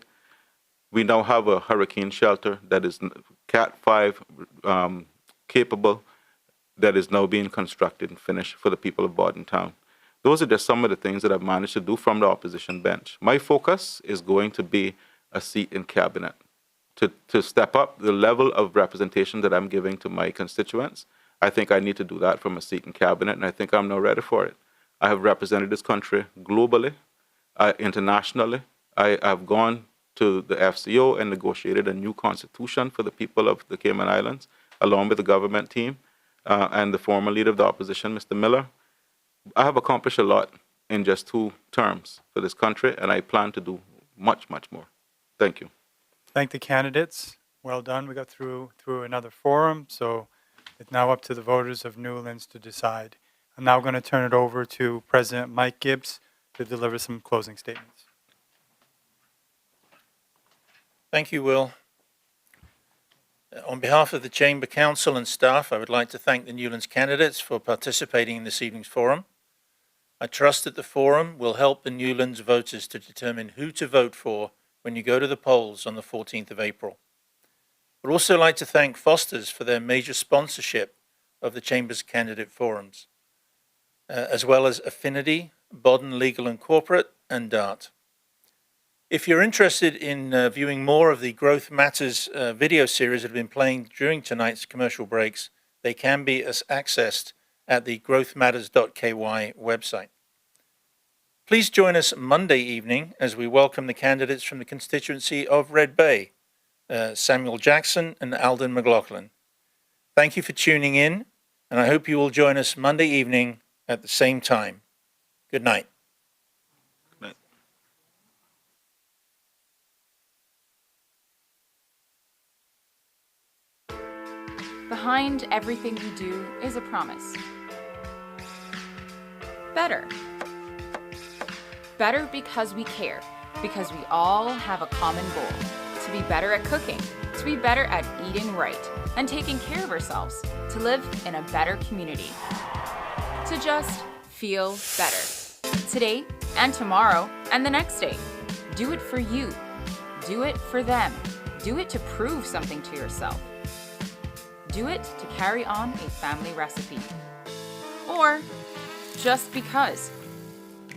We now have a hurricane shelter that is Cat 5 capable, that is now being constructed and finished for the people of Bordentown. Those are just some of the things that I've managed to do from the opposition bench. My focus is going to be a seat in cabinet, to step up the level of representation that I'm giving to my constituents. I think I need to do that from a seat in cabinet, and I think I'm now ready for it. I have represented this country globally, internationally. I have gone to the FCO and negotiated a new constitution for the people of the Cayman Islands, along with the government team and the former leader of the opposition, Mr. Miller. I have accomplished a lot in just 2 terms for this country, and I plan to do much, much more. Thank you. Thank the candidates. Well done. We got through another forum, so it's now up to the voters of Newlands to decide. I'm now going to turn it over to President Mike Gibbs to deliver some closing statements. Thank you, Will. On behalf of the Chamber Council and staff, I would like to thank the Newlands candidates for participating in this evening's forum. I trust that the forum will help the Newlands voters to determine who to vote for when you go to the polls on the 14th of April. I'd also like to thank Foster's for their major sponsorship of the Chamber's candidate forums, as well as Affinity, Bodden Legal and Corporate, and DART. If you're interested in viewing more of the Growth Matters video series that have been playing during tonight's commercial breaks, they can be accessed at the growthmatters.ky website. Please join us Monday evening as we welcome the candidates from the constituency of Red Bay, Samuel Jackson and Alden McLaughlin. Thank you for tuning in, and I hope you will join us Monday evening at the same time. Good night. Behind everything we do is a promise. Better. Better because we care, because we all have a common goal: to be better at cooking, to be better at eating right, and taking care of ourselves, to live in a better community, to just feel better. Today and tomorrow and the next day. Do it for you. Do it for them. Do it to prove something to yourself. Do it to carry on a family recipe. Or just because.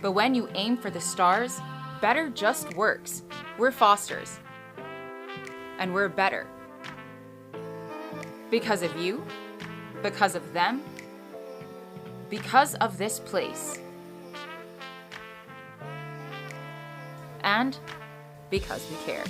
But when you aim for the stars, better just works. We're Fosters. And we're better. Because of you, because of them, because of this place. And because we care.